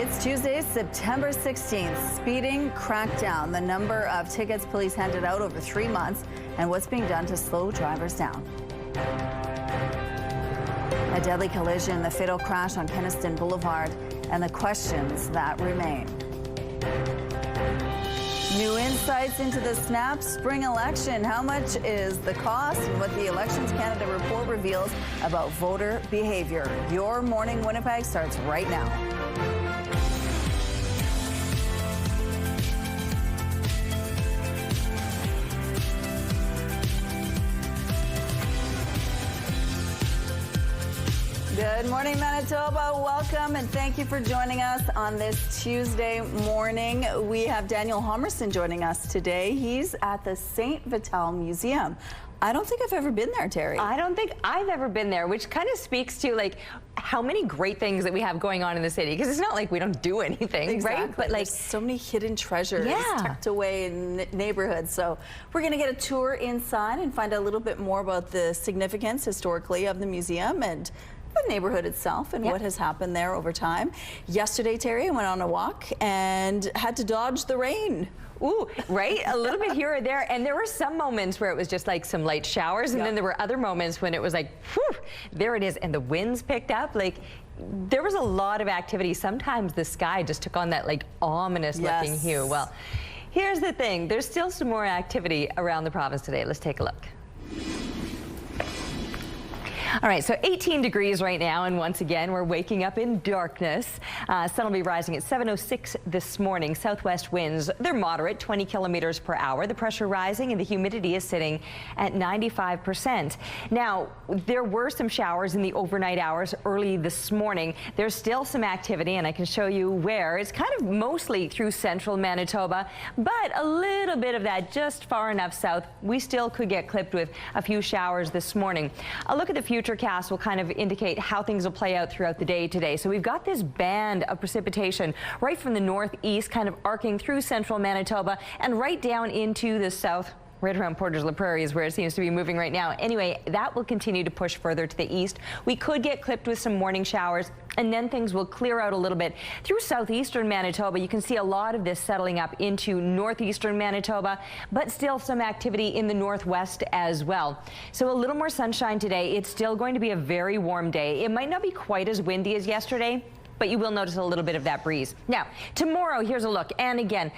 It's Tuesday, September 16th. Speeding crackdown. The number of tickets police handed out over 3 months and what's being done to slow drivers down. A deadly collision, the fatal crash on Keniston Boulevard, and the questions that remain. New insights into the snap spring election. How much is the cost and what the Elections Canada report reveals about voter behavior. Your Morning Winnipeg starts right now. Good morning, Manitoba. Welcome and thank you for joining us on this Tuesday morning. We have Daniel Homerson joining us today. He's at the St. Vital Museum. I don't think I've ever been there, Terry. I don't think I've ever been there, which kind of speaks to like how many great things that we have going on in the city, because it's not like we don't do anything, exactly. Right? But like, there's so many hidden treasures tucked away in neighborhoods. So we're going to get a tour inside and find out a little bit more about the significance historically of the museum and the neighborhood itself and what has happened there over time. Yesterday, Terry, I went on a walk and had to dodge the rain. Ooh, right? A little bit here or there. And there were some moments where it was just like some light showers. And then there were other moments when it was like, whew, there it is. And the winds picked up. Like, there was a lot of activity. Sometimes the sky just took on that like ominous looking hue. Well, here's the thing. There's still some more activity around the province today. Let's take a look. All right, so 18 degrees right now, and once again, we're waking up in darkness. Sun will be rising at 7:06 this morning. Southwest winds, they're moderate, 20 kilometers per hour. The pressure rising and the humidity is sitting at 95%. Now, there were some showers in the overnight hours early this morning. There's still some activity, and I can show you where. It's kind of mostly through central Manitoba, but a little bit of that just far enough south. We still could get clipped with a few showers this morning. A look at the futurecast will kind of indicate how things will play out throughout the day today. So we've got this band of precipitation right from the northeast, kind of arcing through central Manitoba and right down into the south. Right around Portage La Prairie is where it seems to be moving right now. Anyway, that will continue to push further to the east. We could get clipped with some morning showers, and then things will clear out a little bit through southeastern Manitoba. You can see a lot of this settling up into northeastern Manitoba, but still some activity in the northwest as well. So a little more sunshine today. It's still going to be a very warm day. It might not be quite as windy as yesterday, but you will notice a little bit of that breeze. Now, tomorrow, here's a look. And again,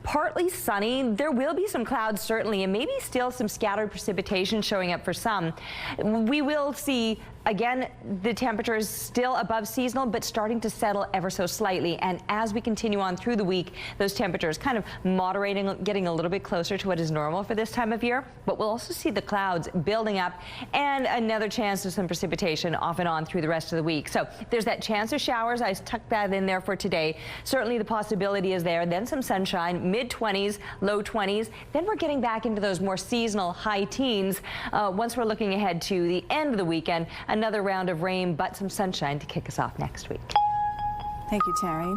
partly sunny. There will be some clouds, certainly, and maybe still some scattered precipitation showing up for some. We will see, again, the temperature is still above seasonal, but starting to settle ever so slightly. And as we continue on through the week, those temperatures kind of moderating, getting a little bit closer to what is normal for this time of year. But we'll also see the clouds building up and another chance of some precipitation off and on through the rest of the week. So there's that chance of showers. I tucked that in there for today. Certainly the possibility is there. Then some sunshine, mid-20s, low 20s. Then we're getting back into those more seasonal high teens once we're looking ahead to the end of the weekend. Another round of rain, but some sunshine to kick us off next week. Thank you, Terry.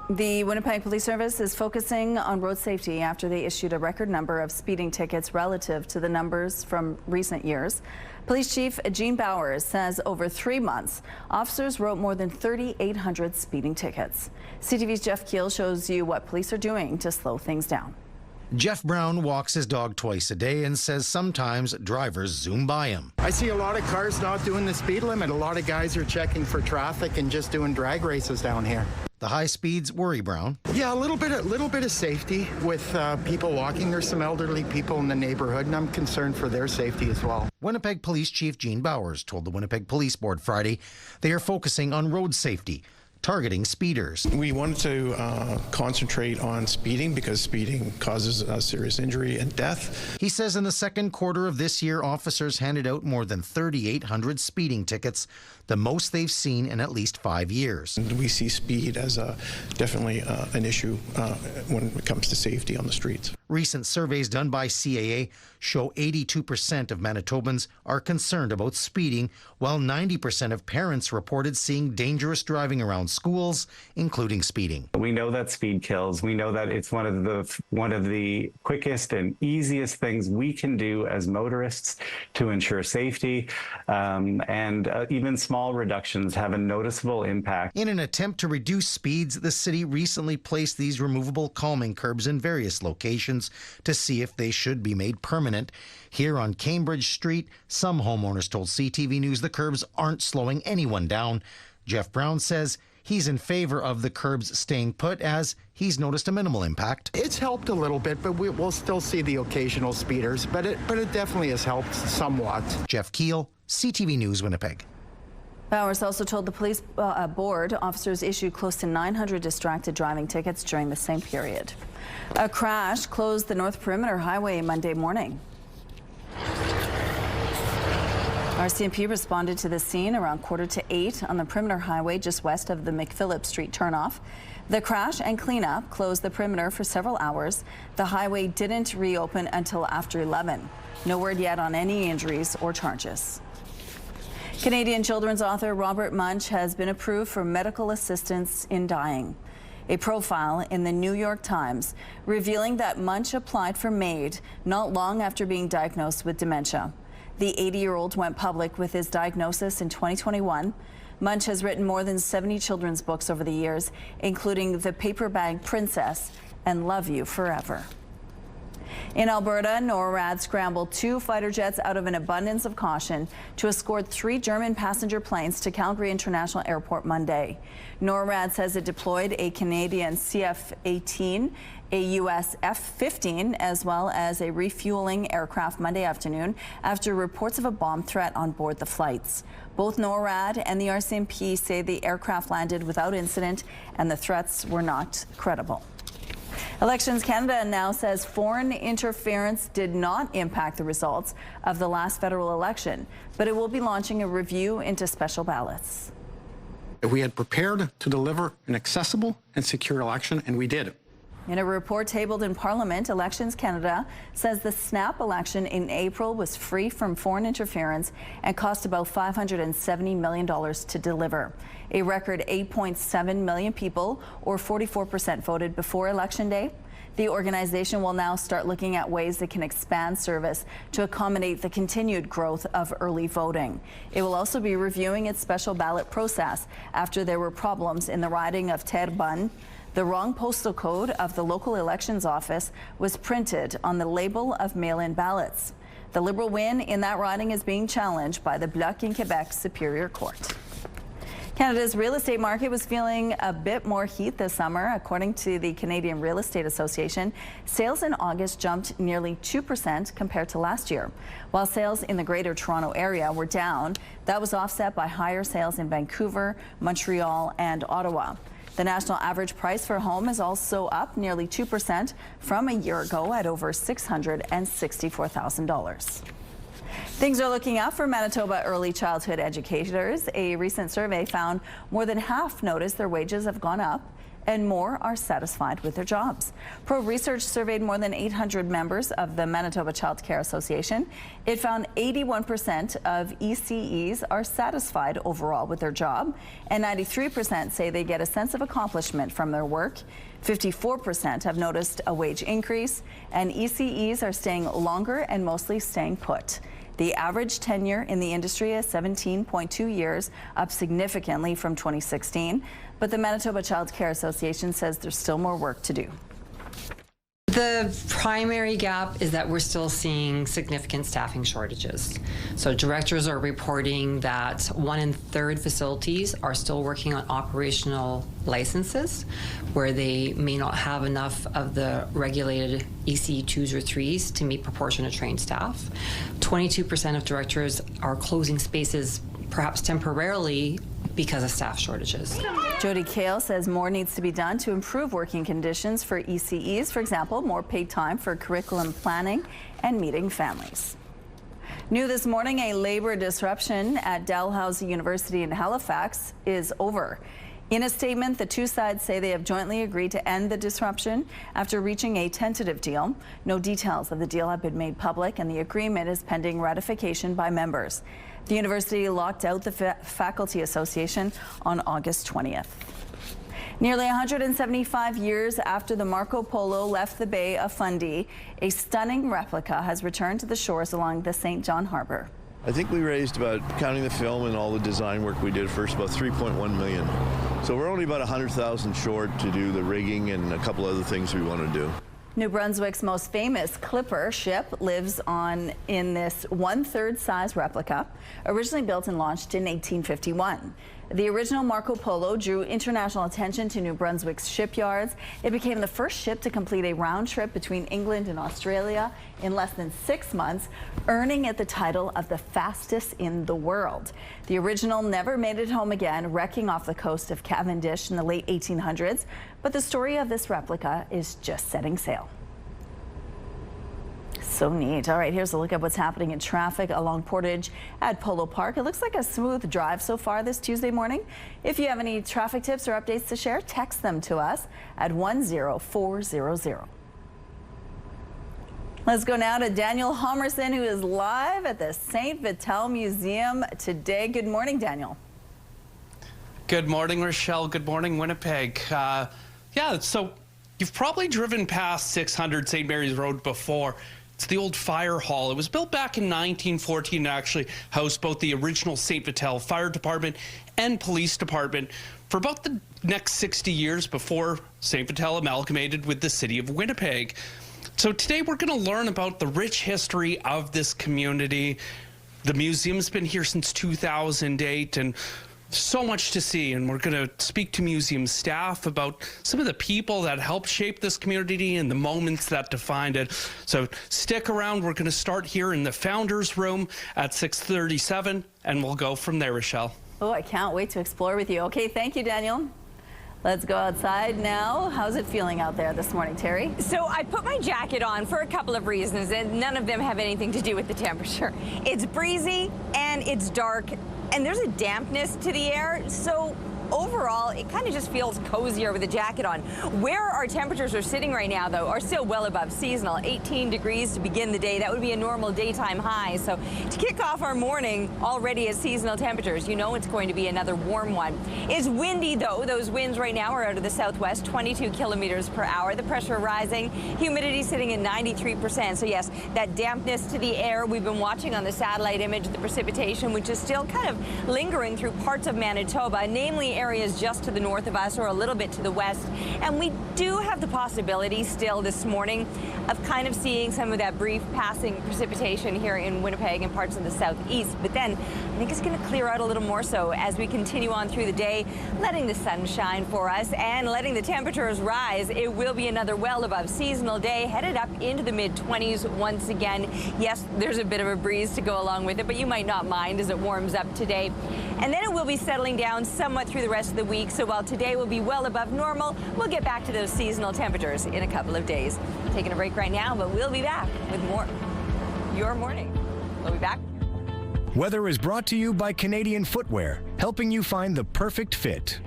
The Winnipeg Police Service is focusing on road safety after they issued a record number of speeding tickets relative to the numbers from recent years. Police Chief Gene Bowers says over 3 months, officers wrote more than 3,800 speeding tickets. CTV's Jeff Keel shows you what police are doing to slow things down. Jeff Brown walks his dog twice a day and says sometimes drivers zoom by him. I see a lot of cars not doing the speed limit. A lot of guys are checking for traffic and just doing drag races down here. The high speeds worry Brown. Yeah, a little bit of safety with people walking. There's some elderly people in the neighborhood, and I'm concerned for their safety as well. Winnipeg Police Chief Gene Bowers told the Winnipeg Police Board Friday they are focusing on road safety, targeting speeders. We wanted to concentrate on speeding because speeding causes serious injury and death. He says in the second quarter of this year, officers handed out more than 3,800 speeding tickets, the most they've seen in at least 5 years. And we see speed as definitely an issue when it comes to safety on the streets. Recent surveys done by CAA show 82% of Manitobans are concerned about speeding, while 90% of parents reported seeing dangerous driving around schools, including speeding. We know that speed kills. We know that it's one of the quickest and easiest things we can do as motorists to ensure safety, and even small reductions have a noticeable impact. In an attempt to reduce speeds, the city recently placed these removable calming curbs in various locations to see if they should be made permanent. Here on Cambridge Street, some homeowners told CTV News the curbs aren't slowing anyone down. Jeff Brown says he's in favor of the curbs staying put as he's noticed a minimal impact. It's helped a little bit, but we'll still see the occasional speeders, but it definitely has helped somewhat. Jeff Keel, CTV News, Winnipeg. Bowers also told the police board officers issued close to 900 distracted driving tickets during the same period. A crash closed the North Perimeter Highway Monday morning. RCMP responded to the scene around 7:45 on the Perimeter Highway just west of the McPhillip Street turnoff. The crash and cleanup closed the perimeter for several hours. The highway didn't reopen until after 11. No word yet on any injuries or charges. Canadian children's author Robert Munsch has been approved for medical assistance in dying. A profile in the New York Times revealing that Munsch applied for MAID not long after being diagnosed with dementia. The 80-year-old went public with his diagnosis in 2021. Munsch has written more than 70 children's books over the years, including The Paper Bag Princess and Love You Forever. In Alberta, NORAD scrambled 2 fighter jets out of an abundance of caution to escort 3 German passenger planes to Calgary International Airport Monday. NORAD says it deployed a Canadian CF-18, a U.S. F-15, as well as a refueling aircraft Monday afternoon after reports of a bomb threat on board the flights. Both NORAD and the RCMP say the aircraft landed without incident and the threats were not credible. Elections Canada now says foreign interference did not impact the results of the last federal election, but it will be launching a review into special ballots. We had prepared to deliver an accessible and secure election, and we did. In a report tabled in Parliament, Elections Canada says the snap election in April was free from foreign interference and cost about $570 million to deliver. A record 8.7 million people, or 44%, voted before Election Day. The organization will now start looking at ways it can expand service to accommodate the continued growth of early voting. It will also be reviewing its special ballot process after there were problems in the riding of Terrebonne. The wrong postal code of the local elections office was printed on the label of mail-in ballots. The Liberal win in that riding is being challenged by the Bloc in Quebec Superior Court. Canada's real estate market was feeling a bit more heat this summer. According to the Canadian Real Estate Association, sales in August jumped nearly 2% compared to last year. While sales in the Greater Toronto Area were down, that was offset by higher sales in Vancouver, Montreal, and Ottawa. The national average price for a home is also up nearly 2% from a year ago at over $664,000. Things are looking up for Manitoba early childhood educators. A recent survey found more than half notice their wages have gone up and more are satisfied with their jobs. Pro Research surveyed more than 800 members of the Manitoba Child Care Association. It found 81% of ECEs are satisfied overall with their job, and 93% say they get a sense of accomplishment from their work. 54% have noticed a wage increase, and ECEs are staying longer and mostly staying put. The average tenure in the industry is 17.2 years, up significantly from 2016. But the Manitoba Child Care Association says there's still more work to do. The primary gap is that we're still seeing significant staffing shortages. So directors are reporting that 1/3 facilities are still working on operational licenses where they may not have enough of the regulated EC 2s or 3s to meet proportionate trained staff. 22% of directors are closing spaces perhaps temporarily because of staff shortages. Jody Kale says more needs to be done to improve working conditions for ECEs. For example, more paid time for curriculum planning and meeting families. New this morning, a labor disruption at Dalhousie University in Halifax is over. In a statement, the two sides say they have jointly agreed to end the disruption after reaching a tentative deal. No details of the deal have been made public, and the agreement is pending ratification by members. The university locked out the Faculty Association on August 20th. Nearly 175 years after the Marco Polo left the Bay of Fundy, a stunning replica has returned to the shores along the St. John Harbor. I think we raised, about, counting the film and all the design work we did first, about $3.1 million. So we're only about 100,000 short to do the rigging and a couple other things we want to do. New Brunswick's most famous clipper ship lives on in this 1/3 size replica, originally built and launched in 1851. The original Marco Polo drew international attention to New Brunswick's shipyards. It became the first ship to complete a round trip between England and Australia in less than 6 months, earning it the title of the fastest in the world. The original never made it home again, wrecking off the coast of Cavendish in the late 1800s. But the story of this replica is just setting sail. So neat. All right, here's a look at what's happening in traffic along Portage at Polo Park. It looks like a smooth drive so far this Tuesday morning. If you have any traffic tips or updates to share, text them to us at 10400. Let's go now to Daniel Homerson, who is live at the St. Vital Museum today. Good morning, Daniel. Good morning, Rochelle. Good morning, Winnipeg. Yeah, so you've probably driven past 600 St. Mary's Road before. It's the old fire hall. It was built back in 1914 and actually housed both the original St. Vital Fire Department and Police Department for about the next 60 years before St. Vital amalgamated with the city of Winnipeg. So today we're going to learn about the rich history of this community. The museum's been here since 2008 and so much to see, and we're going to speak to museum staff about some of the people that helped shape this community and the moments that defined it. So stick around. We're going to start here in the Founders Room at 6:37, and we'll go from there, Rochelle. Oh, I can't wait to explore with you. Okay, thank you, Daniel. Let's go outside now. How's it feeling out there this morning, Terry? So I put my jacket on for a couple of reasons, and none of them have anything to do with the temperature. It's breezy and it's dark, and there's a dampness to the air, so overall, it kind of just feels cozier with a jacket on. Where our temperatures are sitting right now, though, are still well above seasonal. 18 degrees to begin the day. That would be a normal daytime high. So to kick off our morning already at seasonal temperatures, you know it's going to be another warm one. It's windy, though. Those winds right now are out of the southwest, 22 kilometers per hour. The pressure rising, humidity sitting at 93%. So yes, that dampness to the air we've been watching on the satellite image, the precipitation, which is still kind of lingering through parts of Manitoba, namely areas just to the north of us or a little bit to the west. And we do have the possibility still this morning of kind of seeing some of that brief passing precipitation here in Winnipeg and parts of the southeast. But then I think it's going to clear out a little more so as we continue on through the day, letting the sun shine for us and letting the temperatures rise. It will be another well above seasonal day, headed up into the mid-20s once again. Yes, there's a bit of a breeze to go along with it, but you might not mind as it warms up today. And then it will be settling down somewhat through the rest of the week. So while today will be well above normal, we'll get back to those seasonal temperatures in a couple of days. Taking a break right now, but we'll be back with more Your Morning. We'll be back. Weather is brought to you by Canadian Footwear, helping you find the perfect fit.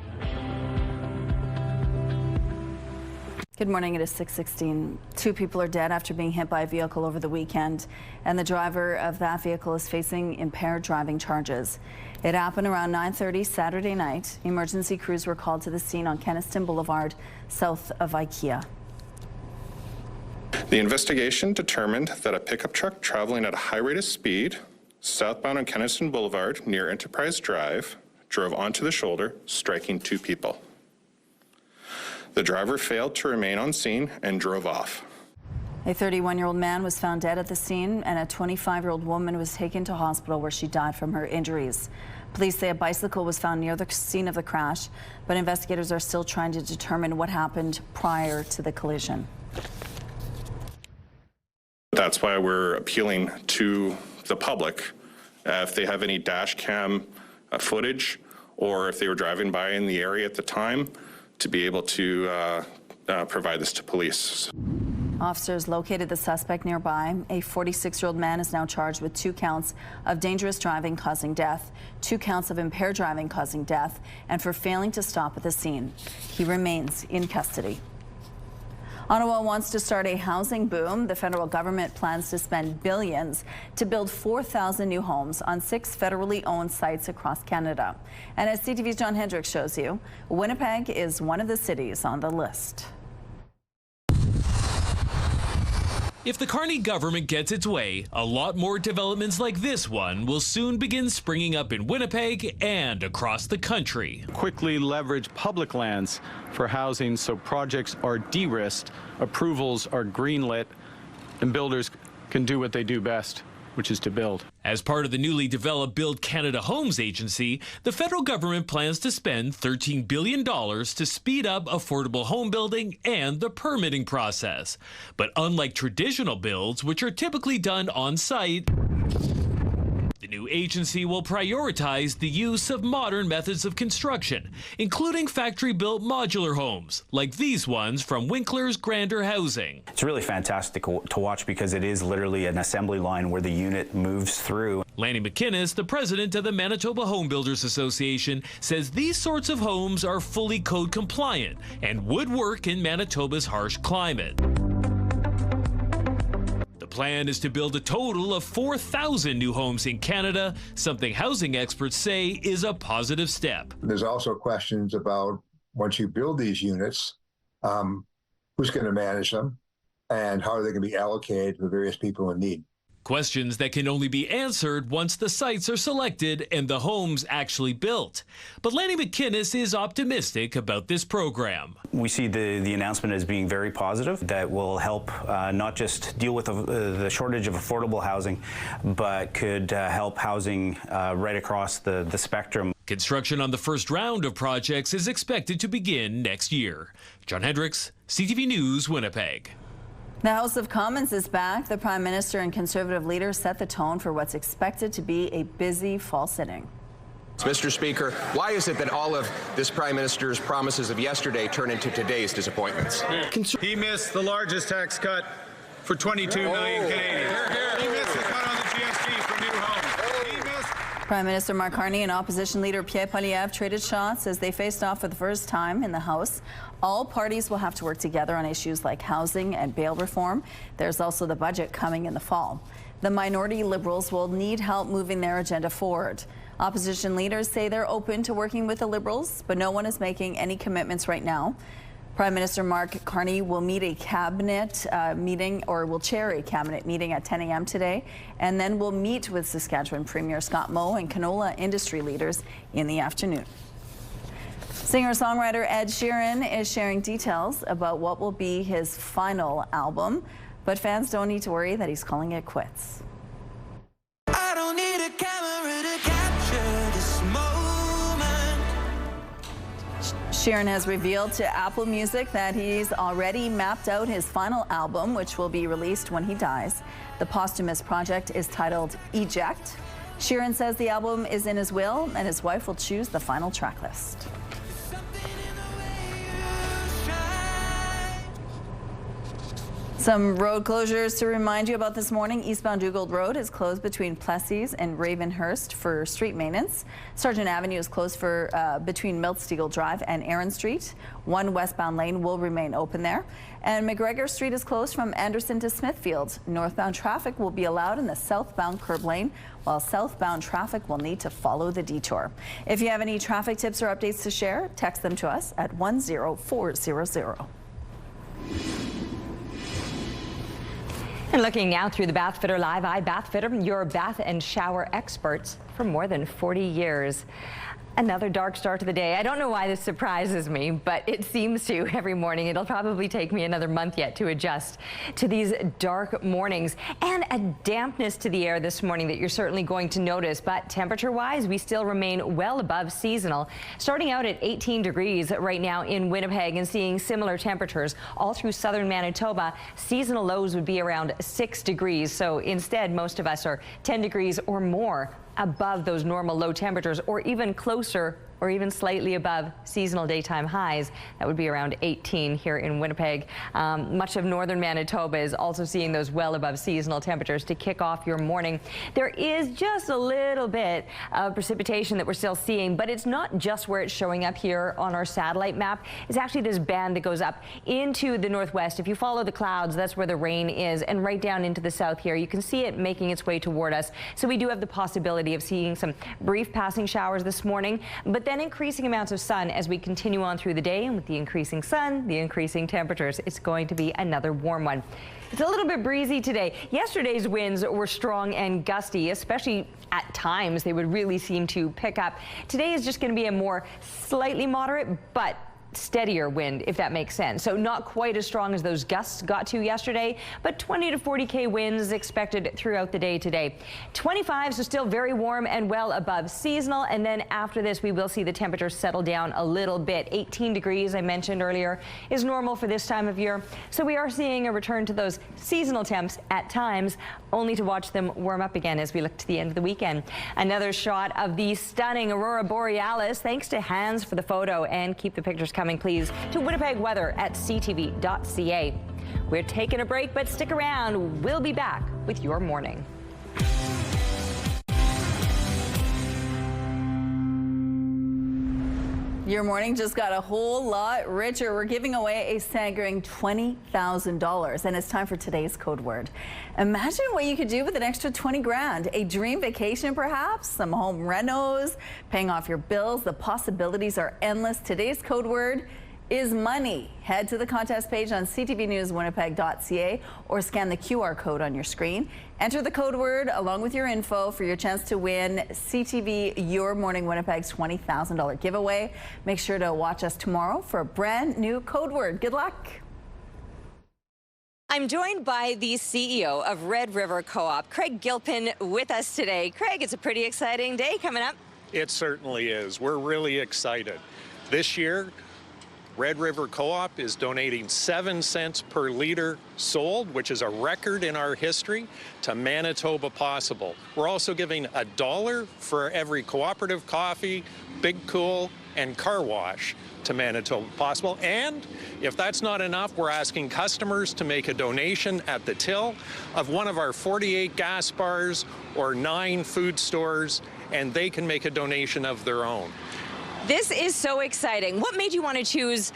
Good morning. It is 6:16. 2 people are dead after being hit by a vehicle over the weekend, and the driver of that vehicle is facing impaired driving charges. It happened around 9:30 Saturday night. Emergency crews were called to the scene on Kenniston Boulevard, south of IKEA. The investigation determined that a pickup truck traveling at a high rate of speed southbound on Kenniston Boulevard near Enterprise Drive drove onto the shoulder, striking 2 people. The driver failed to remain on scene and drove off. A 31-year-old man was found dead at the scene, and a 25-year-old woman was taken to hospital where she died from her injuries. Police say a bicycle was found near the scene of the crash, but investigators are still trying to determine what happened prior to the collision. That's why we're appealing to the public. If they have any dash cam footage, or if they were driving by in the area at the time, to be able to provide this to police. Officers located the suspect nearby. A 46-year-old man is now charged with 2 counts of dangerous driving causing death, 2 counts of impaired driving causing death, and for failing to stop at the scene. He remains in custody. Ottawa wants to start a housing boom. The federal government plans to spend billions to build 4,000 new homes on 6 federally owned sites across Canada. And as CTV's John Hendricks shows you, Winnipeg is one of the cities on the list. If the Carney government gets its way, a lot more developments like this one will soon begin springing up in Winnipeg and across the country. Quickly leverage public lands for housing so projects are de-risked, approvals are greenlit, and builders can do what they do best, which is to build. As part of the newly developed Build Canada Homes Agency, the federal government plans to spend $13 billion to speed up affordable home building and the permitting process. But unlike traditional builds, which are typically done on site, the new agency will prioritize the use of modern methods of construction, including factory-built modular homes, like these ones from Winkler's Grander Housing. It's really fantastic to watch because it is literally an assembly line where the unit moves through. Lanny McInnes, the president of the Manitoba Home Builders Association, says these sorts of homes are fully code compliant and would work in Manitoba's harsh climate. The plan is to build a total of 4,000 new homes in Canada, something housing experts say is a positive step. There's also questions about once you build these units, who's going to manage them and how are they going to be allocated to the various people in need. Questions that can only be answered once the sites are selected and the homes actually built. But Lanny McInnes is optimistic about this program. We see the announcement as being very positive, that will help not just deal with the shortage of affordable housing, but could help housing right across the spectrum. Construction on the first round of projects is expected to begin next year. John Hendricks, CTV News, Winnipeg. The House of Commons is back. The Prime Minister and Conservative leaders set the tone for what's expected to be a busy fall sitting. Mr. Speaker, why is it that all of this Prime Minister's promises of yesterday turn into today's disappointments? He missed the largest tax cut for 22 million Canadians. He missed the cut on the GST for new homes. He missed. Prime Minister Mark Carney and opposition leader Pierre Poilievre traded shots as they faced off for the first time in the House. All parties will have to work together on issues like housing and bail reform. There's also the budget coming in the fall. The minority Liberals will need help moving their agenda forward. Opposition leaders say they're open to working with the Liberals, but no one is making any commitments right now. Prime Minister Mark Carney will meet a cabinet meeting, or will chair a cabinet meeting at 10 a.m. today, and then will meet with Saskatchewan Premier Scott Moe and canola industry leaders in the afternoon. Singer-songwriter Ed Sheeran is sharing details about what will be his final album, but fans don't need to worry that he's calling it quits. I don't need a camera to capture this moment. Sheeran has revealed to Apple Music that he's already mapped out his final album, which will be released when he dies. The posthumous project is titled Eject. Sheeran says the album is in his will, and his wife will choose the final track list. Some road closures to remind you about this morning. Eastbound Dugald Road is closed between Plessis and Ravenhurst for street maintenance. Sargent Avenue is closed for between Miltsteagle Drive and Aaron Street. One westbound lane will remain open there. And McGregor Street is closed from Anderson to Smithfield. Northbound traffic will be allowed in the southbound curb lane, while southbound traffic will need to follow the detour. If you have any traffic tips or updates to share, text them to us at 10400. And looking now through the Bathfitter Live Eye, Bathfitter, your bath and shower experts for more than 40 years. Another dark start to the day. I don't know why this surprises me, but it seems to every morning. It'll probably take me another month yet to adjust to these dark mornings, and a dampness to the air this morning that you're certainly going to notice. But temperature-wise, we still remain well above seasonal, starting out at 18 degrees right now in Winnipeg and seeing similar temperatures all through southern Manitoba. Seasonal lows would be around 6 degrees. So instead, most of us are 10 degrees or more above those normal low temperatures, or even closer or even slightly above seasonal daytime highs. That would be around 18 here in Winnipeg. Much of northern Manitoba is also seeing those well above seasonal temperatures to kick off your morning. There is just a little bit of precipitation that we're still seeing, but it's not just where it's showing up here on our satellite map. It's actually this band that goes up into the northwest. If you follow the clouds, that's where the rain is, and right down into the south here, you can see it making its way toward us. So we do have the possibility of seeing some brief passing showers this morning, but then increasing amounts of sun as we continue on through the day. And with the increasing sun, the increasing temperatures, it's going to be another warm one. It's a little bit breezy today. Yesterday's winds were strong and gusty, especially at times. They would really seem to pick up. Today is just going to be a more slightly moderate, but steadier wind, if that makes sense. So not quite as strong as those gusts got to yesterday, but 20 to 40 winds expected throughout the day today. 25, so still very warm and well above seasonal. And then after this, we will see the temperature settle down a little bit. 18 degrees, I mentioned earlier, is normal for this time of year. So we are seeing a return to those seasonal temps at times, only to watch them warm up again as we look to the end of the weekend. Another shot of the stunning Aurora Borealis. Thanks to Hans for the photo, and keep the pictures coming, please, to Winnipeg weather at ctv.ca. We're taking a break, but stick around. We'll be back with your morning. Your morning just got a whole lot richer. We're giving away a staggering $20,000, and it's time for today's code word. Imagine what you could do with an extra 20 grand. A dream vacation, perhaps, some home renos, paying off your bills. The possibilities are endless. Today's code word is money. Head to the contest page on ctvnewswinnipeg.ca or scan the QR code on your screen. Enter the code word along with your info for your chance to win CTV Your Morning Winnipeg's $20,000 giveaway. Make sure to watch us tomorrow for a brand new code word. Good luck. I'm joined by the CEO of Red River Co-op, Craig Gilpin, with us today. Craig, it's a pretty exciting day coming up. It certainly is. We're really excited. This year, Red River Co-op is donating 7 cents per liter sold, which is a record in our history, to Manitoba Possible. We're also giving $1 for every cooperative coffee, Big Cool, and car wash to Manitoba Possible. And if that's not enough, we're asking customers to make a donation at the till of one of our 48 gas bars or 9 food stores, and they can make a donation of their own. This is so exciting. What made you want to choose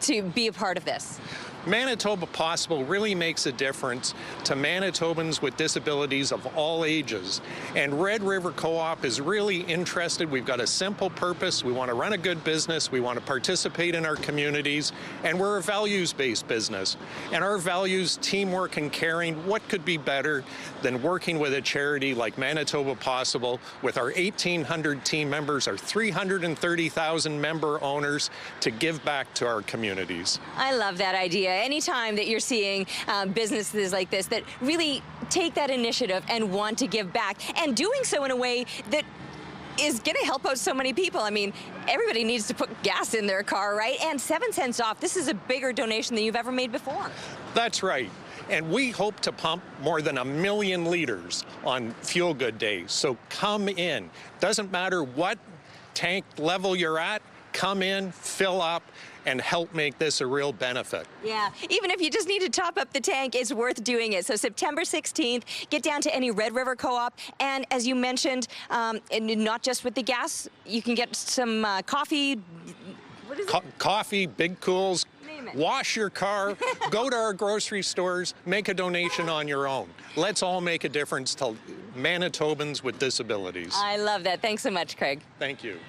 to be a part of this? Manitoba Possible really makes a difference to Manitobans with disabilities of all ages. And Red River Co-op is really interested. We've got a simple purpose. We want to run a good business. We want to participate in our communities. And we're a values-based business. And our values, teamwork and caring, what could be better than working with a charity like Manitoba Possible with our 1,800 team members, our 330,000 member owners, to give back to our communities. I love that idea. Anytime that you're seeing businesses like this that really take that initiative and want to give back, and doing so in a way that is going to help out so many people. I mean, everybody needs to put gas in their car, right? And 7 cents off, this is a bigger donation than you've ever made before. That's right. And we hope to pump more than 1 million liters on Fuel Good Days. So come in. Doesn't matter what tank level you're at, come in, fill up, and help make this a real benefit. Yeah, even if you just need to top up the tank, it's worth doing it. So September 16th, get down to any Red River Co-op. And as you mentioned, and not just with the gas, you can get some coffee. What is it? Coffee, Big Cools, wash your car, go to our grocery stores, make a donation on your own. Let's all make a difference to Manitobans with disabilities. I love that. Thanks so much, Craig. Thank you.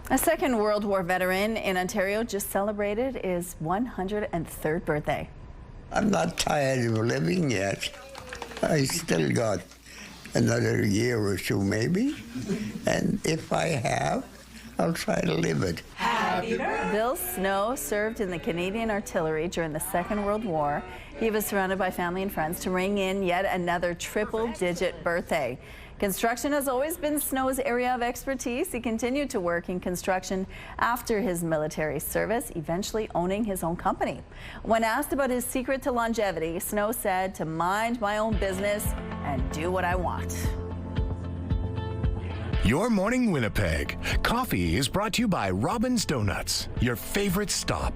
A Second World War veteran in Ontario just celebrated his 103rd birthday. I'm not tired of living yet. I still got another year or two maybe, and if I have, I'll try to live it. Happy birthday. Bill Snow served in the Canadian Artillery during the Second World War. He was surrounded by family and friends to ring in yet another triple-digit birthday. Construction has always been Snow's area of expertise. He continued to work in construction after his military service, eventually owning his own company. When asked about his secret to longevity, Snow said, "To mind my own business and do what I want." Your Morning Winnipeg. Coffee is brought to you by Robin's Donuts, your favorite stop.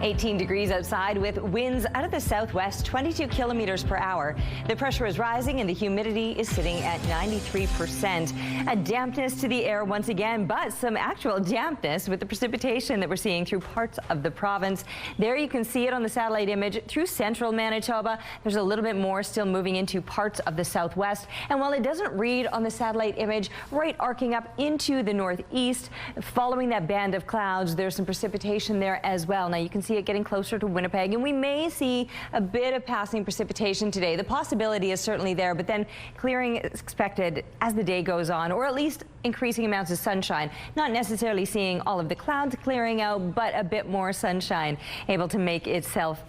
18 degrees outside with winds out of the southwest, 22 kilometers per hour. The pressure is rising and the humidity is sitting at 93%. A dampness to the air once again, but some actual dampness with the precipitation that we're seeing through parts of the province. There you can see it on the satellite image through central Manitoba. There's a little bit more still moving into parts of the southwest. And while it doesn't read on the satellite image, right arcing up into the northeast, following that band of clouds, there's some precipitation there as well. Now you can see it getting closer to Winnipeg, and we may see a bit of passing precipitation today. The possibility is certainly there, but then clearing is expected as the day goes on, or at least increasing amounts of sunshine. Not necessarily seeing all of the clouds clearing out, but a bit more sunshine able to make itself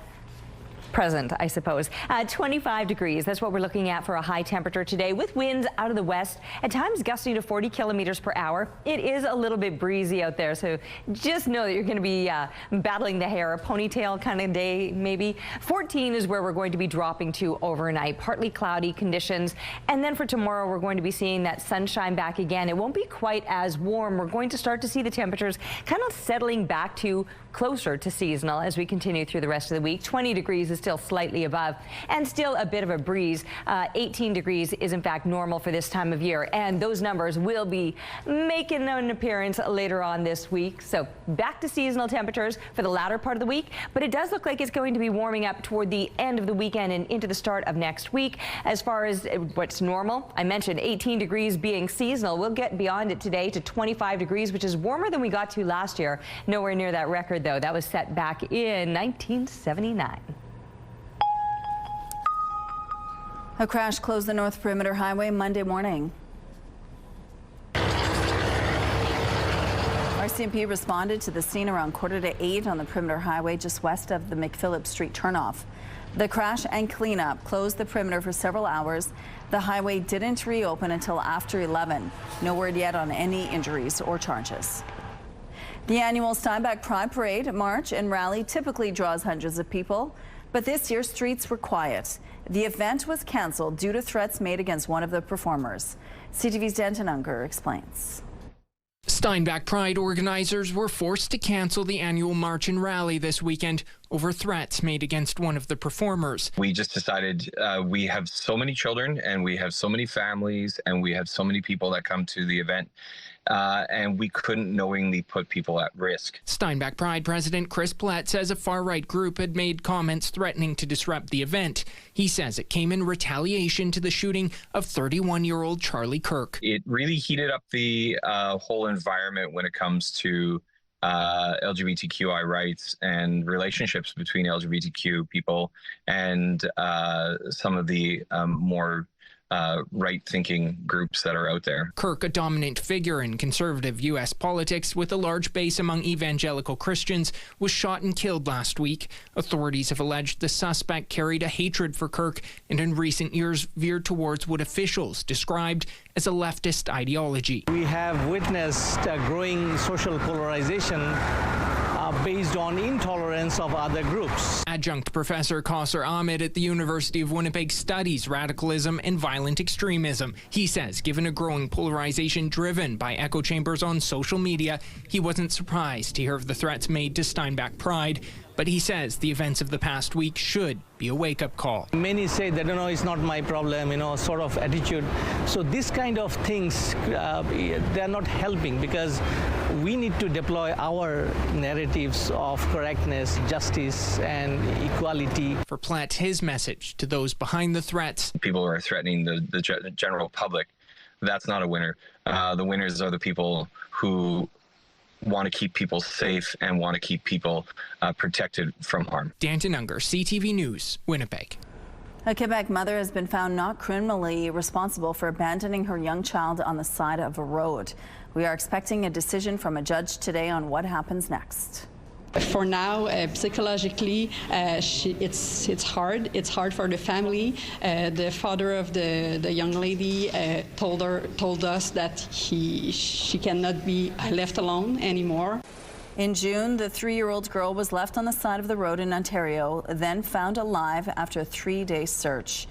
present, I suppose. 25 degrees, that's what we're looking at for a high temperature today, with winds out of the west, at times gusting to 40 kilometers per hour. It is a little bit breezy out there, so just know that you're going to be battling the hair, a ponytail kind of day maybe. 14 is where we're going to be dropping to overnight, partly cloudy conditions. And then for tomorrow, we're going to be seeing that sunshine back again. It won't be quite as warm. We're going to start to see the temperatures kind of settling back to closer to seasonal as we continue through the rest of the week. 20 degrees is still slightly above, and still a bit of a breeze. 18 degrees is in fact normal for this time of year, and those numbers will be making an appearance later on this week. So back to seasonal temperatures for the latter part of the week, but it does look like it's going to be warming up toward the end of the weekend and into the start of next week. As far as what's normal, I mentioned 18 degrees being seasonal. We'll get beyond it today to 25 degrees, which is warmer than we got to last year. Nowhere near that record, though. That was set back in 1979. A crash closed the North Perimeter Highway Monday morning. RCMP responded to the scene around 7:45 on the Perimeter Highway just west of the McPhillip Street turnoff. The crash and cleanup closed the perimeter for several hours. The highway didn't reopen until after 11. No word yet on any injuries or charges. The annual Steinbach Pride Parade, March and Rally typically draws hundreds of people, but this year streets were quiet. The event was canceled due to threats made against one of the performers. CTV's Denton Unger explains. Steinbach Pride organizers were forced to cancel the annual march and rally this weekend over threats made against one of the performers. We just decided we have so many children and we have so many families and we have so many people that come to the event. And we couldn't knowingly put people at risk. Steinbach Pride President Chris Platt says a far-right group had made comments threatening to disrupt the event. He says it came in retaliation to the shooting of 31-year-old Charlie Kirk. It really heated up the whole environment when it comes to LGBTQI rights and relationships between LGBTQ people and some of the more right-thinking groups that are out there. Kirk, a dominant figure in conservative U.S. politics with a large base among evangelical Christians, was shot and killed last week. Authorities have alleged the suspect carried a hatred for Kirk and in recent years veered towards what officials described as a leftist ideology. We have witnessed a growing social polarization based on intolerance of other groups. Adjunct Professor Kausar Ahmed at the University of Winnipeg studies radicalism and violent extremism. He says given a growing polarization driven by echo chambers on social media, he wasn't surprised to hear of the threats made to Steinbach Pride. But he says the events of the past week should be a wake-up call. Many say that, it's not my problem, sort of attitude. So this kind of things, they're not helping because we need to deploy our narratives of correctness, justice, and equality. For Platt, his message to those behind the threats. People are threatening the general public. That's not a winner. The winners are the people who want to keep people safe and want to keep people protected from harm. Danton Unger, CTV News, Winnipeg. A Quebec mother has been found not criminally responsible for abandoning her young child on the side of a road. We are expecting a decision from a judge today on what happens next. For now, psychologically, it's hard. It's hard for the family. The father of the young lady told us that she cannot be left alone anymore. In June, the 3-year-old girl was left on the side of the road in Ontario, then found alive after a 3-day search.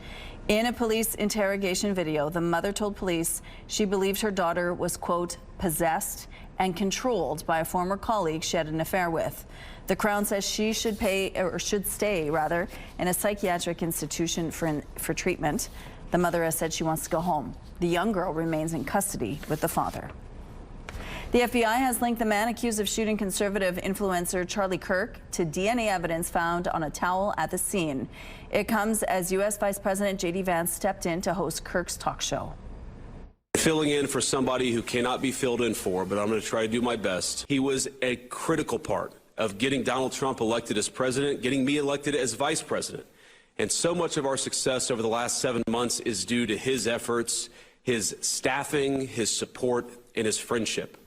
In a police interrogation video, the mother told police she believed her daughter was, quote, possessed and controlled by a former colleague she had an affair with. The Crown says she should stay in a psychiatric institution for treatment. The mother has said she wants to go home. The young girl remains in custody with the father. The FBI has linked the man accused of shooting conservative influencer Charlie Kirk to DNA evidence found on a towel at the scene. It comes as U.S. Vice President J.D. Vance stepped in to host Kirk's talk show. Filling in for somebody who cannot be filled in for, but I'm going to try to do my best. He was a critical part of getting Donald Trump elected as president, getting me elected as vice president. And so much of our success over the last 7 months is due to his efforts, his staffing, his support, and his friendship.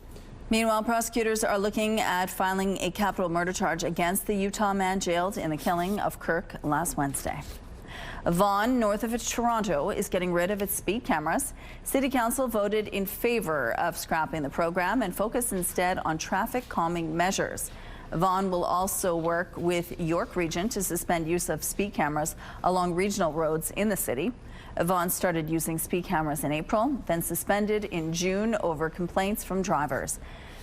Meanwhile, prosecutors are looking at filing a capital murder charge against the Utah man jailed in the killing of Kirk last Wednesday. Vaughan, north of Toronto, is getting rid of its speed cameras. City Council voted in favor of scrapping the program and focus instead on traffic calming measures. Vaughan will also work with York Region to suspend use of speed cameras along regional roads in the city. Vaughan started using speed cameras in April, then suspended in June over complaints from drivers.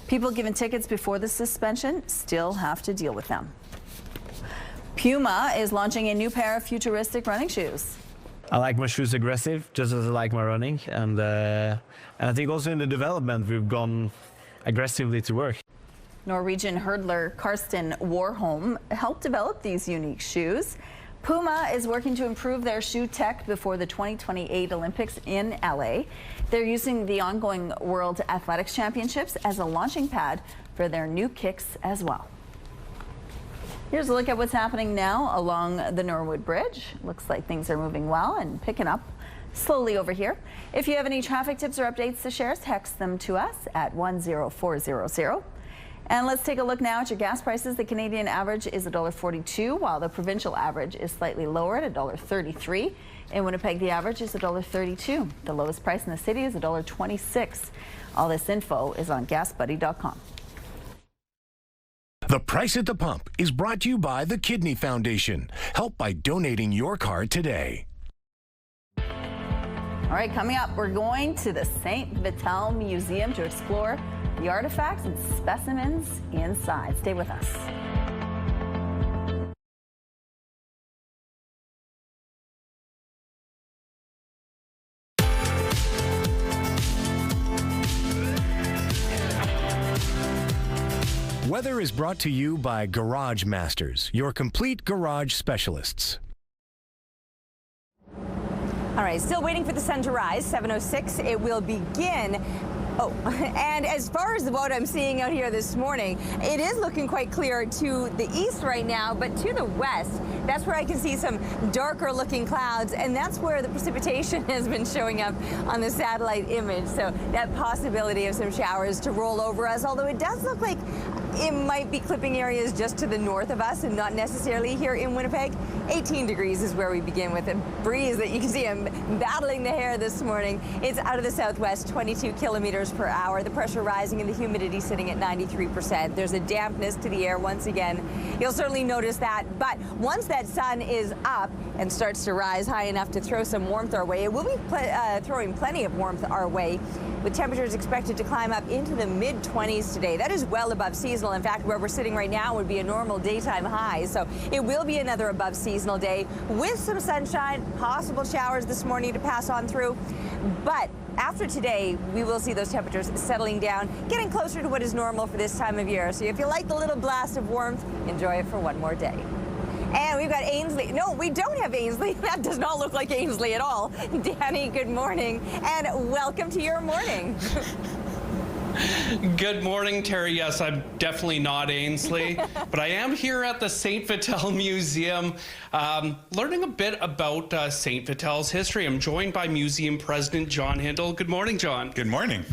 People given tickets before the suspension still have to deal with them. Puma is launching a new pair of futuristic running shoes. I like my shoes aggressive, just as I like my running. And I think also in the development, we've gone aggressively to work. Norwegian hurdler Karsten Warholm helped develop these unique shoes. Puma is working to improve their shoe tech before the 2028 Olympics in LA. They're using the ongoing World Athletics Championships as a launching pad for their new kicks as well. Here's a look at what's happening now along the Norwood Bridge. Looks like things are moving well and picking up slowly over here. If you have any traffic tips or updates to share, text them to us at 10400. And let's take a look now at your gas prices. The Canadian average is $1.42, while the provincial average is slightly lower at $1.33. In Winnipeg, the average is $1.32. The lowest price in the city is $1.26. All this info is on GasBuddy.com. The Price at the Pump is brought to you by the Kidney Foundation. Help by donating your card today. All right, coming up, we're going to the St. Vital Museum to explore the artifacts and specimens inside. Stay with us. Weather is brought to you by Garage Masters, your complete garage specialists. All right, still waiting for the sun to rise, 7:06. It will begin. Oh, and as far as what I'm seeing out here this morning, it is looking quite clear to the east right now, but to the west, that's where I can see some darker looking clouds, and that's where the precipitation has been showing up on the satellite image. So that possibility of some showers to roll over us, although it does look like it might be clipping areas just to the north of us and not necessarily here in Winnipeg. 18 degrees is where we begin with a breeze that you can see. I'm battling the hair this morning. It's out of the southwest, 22 kilometers per hour. The pressure rising and the humidity sitting at 93%. There's a dampness to the air once again. You'll certainly notice that. But once that sun is up and starts to rise high enough to throw some warmth our way, it will be throwing plenty of warmth our way, with temperatures expected to climb up into the mid-20s today. That is well above seasonal. In fact, where we're sitting right now would be a normal daytime high. So it will be another above seasonal day with some sunshine, possible showers this morning to pass on through. But after today, we will see those temperatures settling down, getting closer to what is normal for this time of year. So if you like the little blast of warmth, enjoy it for one more day. And we've got Ainsley. No, we don't have Ainsley. That does not look like Ainsley at all. Danny, good morning, and welcome to your morning. Good morning, Terry. Yes, I'm definitely not Ainsley, but I am here at the St. Vital Museum learning a bit about St. Vital's history. I'm joined by Museum President John Hindle. Good morning, John. Good morning.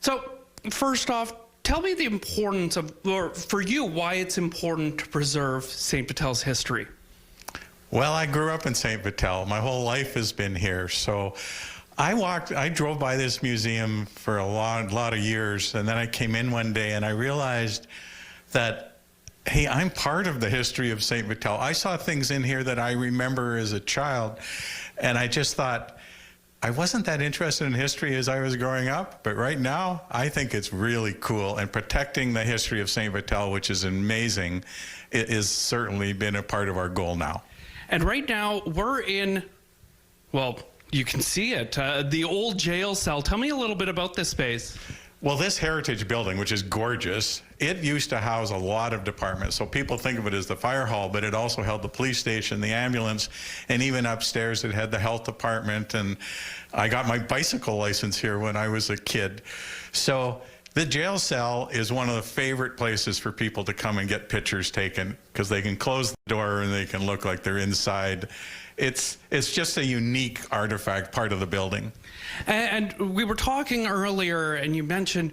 So, first off, tell me the importance of, or for you, why it's important to preserve St. Vital's history. Well, I grew up in St. Vital. My whole life has been here. So I drove by this museum for a lot of years, and then I came in one day and I realized that hey, I'm part of the history of St. Vital. I saw things in here that I remember as a child, and I just thought, I wasn't that interested in history as I was growing up, but right now, I think it's really cool. And protecting the history of St. Vital, which is amazing, it has certainly been a part of our goal now. And right now, we're in, well, you can see it, the old jail cell. Tell me a little bit about this space. Well, this heritage building, which is gorgeous, it used to house a lot of departments. So people think of it as the fire hall, but it also held the police station, the ambulance, and even upstairs it had the health department. And I got my bicycle license here when I was a kid. So the jail cell is one of the favorite places for people to come and get pictures taken because they can close the door and they can look like they're inside. It's just a unique artifact, part of the building. And we were talking earlier, and you mentioned,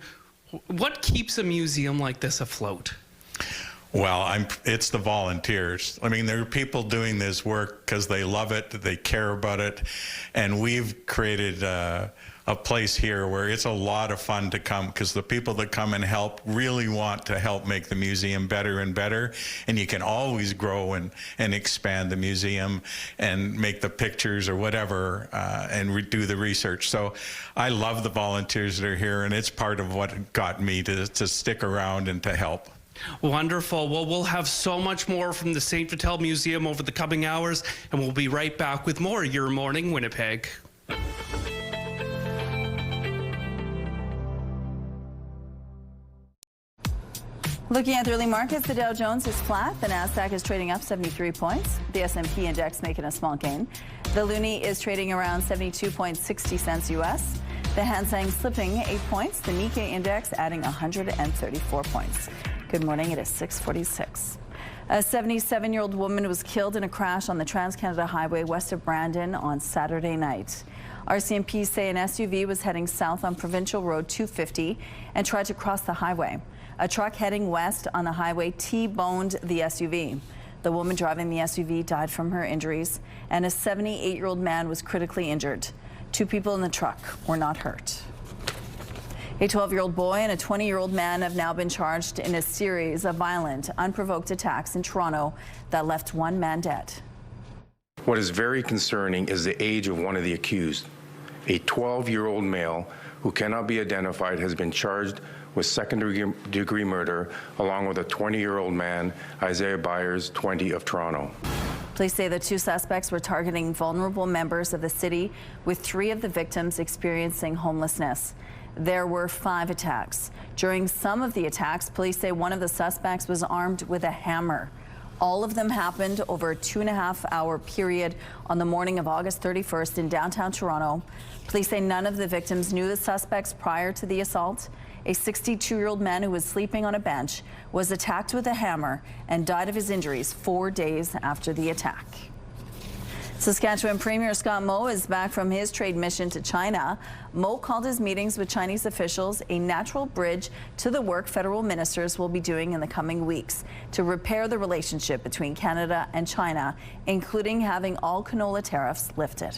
what keeps a museum like this afloat? Well, it's the volunteers. I mean, there are people doing this work because they love it, they care about it, and we've created a place here where it's a lot of fun to come because the people that come and help really want to help make the museum better and better, and you can always grow and expand the museum and make the pictures or whatever and do the research. So I love the volunteers that are here, and it's part of what got me to stick around and to help. Wonderful. Well, we'll have so much more from the St. Vital Museum over the coming hours, and we'll be right back with more Your Morning Winnipeg. Looking at the early markets, the Dow Jones is flat. The Nasdaq is trading up 73 points. The S&P index making a small gain. The loonie is trading around 72.60 cents U.S. The Hang Seng slipping 8 points. The Nikkei index adding 134 points. Good morning. It is 6:46. A 77-year-old woman was killed in a crash on the Trans-Canada Highway west of Brandon on Saturday night. RCMP say an SUV was heading south on Provincial Road 250 and tried to cross the highway. A truck heading west on the highway T-boned the SUV. The woman driving the SUV died from her injuries, and a 78-year-old man was critically injured. 2 people in the truck were not hurt. A 12-year-old boy and a 20-year-old man have now been charged in a series of violent, unprovoked attacks in Toronto that left 1 man dead. What is very concerning is the age of one of the accused. A 12-year-old male who cannot be identified has been charged with second-degree murder, along with a 20-year-old man, Isaiah Byers, 20, of Toronto. Police say the 2 suspects were targeting vulnerable members of the city, with 3 of the victims experiencing homelessness. There were 5 attacks. During some of the attacks, police say one of the suspects was armed with a hammer. All of them happened over a 2.5-hour period on the morning of August 31st in downtown Toronto. Police say none of the victims knew the suspects prior to the assault. A 62-year-old man who was sleeping on a bench was attacked with a hammer and died of his injuries 4 days after the attack. Saskatchewan Premier Scott Moe is back from his trade mission to China. Moe called his meetings with Chinese officials a natural bridge to the work federal ministers will be doing in the coming weeks to repair the relationship between Canada and China, including having all canola tariffs lifted.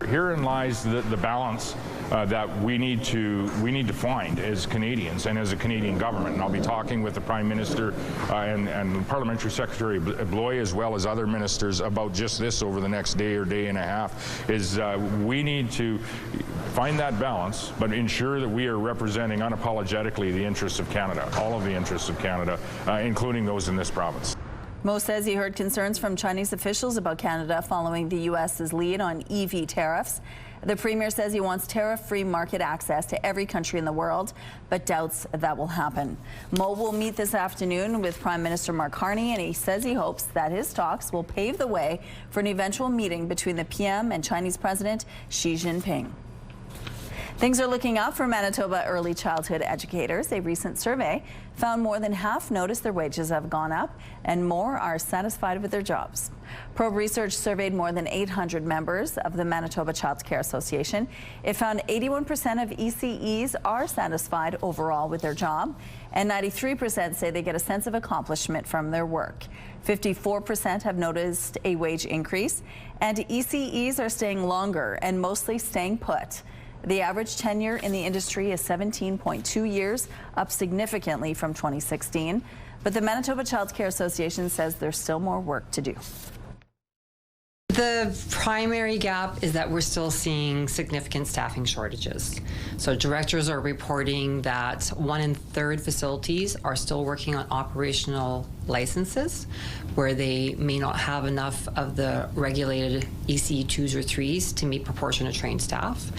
Herein lies the balance that we need to find as Canadians and as a Canadian government. And I'll be talking with the Prime Minister and Parliamentary Secretary Bloy, as well as other ministers, about just this over the next day or day and a half. We need to find that balance, but ensure that we are representing unapologetically the interests of Canada, all of the interests of Canada, including those in this province. Moe says he heard concerns from Chinese officials about Canada following the U.S.'s lead on EV tariffs. The Premier says he wants tariff-free market access to every country in the world, but doubts that will happen. Moe will meet this afternoon with Prime Minister Mark Carney, and he says he hopes that his talks will pave the way for an eventual meeting between the PM and Chinese President Xi Jinping. Things are looking up for Manitoba early childhood educators. A recent survey found more than half notice their wages have gone up and more are satisfied with their jobs. Probe Research surveyed more than 800 members of the Manitoba Child Care Association. It found 81% of ECEs are satisfied overall with their job, and 93% say they get a sense of accomplishment from their work. 54% have noticed a wage increase, and ECEs are staying longer and mostly staying put. The average tenure in the industry is 17.2 years, up significantly from 2016. But the Manitoba Child Care Association says there's still more work to do. The primary gap is that we're still seeing significant staffing shortages. So directors are reporting that 1/3 facilities are still working on operational licenses where they may not have enough of the regulated ECE 2s or 3s to meet proportionate trained staff.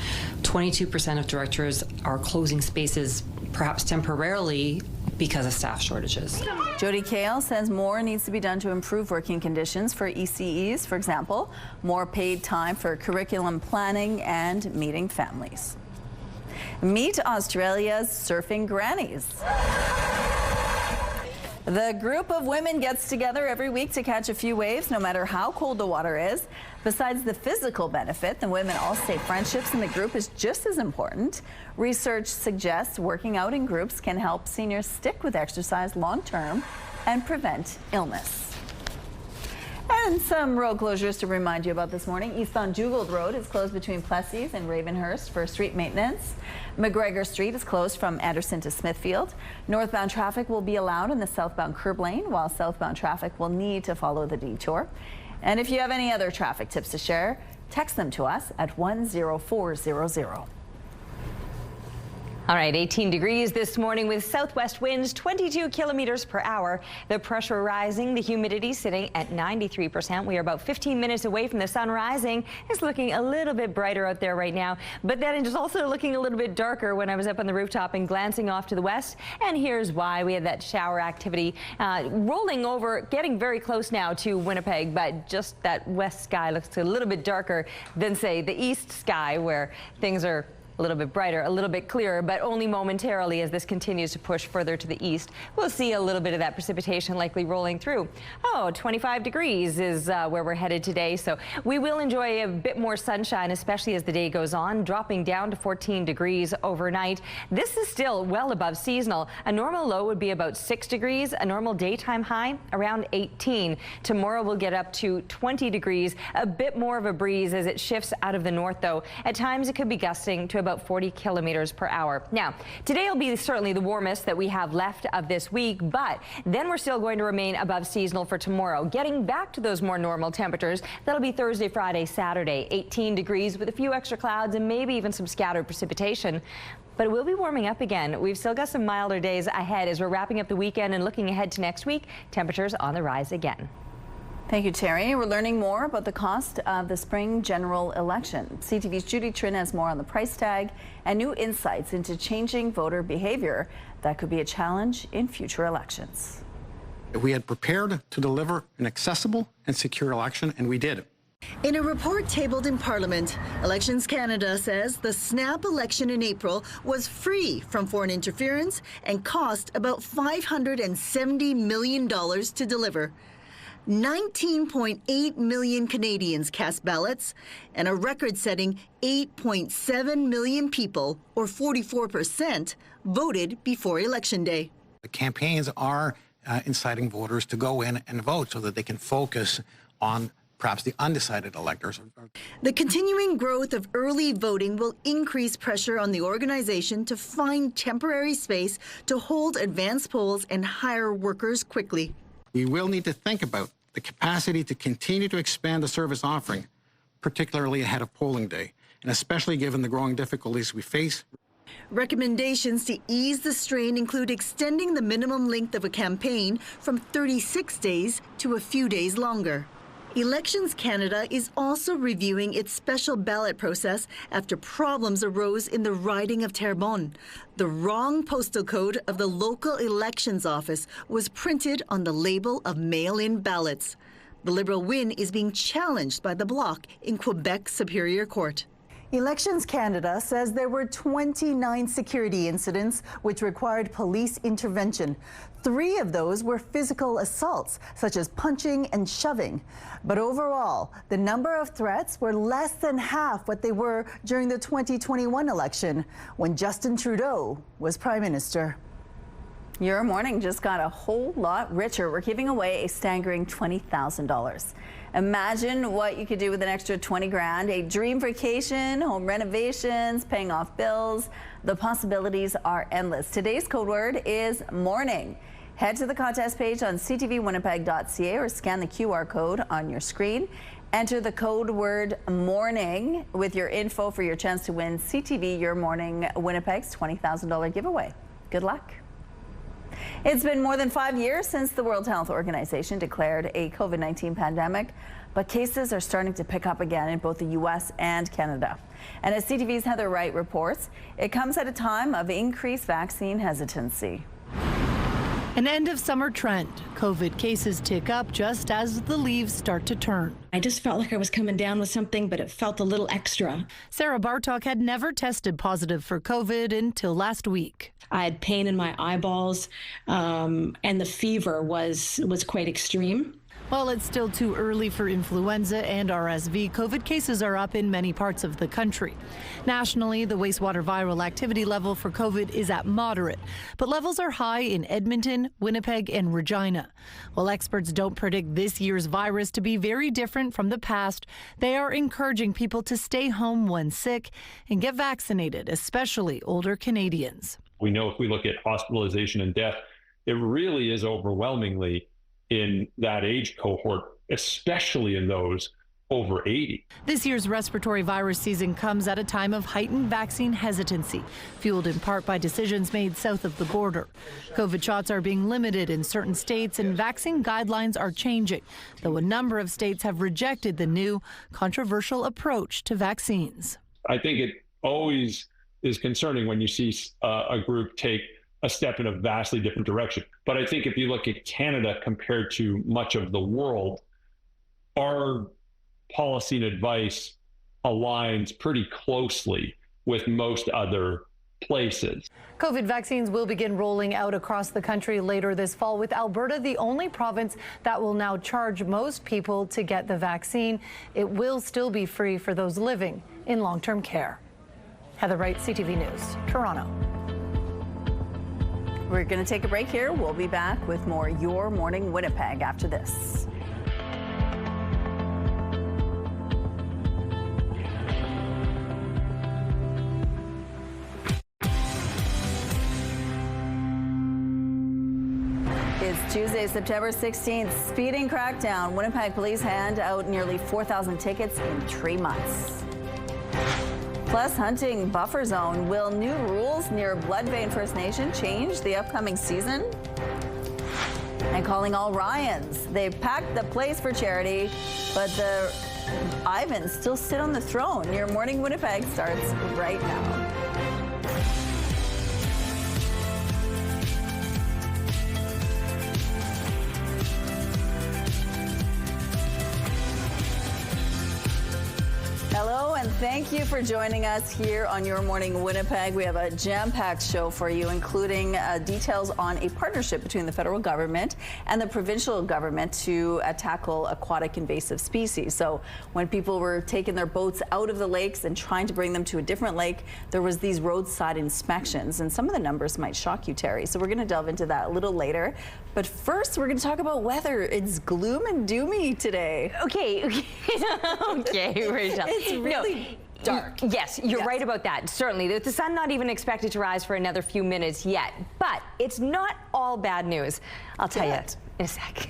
22% of directors are closing spaces perhaps temporarily because of staff shortages. Jody Kale says more needs to be done to improve working conditions for ECEs, for example, more paid time for curriculum planning and meeting families. Meet Australia's surfing grannies. The group of women gets together every week to catch a few waves, no matter how cold the water is. Besides the physical benefit, the women all say friendships in the group is just as important. Research suggests working out in groups can help seniors stick with exercise long term and prevent illness. And some road closures to remind you about this morning. Eastbound Dugald Road is closed between Plessis and Ravenhurst for street maintenance. McGregor Street is closed from Anderson to Smithfield. Northbound traffic will be allowed in the southbound curb lane, while southbound traffic will need to follow the detour. And if you have any other traffic tips to share, text them to us at 10400. All right, 18 degrees this morning with southwest winds 22 kilometers per hour. The pressure rising, the humidity sitting at 93%. We are about 15 minutes away from the sun rising. It's looking a little bit brighter out there right now, but then it's also looking a little bit darker when I was up on the rooftop and glancing off to the west. And here's why. We had that shower activity rolling over, getting very close now to Winnipeg, but just that west sky looks a little bit darker than, say, the east sky, where things are a little bit brighter, a little bit clearer, but only momentarily as this continues to push further to the east. We'll see a little bit of that precipitation likely rolling through. 25 degrees is where we're headed today, so we will enjoy a bit more sunshine, especially as the day goes on, dropping down to 14 degrees overnight. This is still well above seasonal. A normal low would be about 6 degrees, a normal daytime high around 18. Tomorrow we'll get up to 20 degrees, a bit more of a breeze as it shifts out of the north, though. At times it could be gusting to about 40 kilometers per hour. Now, today will be certainly the warmest that we have left of this week, but then we're still going to remain above seasonal for tomorrow, getting back to those more normal temperatures. That'll be Thursday, Friday, Saturday, 18 degrees with a few extra clouds and maybe even some scattered precipitation. But it will be warming up again. We've still got some milder days ahead as we're wrapping up the weekend and looking ahead to next week. Temperatures on the rise again. Thank you, Terry. We're learning more about the cost of the spring general election. CTV's Judy Trin has more on the price tag and new insights into changing voter behavior that could be a challenge in future elections. We had prepared to deliver an accessible and secure election, and we did. In a report tabled in Parliament, Elections Canada says the snap election in April was free from foreign interference and cost about $570 million to deliver. 19.8 million Canadians cast ballots, and a record-setting 8.7 million people, or 44%, voted before Election Day. The campaigns are inciting voters to go in and vote so that they can focus on perhaps the undecided electors. The continuing growth of early voting will increase pressure on the organization to find temporary space to hold advanced polls and hire workers quickly. We will need to think about the capacity to continue to expand the service offering, particularly ahead of polling day, and especially given the growing difficulties we face. Recommendations to ease the strain include extending the minimum length of a campaign from 36 days to a few days longer. Elections Canada is also reviewing its special ballot process after problems arose in the riding of Terrebonne. The wrong postal code of the local elections office was printed on the label of mail-in ballots. The Liberal win is being challenged by the Bloc in Quebec Superior Court. Elections Canada says there were 29 security incidents which required police intervention. 3 of those were physical assaults, such as punching and shoving. But overall, the number of threats were less than half what they were during the 2021 election, when Justin Trudeau was Prime Minister. Your morning just got a whole lot richer. We're giving away a staggering $20,000. Imagine what you could do with an extra 20 grand. A dream vacation, home renovations, paying off bills. The possibilities are endless. Today's code word is morning. Head to the contest page on ctvwinnipeg.ca or scan the QR code on your screen. Enter the code word morning with your info for your chance to win CTV Your Morning Winnipeg's $20,000 giveaway. Good luck. It's been more than 5 years since the World Health Organization declared a COVID-19 pandemic, but cases are starting to pick up again in both the U.S. and Canada. And as CTV's Heather Wright reports, it comes at a time of increased vaccine hesitancy. An end of summer trend. COVID cases tick up just as the leaves start to turn. I just felt like I was coming down with something, but it felt a little extra. Sarah Bartok had never tested positive for COVID until last week. I had pain in my eyeballs, and the fever was quite extreme. While it's still too early for influenza and RSV, COVID cases are up in many parts of the country. Nationally, the wastewater viral activity level for COVID is at moderate, but levels are high in Edmonton, Winnipeg, and Regina. While experts don't predict this year's virus to be very different from the past, they are encouraging people to stay home when sick and get vaccinated, especially older Canadians. We know if we look at hospitalization and death, it really is overwhelmingly in that age cohort, especially in those over 80. This year's respiratory virus season comes at a time of heightened vaccine hesitancy, fueled in part by decisions made south of the border. COVID shots are being limited in certain states and vaccine guidelines are changing, though a number of states have rejected the new controversial approach to vaccines. I think it always is concerning when you see a group take a step in a vastly different direction. But I think if you look at Canada compared to much of the world, our policy and advice aligns pretty closely with most other places. COVID vaccines will begin rolling out across the country later this fall, with Alberta the only province that will now charge most people to get the vaccine. It will still be free for those living in long-term care. Heather Wright, CTV News, Toronto. We're going to take a break here. We'll be back with more Your Morning Winnipeg after this. It's Tuesday, September 16th. Speeding crackdown. Winnipeg police hand out nearly 4,000 tickets in 3 months. Plus, hunting buffer zone. Will new rules near Bloodvein First Nation change the upcoming season? And calling all Ryans. They've packed the place for charity, but the Ivans still sit on the throne. Your Morning Winnipeg starts right now. Hello, and thank you for joining us here on Your Morning Winnipeg. We have a jam-packed show for you, including details on a partnership between the federal government and the provincial government to tackle aquatic invasive species. So when people were taking their boats out of the lakes and trying to bring them to a different lake, there was these roadside inspections, and some of the numbers might shock you, Terry. So we're going to delve into that a little later. But first, we're going to talk about weather. It's gloom and doomy today. Okay, Rachel. It's really dark. Yes, you're right about that. Certainly. The sun not even expected to rise for another few minutes yet. But it's not all bad news. I'll tell you in a sec.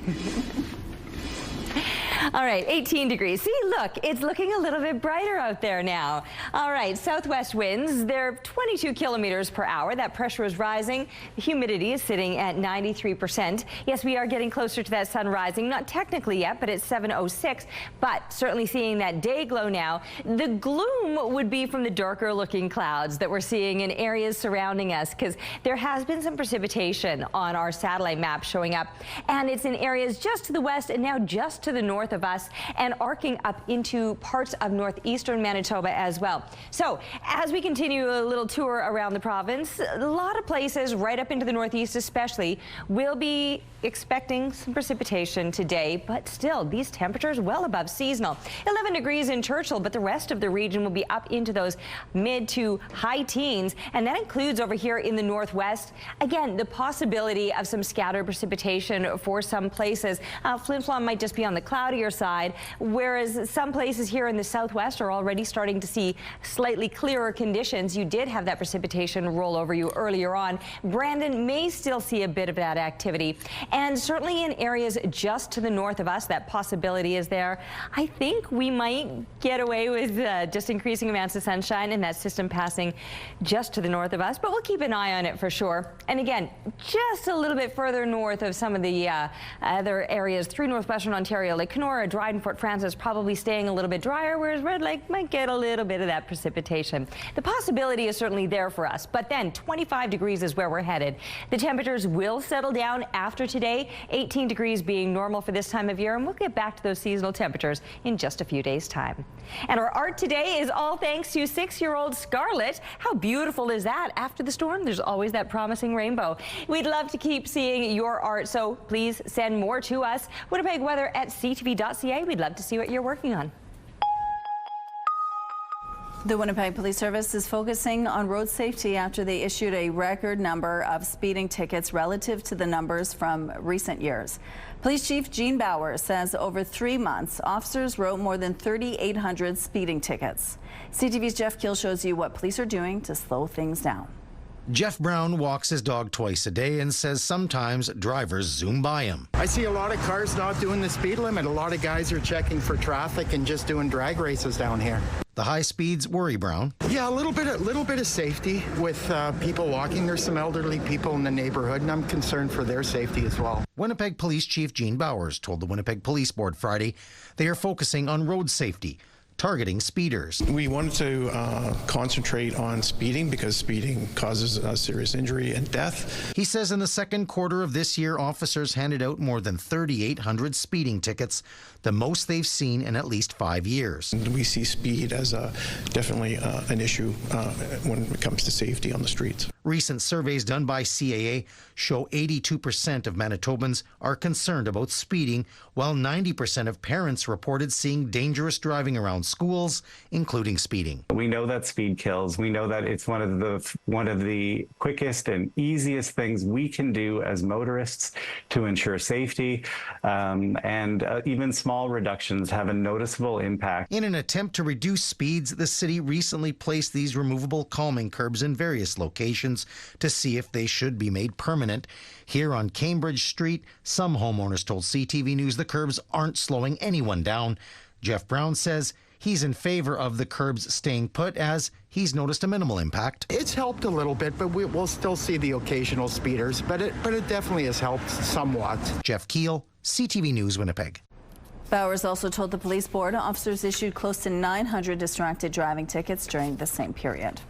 All right, 18 degrees. See, look, it's looking a little bit brighter out there now. All right, southwest winds, they're 22 kilometers per hour. That pressure is rising. The humidity is sitting at 93%. Yes, we are getting closer to that sun rising. Not technically yet, but it's 7:06. But certainly seeing that day glow now. The gloom would be from the darker looking clouds that we're seeing in areas surrounding us, because there has been some precipitation on our satellite map showing up. And it's in areas just to the west and now just to the north of us and arcing up into parts of northeastern Manitoba as well. So as we continue a little tour around the province, a lot of places right up into the northeast especially will be expecting some precipitation today, but still these temperatures well above seasonal. 11 degrees in Churchill, but the rest of the region will be up into those mid to high teens, and that includes over here in the northwest. Again, the possibility of some scattered precipitation for some places. Flin Flon might just be on the cloudier side, whereas some places here in the southwest are already starting to see slightly clearer conditions. You did have that precipitation roll over you earlier on. Brandon may still see a bit of that activity. And certainly in areas just to the north of us, that possibility is there. I think we might get away with just increasing amounts of sunshine and that system passing just to the north of us, but we'll keep an eye on it for sure. And again, just a little bit further north of some of the other areas through northwestern Ontario, like Kenora, Dryden, Fort Frances, probably staying a little bit drier, whereas Red Lake might get a little bit of that precipitation. The possibility is certainly there for us, but then 25 degrees is where we're headed. The temperatures will settle down after today, 18 degrees being normal for this time of year, and we'll get back to those seasonal temperatures in just a few days' time. And our art today is all thanks to 6-year-old Scarlett. How beautiful is that? After the storm, there's always that promising rainbow. We'd love to keep seeing your art, so please send more to us. Winnipeg weather at ctv.ca. We'd love to see what you're working on. The Winnipeg Police Service is focusing on road safety after they issued a record number of speeding tickets relative to the numbers from recent years. Police Chief Gene Bowers says over 3 months, officers wrote more than 3,800 speeding tickets. CTV's Jeff Keel shows you what police are doing to slow things down. Jeff Brown walks his dog twice a day and says sometimes drivers zoom by him. I see a lot of cars not doing the speed limit. A lot of guys are checking for traffic and just doing drag races down here. The high speeds worry Brown. Yeah, a little bit of safety with people walking. There's some elderly people in the neighborhood, and I'm concerned for their safety as well. Winnipeg Police Chief Gene Bowers told the Winnipeg Police Board Friday they are focusing on road safety, targeting speeders. We wanted to concentrate on speeding because speeding causes serious injury and death. He says in the second quarter of this year, officers handed out more than 3,800 speeding tickets, the most they've seen in at least 5 years. And we see speed as definitely an issue when it comes to safety on the streets. Recent surveys done by CAA show 82% of Manitobans are concerned about speeding, while 90% of parents reported seeing dangerous driving around schools, including speeding. We know that speed kills. We know that it's one of the quickest and easiest things we can do as motorists to ensure safety, and even small reductions have a noticeable impact. In an attempt to reduce speeds, the city recently placed these removable calming curbs in various locations to see if they should be made permanent. Here on Cambridge Street, some homeowners told CTV News the curbs aren't slowing anyone down. Jeff Brown says he's in favor of the curbs staying put as he's noticed a minimal impact. It's helped a little bit, but we'll still see the occasional speeders, but it definitely has helped somewhat. Jeff Keel, CTV News, Winnipeg. Bowers also told the police board officers issued close to 900 distracted driving tickets during the same period.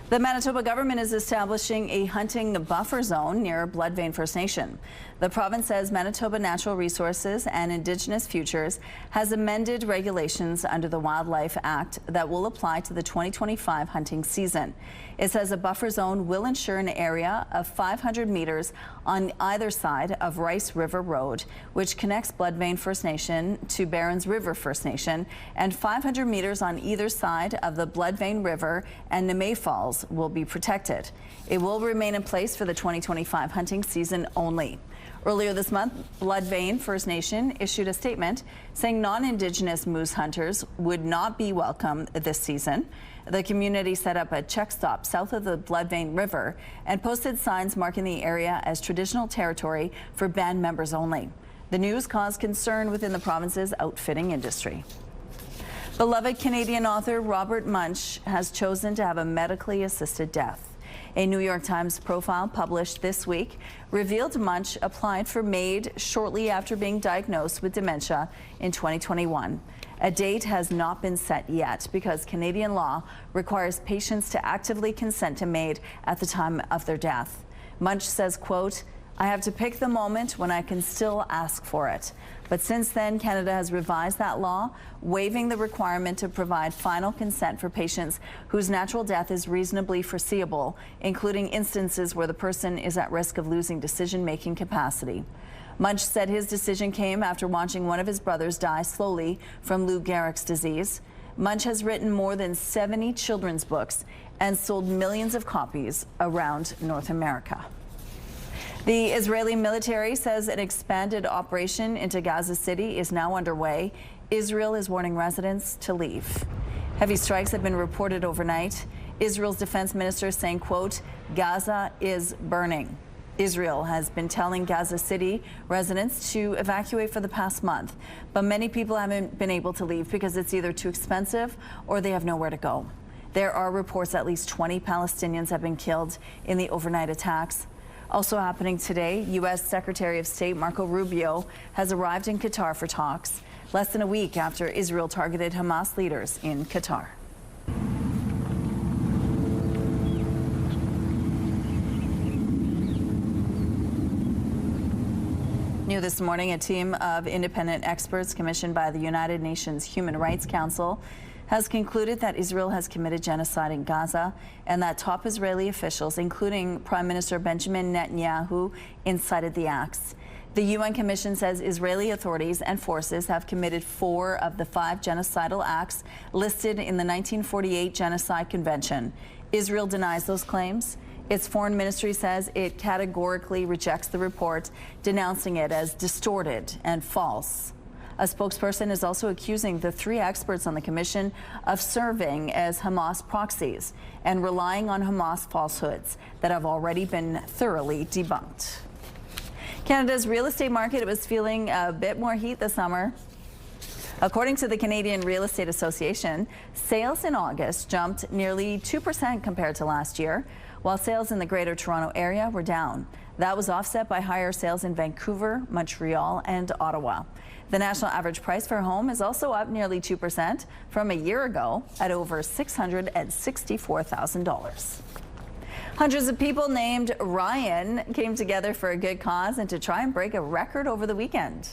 The Manitoba government is establishing a hunting buffer zone near Bloodvein First Nation. The province says Manitoba Natural Resources and Indigenous Futures has amended regulations under the Wildlife Act that will apply to the 2025 hunting season. It says a buffer zone will ensure an area of 500 meters on either side of Rice River Road, which connects Bloodvein First Nation to Barons River First Nation, and 500 meters on either side of the Bloodvein River and Nemay Falls will be protected. It will remain in place for the 2025 hunting season only. Earlier this month, Bloodvein First Nation issued a statement saying non-Indigenous moose hunters would not be welcome this season. The community set up a check stop south of the Bloodvein River and posted signs marking the area as traditional territory for band members only. The news caused concern within the province's outfitting industry. Beloved Canadian author Robert Munsch has chosen to have a medically assisted death. A New York Times profile published this week revealed Munsch applied for MAID shortly after being diagnosed with dementia in 2021. A date has not been set yet because Canadian law requires patients to actively consent to MAID at the time of their death. Munsch says, quote, I have to pick the moment when I can still ask for it. But since then, Canada has revised that law, waiving the requirement to provide final consent for patients whose natural death is reasonably foreseeable, including instances where the person is at risk of losing decision-making capacity. Munch said his decision came after watching one of his brothers die slowly from Lou Gehrig's disease. Munch has written more than 70 children's books and sold millions of copies around North America. The Israeli military says an expanded operation into Gaza City is now underway. Israel is warning residents to leave. Heavy strikes have been reported overnight. Israel's defense minister saying, quote, Gaza is burning. Israel has been telling Gaza City residents to evacuate for the past month, but many people haven't been able to leave because it's either too expensive or they have nowhere to go. There are reports at least 20 Palestinians have been killed in the overnight attacks. Also happening today, U.S. Secretary of State Marco Rubio has arrived in Qatar for talks, less than a week after Israel targeted Hamas leaders in Qatar. New this morning, a team of independent experts commissioned by the United Nations Human Rights Council has concluded that Israel has committed genocide in Gaza and that top Israeli officials, including Prime Minister Benjamin Netanyahu, incited the acts. The UN Commission says Israeli authorities and forces have committed 4 of the 5 genocidal acts listed in the 1948 Genocide Convention. Israel denies those claims. Its foreign ministry says it categorically rejects the report, denouncing it as distorted and false. A spokesperson is also accusing the 3 experts on the commission of serving as Hamas proxies and relying on Hamas falsehoods that have already been thoroughly debunked. Canada's real estate market was feeling a bit more heat this summer. According to the Canadian Real Estate Association, sales in August jumped nearly 2% compared to last year, while sales in the Greater Toronto Area were down. That was offset by higher sales in Vancouver, Montreal, and Ottawa. The national average price for a home is also up nearly 2% from a year ago at over $664,000. Hundreds of people named Ryan came together for a good cause and to try and break a record over the weekend.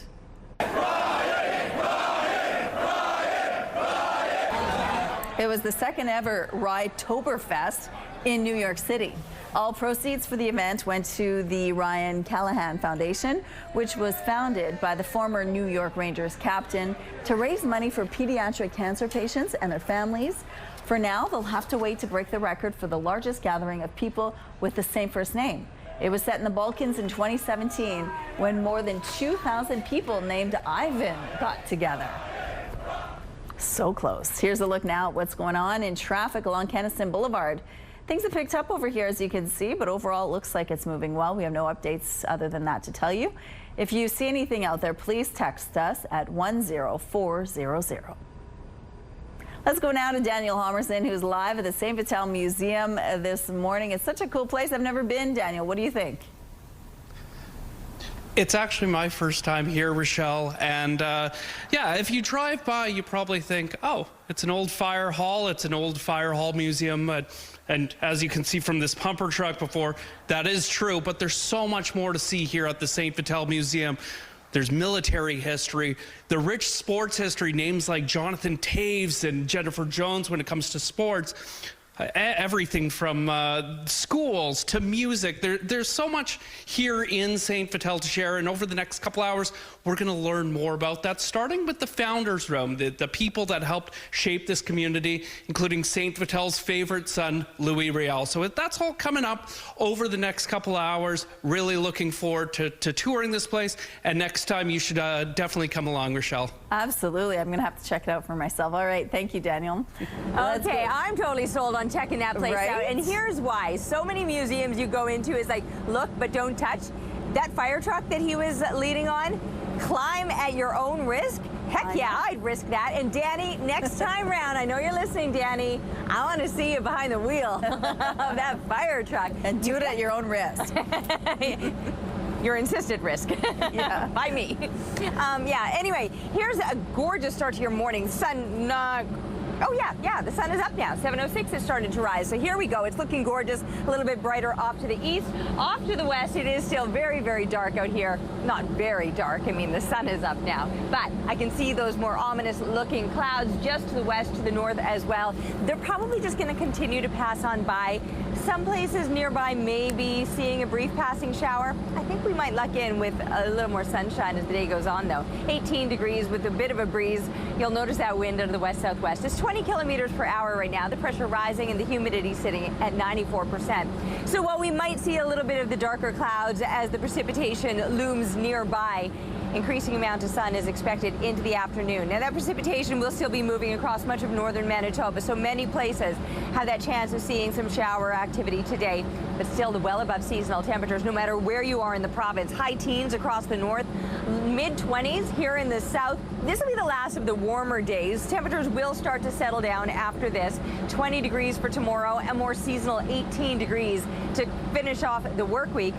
It was the second ever Rye-toberfest in New York City. All proceeds for the event went to the Ryan Callahan Foundation, which was founded by the former New York Rangers captain to raise money for pediatric cancer patients and their families. For now, they'll have to wait to break the record for the largest gathering of people with the same first name. It was set in the Balkans in 2017 when more than 2,000 people named Ivan got together. So close. Here's a look now at what's going on in traffic along Kenniston Boulevard. Things have picked up over here, as you can see, but overall it looks like it's moving well. We have no updates other than that to tell you. If you see anything out there, please text us at 10400. Let's go now to Daniel Homerson, who's live at the St. Vital Museum this morning. It's such a cool place. I've never been. Daniel, what do you think? It's actually my first time here, Rochelle, and yeah, if you drive by, you probably think, oh, it's an old fire hall, it's an old fire hall museum, and as you can see from this pumper truck before, that is true, but there's so much more to see here at the St. Vital Museum. There's military history, the rich sports history, names like Jonathan Taves and Jennifer Jones when it comes to sports. Everything from schools to music. There's so much here in St. Vital to share, and over the next couple hours, we're going to learn more about that, starting with the Founders Room, the people that helped shape this community, including St. Vital's favorite son, Louis Riel. So that's all coming up over the next couple hours. Really looking forward to touring this place, and next time you should definitely come along, Rochelle. Absolutely. I'm going to have to check it out for myself. All right. Thank you, Daniel. Okay, I'm totally sold on checking that place out, and here's why. So many museums you go into is like, look but don't touch. That fire truck that he was leading on, climb at your own risk. Heck yeah, I'd risk that. And Danny, next time round, I know you're listening, Danny, I want to see you behind the wheel of that fire truck. And do it at your own risk. Your insisted risk. Yeah. By me. Yeah, anyway, here's a gorgeous start to your morning. Sun Oh, yeah, the sun is up now. 7:06 it started to rise. So here we go. It's looking gorgeous, a little bit brighter off to the east. Off to the west, it is still very, very dark out here. Not very dark. I mean, the sun is up now. But I can see those more ominous looking clouds just to the west, to the north as well. They're probably just going to continue to pass on by. Some places nearby maybe seeing a brief passing shower. I think we might luck in with a little more sunshine as the day goes on, though. 18 degrees with a bit of a breeze. You'll notice that wind out of the west-southwest. It's 20 kilometers per hour right now. The pressure rising and the humidity sitting at 94%. So while we might see a little bit of the darker clouds as the precipitation looms nearby, increasing amount of sun is expected into the afternoon. Now that precipitation will still be moving across much of northern Manitoba, so many places have that chance of seeing some shower activity today, but still the well above seasonal temperatures no matter where you are in the province. High teens across the north, mid-20s here in the south. This will be the last of the warmer days. Temperatures will start to settle down after this. 20 degrees for tomorrow, and more seasonal 18 degrees to finish off the work week.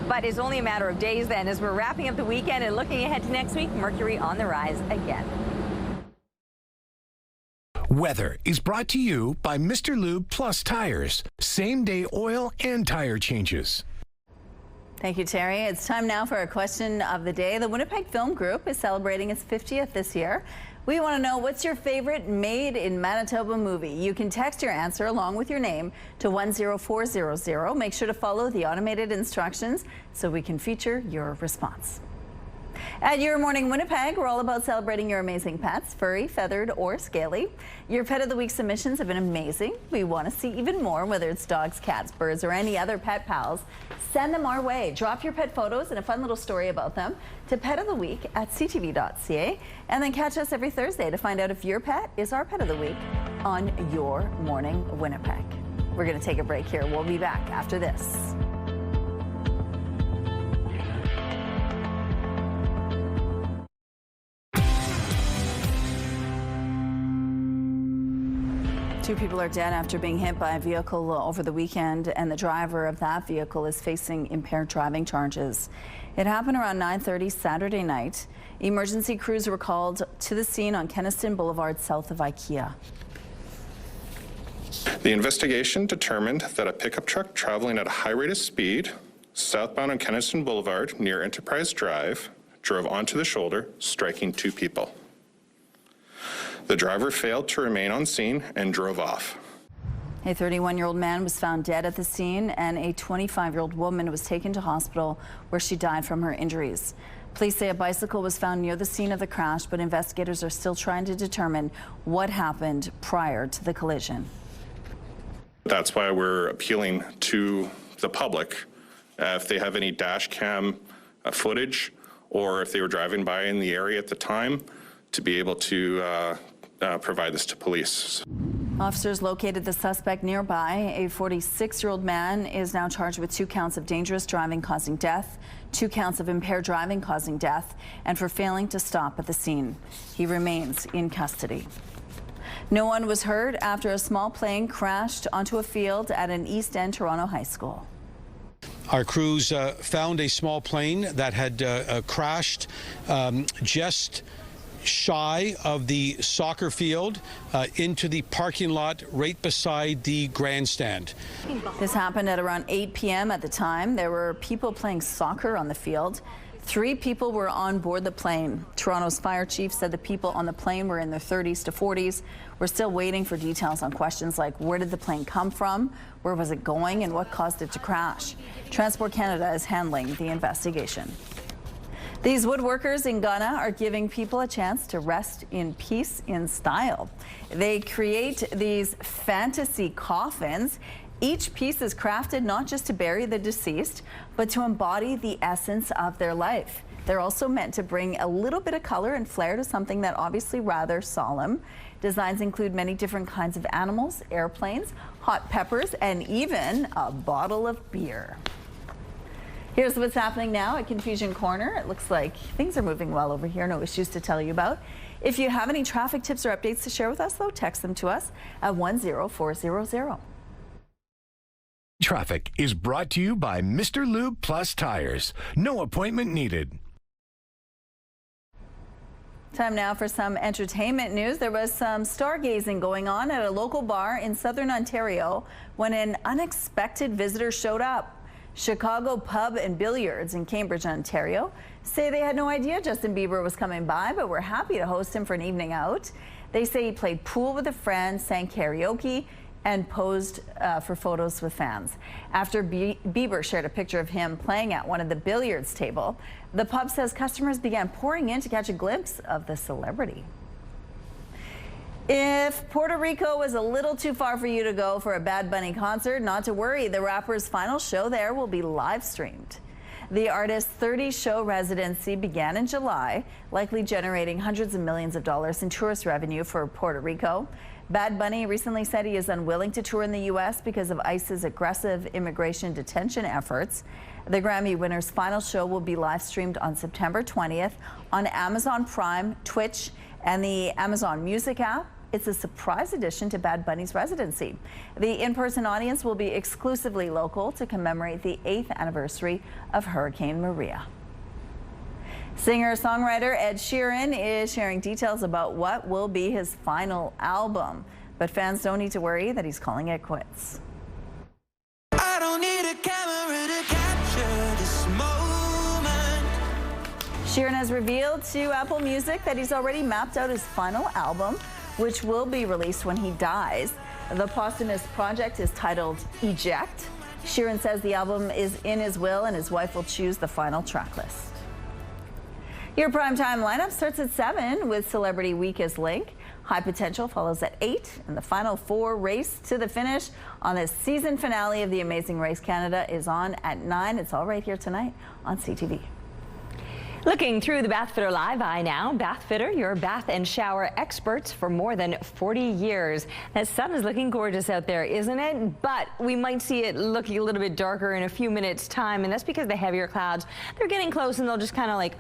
But it's only a matter of days then as we're wrapping up the weekend and looking ahead to next week. Mercury on the rise again. Weather is brought to you by Mr. Lube Plus Tires. Same-day oil and tire changes. Thank you, Terry. It's time now for our question of the day. The Winnipeg Film Group is celebrating its 50th this year. We want to know, what's your favorite made in Manitoba movie? You can text your answer along with your name to 10400. Make sure to follow the automated instructions so we can feature your response. At Your Morning Winnipeg, we're all about celebrating your amazing pets, furry, feathered, or scaly. Your Pet of the Week submissions have been amazing. We want to see even more, whether it's dogs, cats, birds, or any other pet pals. Send them our way. Drop your pet photos and a fun little story about them to petoftheweek@ctv.ca, and then catch us every Thursday to find out if your pet is our Pet of the Week on Your Morning Winnipeg. We're going to take a break here. We'll be back after this. Two people are dead after being hit by a vehicle over the weekend, and the driver of that vehicle is facing impaired driving charges. It happened around 9:30 Saturday night. Emergency crews were called to the scene on Kenaston Boulevard south of IKEA. The investigation determined that a pickup truck traveling at a high rate of speed southbound on Kenaston Boulevard near Enterprise Drive drove onto the shoulder, striking two people. The driver failed to remain on scene and drove off. A 31-year-old man was found dead at the scene, and a 25-year-old woman was taken to hospital where she died from her injuries. Police say a bicycle was found near the scene of the crash, but investigators are still trying to determine what happened prior to the collision. That's why we're appealing to the public. If they have any dash cam footage, or if they were driving by in the area at the time, to be able to provide this to police. Officers located the suspect nearby. A 46-year-old man is now charged with 2 counts of dangerous driving causing death, 2 counts of impaired driving causing death, and for failing to stop at the scene. He remains in custody. No one was hurt after a small plane crashed onto a field at an East End Toronto high school. Our crews found a small plane that had crashed just shy of the soccer field into the parking lot right beside the grandstand. This happened at around 8 p.m. At the time, there were people playing soccer on the field. 3 people were on board the plane. Toronto's fire chief said the people on the plane were in their 30s to 40s. We're still waiting for details on questions like where did the plane come from, where was it going, and what caused it to crash. Transport Canada is handling the investigation. These woodworkers in Ghana are giving people a chance to rest in peace in style. They create these fantasy coffins. Each piece is crafted not just to bury the deceased, but to embody the essence of their life. They're also meant to bring a little bit of color and flair to something that obviously rather solemn. Designs include many different kinds of animals, airplanes, hot peppers, and even a bottle of beer. Here's what's happening now at Confusion Corner. It looks like things are moving well over here. No issues to tell you about. If you have any traffic tips or updates to share with us, though, text them to us at 10400. Traffic is brought to you by Mr. Lube Plus Tires. No appointment needed. Time now for some entertainment news. There was some stargazing going on at a local bar in southern Ontario when an unexpected visitor showed up. Chicago Pub and Billiards in Cambridge, Ontario say they had no idea Justin Bieber was coming by, but were happy to host him for an evening out. They say he played pool with a friend, sang karaoke, and posed for photos with fans. After Bieber shared a picture of him playing at one of the billiards table, the pub says customers began pouring in to catch a glimpse of the celebrity. If Puerto Rico was a little too far for you to go for a Bad Bunny concert, not to worry, the rapper's final show there will be live streamed. The artist's 30-show residency began in July, likely generating hundreds of millions of dollars in tourist revenue for Puerto Rico. Bad Bunny recently said he is unwilling to tour in the U.S. because of ICE's aggressive immigration detention efforts. The Grammy winner's final show will be live streamed on September 20th on Amazon Prime, Twitch, and the Amazon Music app. It's a surprise addition to Bad Bunny's residency. The in-person audience will be exclusively local to commemorate the 8th anniversary of Hurricane Maria. Singer-songwriter Ed Sheeran is sharing details about what will be his final album. But fans don't need to worry that he's calling it quits. I don't need a camera to capture this moment. Sheeran has revealed to Apple Music that he's already mapped out his final album, which will be released when he dies. The posthumous project is titled Eject. Sheeran says the album is in his will and his wife will choose the final track list. Your primetime lineup starts at 7 with Celebrity Weakest Link. High Potential follows at 8, and the final 4 race to the finish on the season finale of The Amazing Race Canada is on at 9. It's all right here tonight on CTV. Looking through the Bath Fitter Live Eye now. Bath Fitter, your bath and shower experts for more than 40 years. That sun is looking gorgeous out there, isn't it? But we might see it looking a little bit darker in a few minutes' time, and that's because the heavier clouds, they're getting close and they'll just kind of like,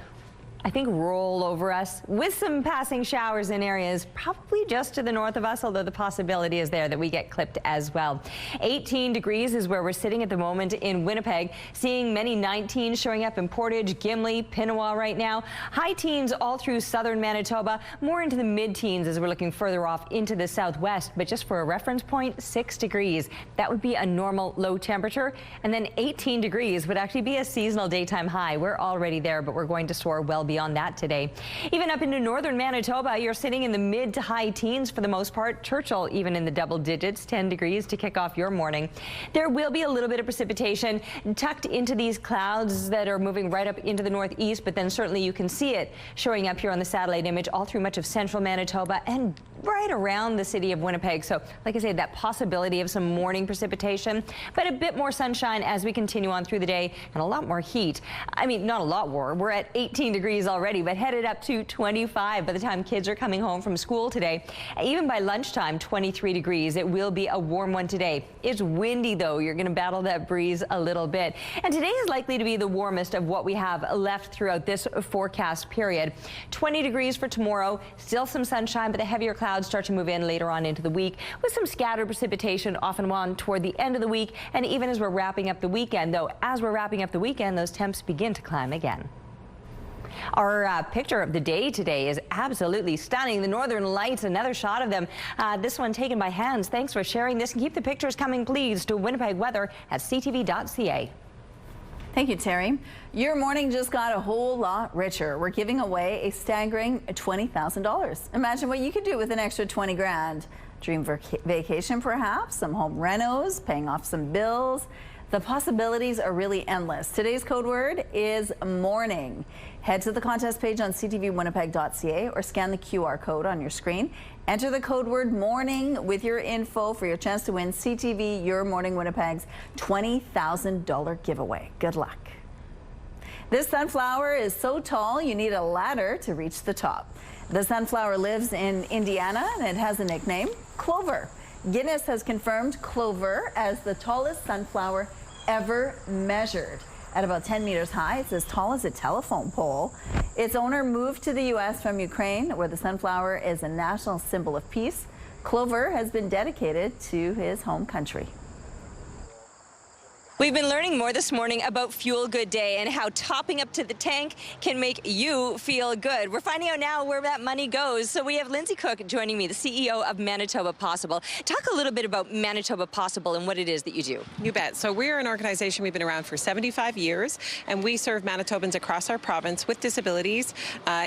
I think, roll over us with some passing showers in areas probably just to the north of us, although the possibility is there that we get clipped as well. 18 degrees is where we're sitting at the moment in Winnipeg, seeing many 19s showing up in Portage, Gimli, Pinawa right now. High teens all through southern Manitoba, more into the mid-teens as we're looking further off into the southwest. But just for a reference point, 6 degrees. That would be a normal low temperature. And then 18 degrees would actually be a seasonal daytime high. We're already there, but we're going to soar well beyond that today. Even up into northern Manitoba, you're sitting in the mid to high teens for the most part. Churchill even in the double digits, 10 degrees to kick off your morning. There will be a little bit of precipitation tucked into these clouds that are moving right up into the northeast, but then certainly you can see it showing up here on the satellite image all through much of central Manitoba and right around the city of Winnipeg. So like I say, that possibility of some morning precipitation, but a bit more sunshine as we continue on through the day and a lot more heat. I mean, not a lot more. We're at 18 degrees already, but headed up to 25 by the time kids are coming home from school today. Even by lunchtime, 23 degrees. It will be a warm one today. It's windy though. You're going to battle that breeze a little bit. And today is likely to be the warmest of what we have left throughout this forecast period. 20 degrees for tomorrow. Still some sunshine, but the heavier clouds start to move in later on into the week with some scattered precipitation off and on toward the end of the week. And even as we're wrapping up the weekend, though, as we're wrapping up the weekend, those temps begin to climb again. Our picture of the day today is absolutely stunning. The Northern Lights, another shot of them. This one taken by hands. Thanks for sharing this, and keep the pictures coming, please, to Winnipeg Weather at ctv.ca. Thank you, Terry. Your morning just got a whole lot richer. We're giving away a staggering $20,000. Imagine what you could do with an extra 20 grand. Dream vacation, perhaps, some home renos, paying off some bills. The possibilities are really endless. Today's code word is morning. Head to the contest page on ctvwinnipeg.ca or scan the QR code on your screen. Enter the code word morning with your info for your chance to win CTV Your Morning Winnipeg's $20,000 giveaway. Good luck. This sunflower is so tall you need a ladder to reach the top. The sunflower lives in Indiana and it has a nickname, Clover. Guinness has confirmed Clover as the tallest sunflower ever measured. At about 10 meters high, it's as tall as a telephone pole. Its owner moved to the U.S. from Ukraine, where the sunflower is a national symbol of peace. Clover has been dedicated to his home country. We've been learning more this morning about Fuel Good Day and how topping up to the tank can make you feel good. We're finding out now where that money goes. So we have Lindsay Cook joining me, the CEO of Manitoba Possible. Talk a little bit about Manitoba Possible and what it is that you do. You bet. So we're an organization, we've been around for 75 years, and we serve Manitobans across our province with disabilities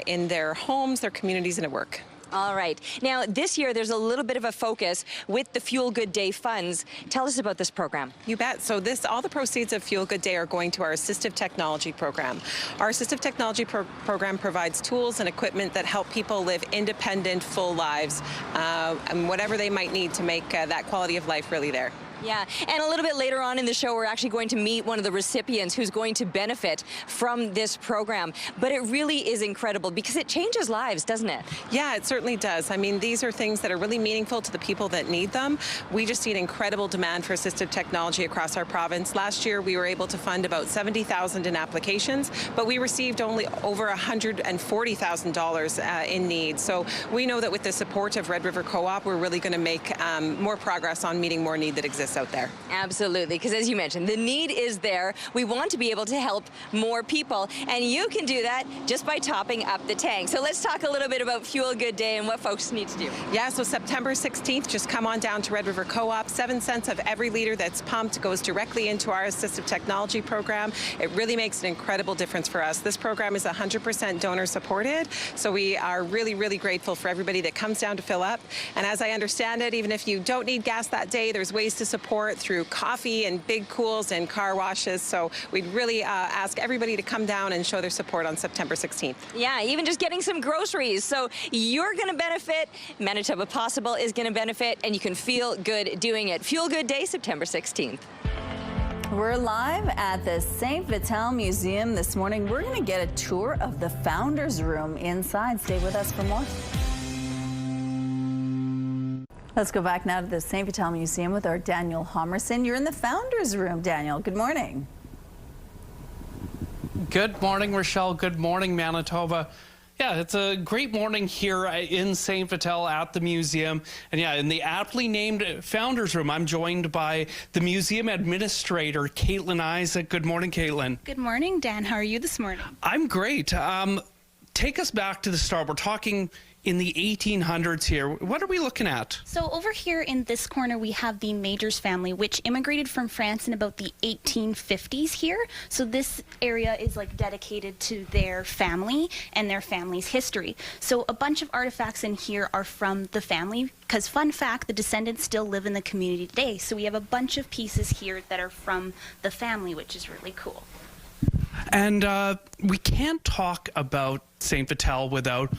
in their homes, their communities, and at work. All right. Now, this year, there's a little bit of a focus with the Fuel Good Day funds. Tell us about this program. You bet. So all the proceeds of Fuel Good Day are going to our assistive technology program. Our assistive technology program provides tools and equipment that help people live independent, full lives, and whatever they might need to make that quality of life really there. Yeah, and a little bit later on in the show, we're actually going to meet one of the recipients who's going to benefit from this program. But it really is incredible because it changes lives, doesn't it? Yeah, it certainly does. I mean, these are things that are really meaningful to the people that need them. We just see an incredible demand for assistive technology across our province. Last year, we were able to fund about $70,000 in applications, but we received only over $140,000 in need. So we know that with the support of Red River Co-op, we're really going to make more progress on meeting more need that exists out there. Absolutely, because as you mentioned, the need is there. We want to be able to help more people, and you can do that just by topping up the tank. So let's talk a little bit about Fuel Good Day and what folks need to do. Yeah, so September 16th, just come on down to Red River Co-op. 7 cents of every liter that's pumped goes directly into our assistive technology program. It really makes an incredible difference for us. This program is 100% donor supported, so we are really, really grateful for everybody that comes down to fill up. And as I understand it, even if you don't need gas that day, there's ways to support through coffee and big cools and car washes. So we'd really ask everybody to come down and show their support on September 16th. Yeah, even just getting some groceries. So you're going to benefit, Manitoba Possible is going to benefit, and you can feel good doing it. Fuel Good Day, September 16th. We're live at the St. Vital Museum this morning. We're going to get a tour of the Founders Room inside. Stay with us for more. Let's go back now to the St. Vital Museum with our Daniel Homerson. You're in the Founders Room, Daniel. Good morning. Good morning, Rochelle. Good morning, Manitoba. Yeah, it's a great morning here in St. Vital at the museum. And yeah, in the aptly named Founders Room, I'm joined by the museum administrator, Caitlin Isaac. Good morning, Caitlin. Good morning, Dan. How are you this morning? I'm great. Take us back to the start. We're talking in the 1800s here. What are we looking at? So over here in this corner, we have the Majors family, which immigrated from France in about the 1850s here. So this area is like dedicated to their family and their family's history. So a bunch of artifacts in here are from the family, because fun fact, the descendants still live in the community today. So we have a bunch of pieces here that are from the family, which is really cool. And we can't talk about St. Vital without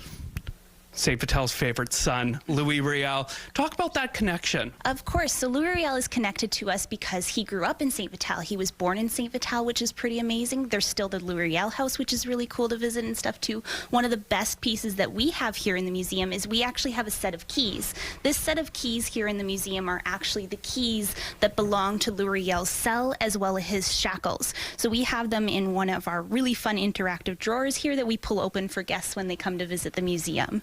St. Vital's favorite son, Louis Riel. Talk about that connection. Of course. So Louis Riel is connected to us because he grew up in St. Vital. He was born in St. Vital, which is pretty amazing. There's still the Louis Riel house, which is really cool to visit and stuff too. One of the best pieces that we have here in the museum is we actually have a set of keys. This set of keys here in the museum are actually the keys that belong to Louis Riel's cell as well as his shackles. So we have them in one of our really fun interactive drawers here that we pull open for guests when they come to visit the museum.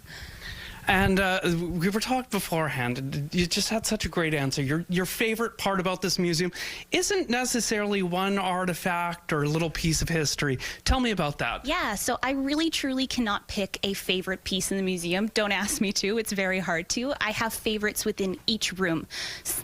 And we were talking beforehand. You just had such a great answer. Your favorite part about this museum isn't necessarily one artifact or a little piece of history. Tell me about that. Yeah, so I really truly cannot pick a favorite piece in the museum. Don't ask me to. It's very hard to. I have favorites within each room.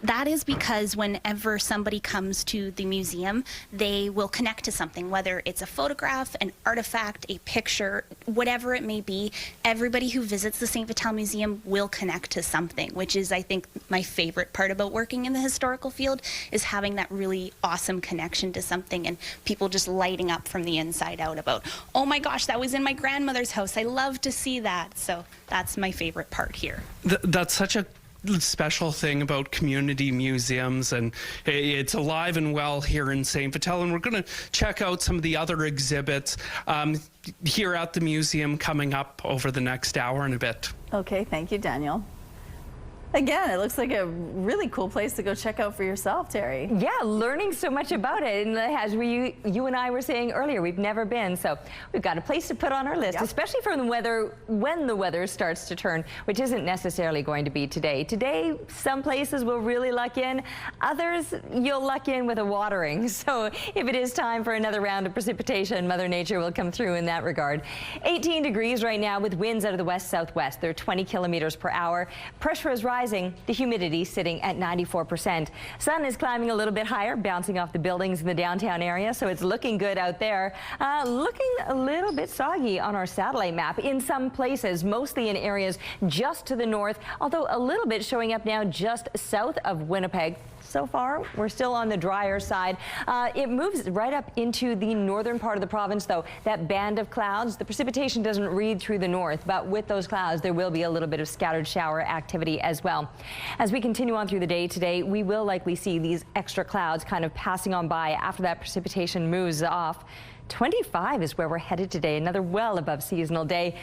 That is because whenever somebody comes to the museum, they will connect to something, whether it's a photograph, an artifact, a picture, whatever it may be. Everybody who visits the St. Vital Museum will connect to something, which is, I think, my favorite part about working in the historical field, is having that really awesome connection to something and people just lighting up from the inside out about, oh my gosh, that was in my grandmother's house. I love to see that. So that's my favorite part here. That's such a special thing about community museums, and it's alive and well here in St. Vital, and we're going to check out some of the other exhibits here at the museum coming up over the next hour and a bit. Okay, thank you, Daniel. Again, it looks like a really cool place to go check out for yourself, Terry. Yeah, learning so much about it. And as you and I were saying earlier, we've never been. So we've got a place to put on our list, especially for the weather, when the weather starts to turn, which isn't necessarily going to be today. Today, some places will really luck in. Others, you'll luck in with a watering. So if it is time for another round of precipitation, Mother Nature will come through in that regard. 18 degrees right now with winds out of the west-southwest. They're 20 kilometers per hour. Pressure is rising. The humidity sitting at 94%. Sun is climbing a little bit higher, bouncing off the buildings in the downtown area, so it's looking good out there. Looking a little bit soggy on our satellite map in some places, mostly in areas just to the north, although a little bit showing up now just south of Winnipeg. So far, we're still on the drier side. It moves right up into the northern part of the province, though. That band of clouds, the precipitation doesn't read through the north, but with those clouds, there will be a little bit of scattered shower activity as well. As we continue on through the day today, we will likely see these extra clouds kind of passing on by after that precipitation moves off. 25 is where we're headed today, another well above seasonal day.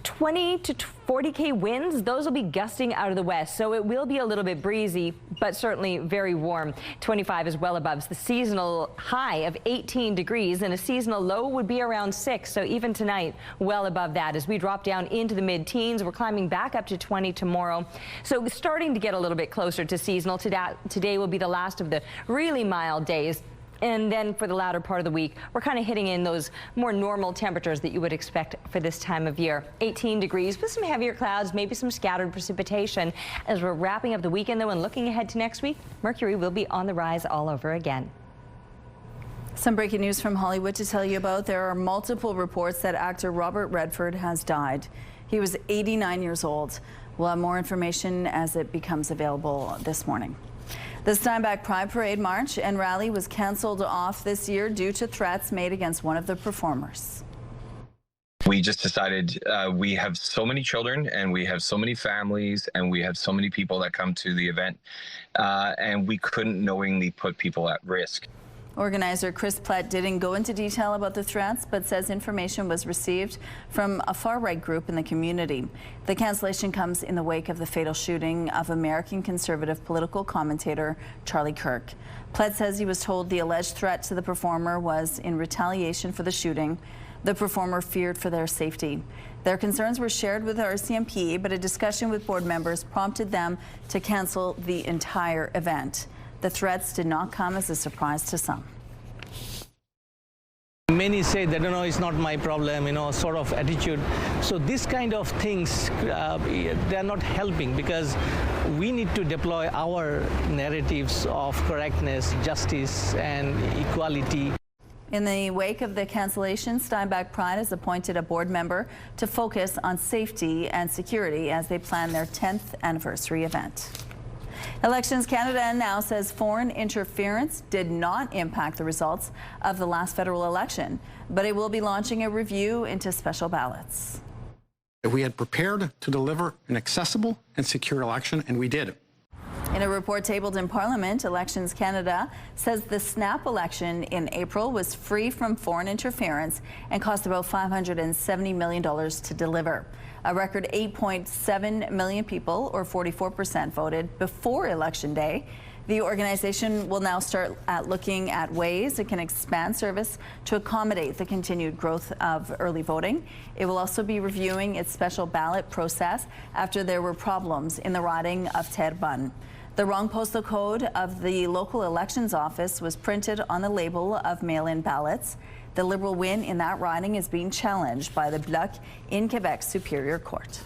20 to 40k winds, those will be gusting out of the west, so it will be a little bit breezy, but certainly very warm. 25 is well above the seasonal high of 18 degrees, and a seasonal low would be around 6, so even tonight, well above that. As we drop down into the mid-teens, we're climbing back up to 20 tomorrow, so starting to get a little bit closer to seasonal. Today will be the last of the really mild days. And then for the latter part of the week, we're kind of hitting in those more normal temperatures that you would expect for this time of year. 18 degrees with some heavier clouds, maybe some scattered precipitation. As we're wrapping up the weekend, though, and looking ahead to next week, mercury will be on the rise all over again. Some breaking news from Hollywood to tell you about. There are multiple reports that actor Robert Redford has died. He was 89 years old. We'll have more information as it becomes available this morning. The Steinbach Pride Parade March and Rally was canceled off this year due to threats made against one of the performers. We just decided we have so many children and we have so many families and we have so many people that come to the event and we couldn't knowingly put people at risk. Organizer Chris Plett didn't go into detail about the threats, but says information was received from a far-right group in the community. The cancellation comes in the wake of the fatal shooting of American conservative political commentator Charlie Kirk. Plett says he was told the alleged threat to the performer was in retaliation for the shooting. The performer feared for their safety. Their concerns were shared with RCMP, but a discussion with board members prompted them to cancel the entire event. The threats did not come as a surprise to some. Many say that, it's not my problem, sort of attitude. So this kind of things, they're not helping, because we need to deploy our narratives of correctness, justice, and equality. In the wake of the cancellation, Steinbach Pride has appointed a board member to focus on safety and security as they plan their 10th anniversary event. Elections Canada now says foreign interference did not impact the results of the last federal election, but it will be launching a review into special ballots. We had prepared to deliver an accessible and secure election, and we did. In a report tabled in Parliament, Elections Canada says the snap election in April was free from foreign interference and cost about $570 million to deliver. A record 8.7 million people, or 44%, voted before Election Day. The organization will now start looking at ways it can expand service to accommodate the continued growth of early voting. It will also be reviewing its special ballot process after there were problems in the riding of Terrebonne. The wrong postal code of the local elections office was printed on the label of mail-in ballots. The Liberal win in that riding is being challenged by the Bloc in Quebec's Superior Court.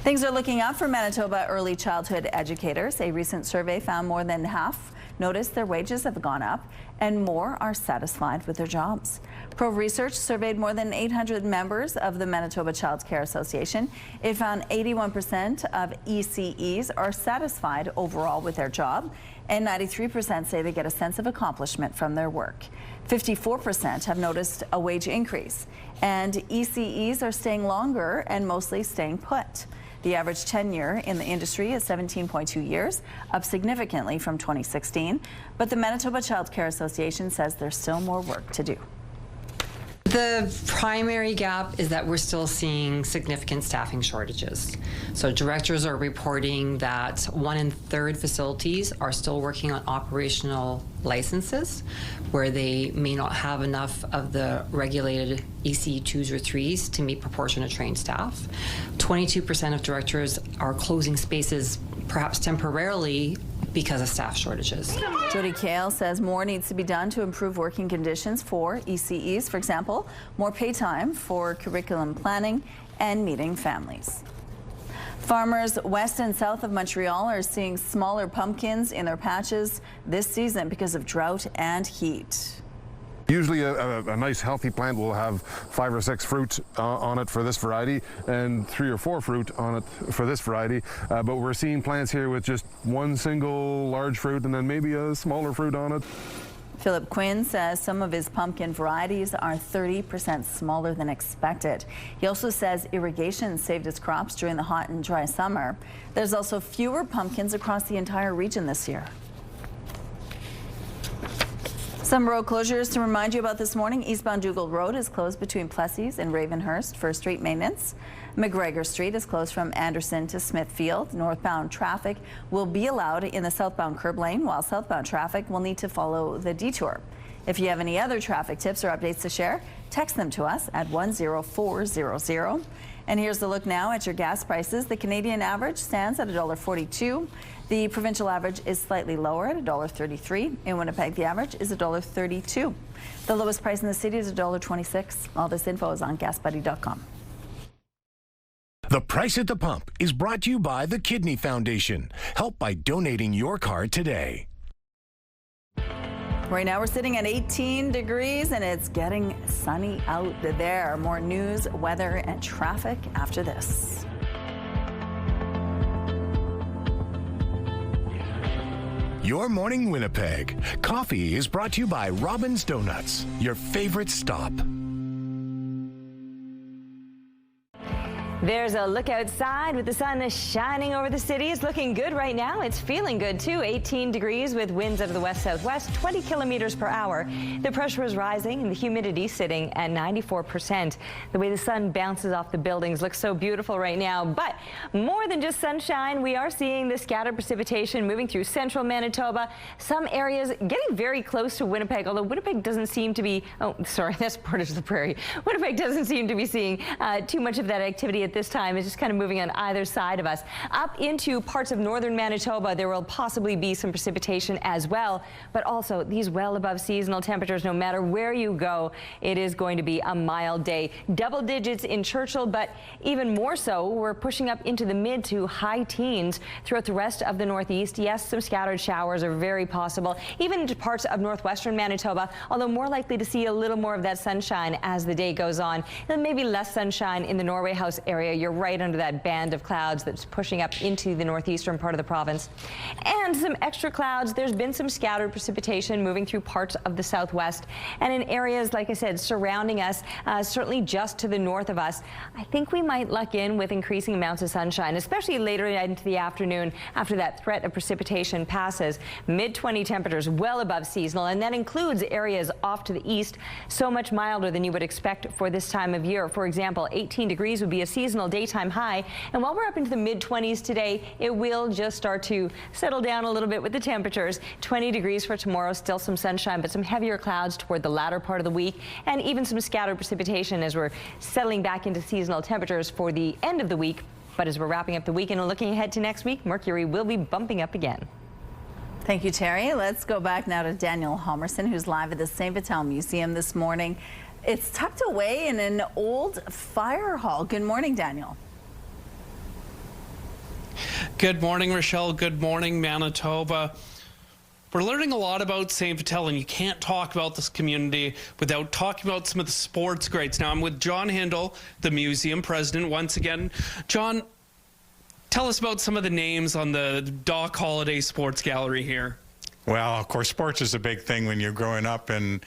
Things are looking up for Manitoba early childhood educators. A recent survey found more than half noticed their wages have gone up and more are satisfied with their jobs. Pro Research surveyed more than 800 members of the Manitoba Child Care Association. It found 81% of ECEs are satisfied overall with their job, and 93% say they get a sense of accomplishment from their work. 54% have noticed a wage increase, and ECEs are staying longer and mostly staying put. The average tenure in the industry is 17.2 years, up significantly from 2016, but the Manitoba Child Care Association says there's still more work to do. The primary gap is that we're still seeing significant staffing shortages. So directors are reporting that 1/3 facilities are still working on operational licenses where they may not have enough of the regulated ECE 2s or 3s to meet proportionate trained staff. 22% of directors are closing spaces perhaps temporarily because of staff shortages. Jody Kale says more needs to be done to improve working conditions for ECEs, for example, more pay time for curriculum planning and meeting families. Farmers west and south of Montreal are seeing smaller pumpkins in their patches this season because of drought and heat. Usually a nice healthy plant will have 5 or 6 fruit on it for this variety and 3 or 4 fruit on it for this variety. But we're seeing plants here with just one single large fruit and then maybe a smaller fruit on it. Philip Quinn says some of his pumpkin varieties are 30% smaller than expected. He also says irrigation saved his crops during the hot and dry summer. There's also fewer pumpkins across the entire region this year. Some road closures to remind you about this morning. Eastbound Dougal Road is closed between Plessis and Ravenhurst for street maintenance. McGregor Street is closed from Anderson to Smithfield. Northbound traffic will be allowed in the southbound curb lane, while southbound traffic will need to follow the detour. If you have any other traffic tips or updates to share, text them to us at 10400. And here's the look now at your gas prices. The Canadian average stands at $1.42. The provincial average is slightly lower at $1.33. In Winnipeg, the average is $1.32. The lowest price in the city is $1.26. All this info is on gasbuddy.com. The Price at the Pump is brought to you by the Kidney Foundation. Help by donating your card today. Right now we're sitting at 18 degrees and it's getting sunny out there. More news, weather, and traffic after this. Your Morning Winnipeg. Coffee is brought to you by Robin's Donuts, your favorite stop. There's a look outside with the sun shining over the city. It's looking good right now. It's feeling good too. 18 degrees with winds out of the west-southwest, 20 kilometers per hour. The pressure is rising and the humidity sitting at 94%. The way the sun bounces off the buildings looks so beautiful right now. But more than just sunshine, we are seeing the scattered precipitation moving through central Manitoba. Some areas getting very close to Winnipeg, although Winnipeg doesn't seem to be, that's Portage la Prairie. Winnipeg doesn't seem to be seeing too much of that activity at this time. It's just kind of moving on either side of us. Up into parts of northern Manitoba, there will possibly be some precipitation as well, but also these well above seasonal temperatures. No matter where you go, it is going to be a mild day. Double digits in Churchill, but even more so, we're pushing up into the mid to high teens throughout the rest of the northeast. Yes, some scattered showers are very possible, even into parts of northwestern Manitoba, although more likely to see a little more of that sunshine as the day goes on. And maybe less sunshine in the Norway House area. You're right under that band of clouds that's pushing up into the northeastern part of the province. And some extra clouds. There's been some scattered precipitation moving through parts of the southwest and in areas, like I said, surrounding us, certainly just to the north of us. I think we might luck in with increasing amounts of sunshine, especially later into the afternoon after that threat of precipitation passes. Mid-20 temperatures well above seasonal, and that includes areas off to the east, so much milder than you would expect for this time of year. For example, 18 degrees would be a seasonal daytime high, and while we're up into the mid-20s today, it will just start to settle down a little bit with the temperatures. 20 degrees for tomorrow, still some sunshine, but some heavier clouds toward the latter part of the week, and even some scattered precipitation as we're settling back into seasonal temperatures for the end of the week. But as we're wrapping up the weekend and looking ahead to next week, mercury will be bumping up again. Thank you, Terry. Let's go back now to Daniel Homerson, who's live at the St. Vital Museum this morning. It's tucked away in an old fire hall. Good morning, Daniel. Good morning, Rochelle. Good morning, Manitoba. We're learning a lot about St. Vital, and you can't talk about this community without talking about some of the sports greats. Now, I'm with John Hindle, the museum president, once again. John, tell us about some of the names on the Doc Holliday Sports Gallery here. Well, of course, sports is a big thing when you're growing up, and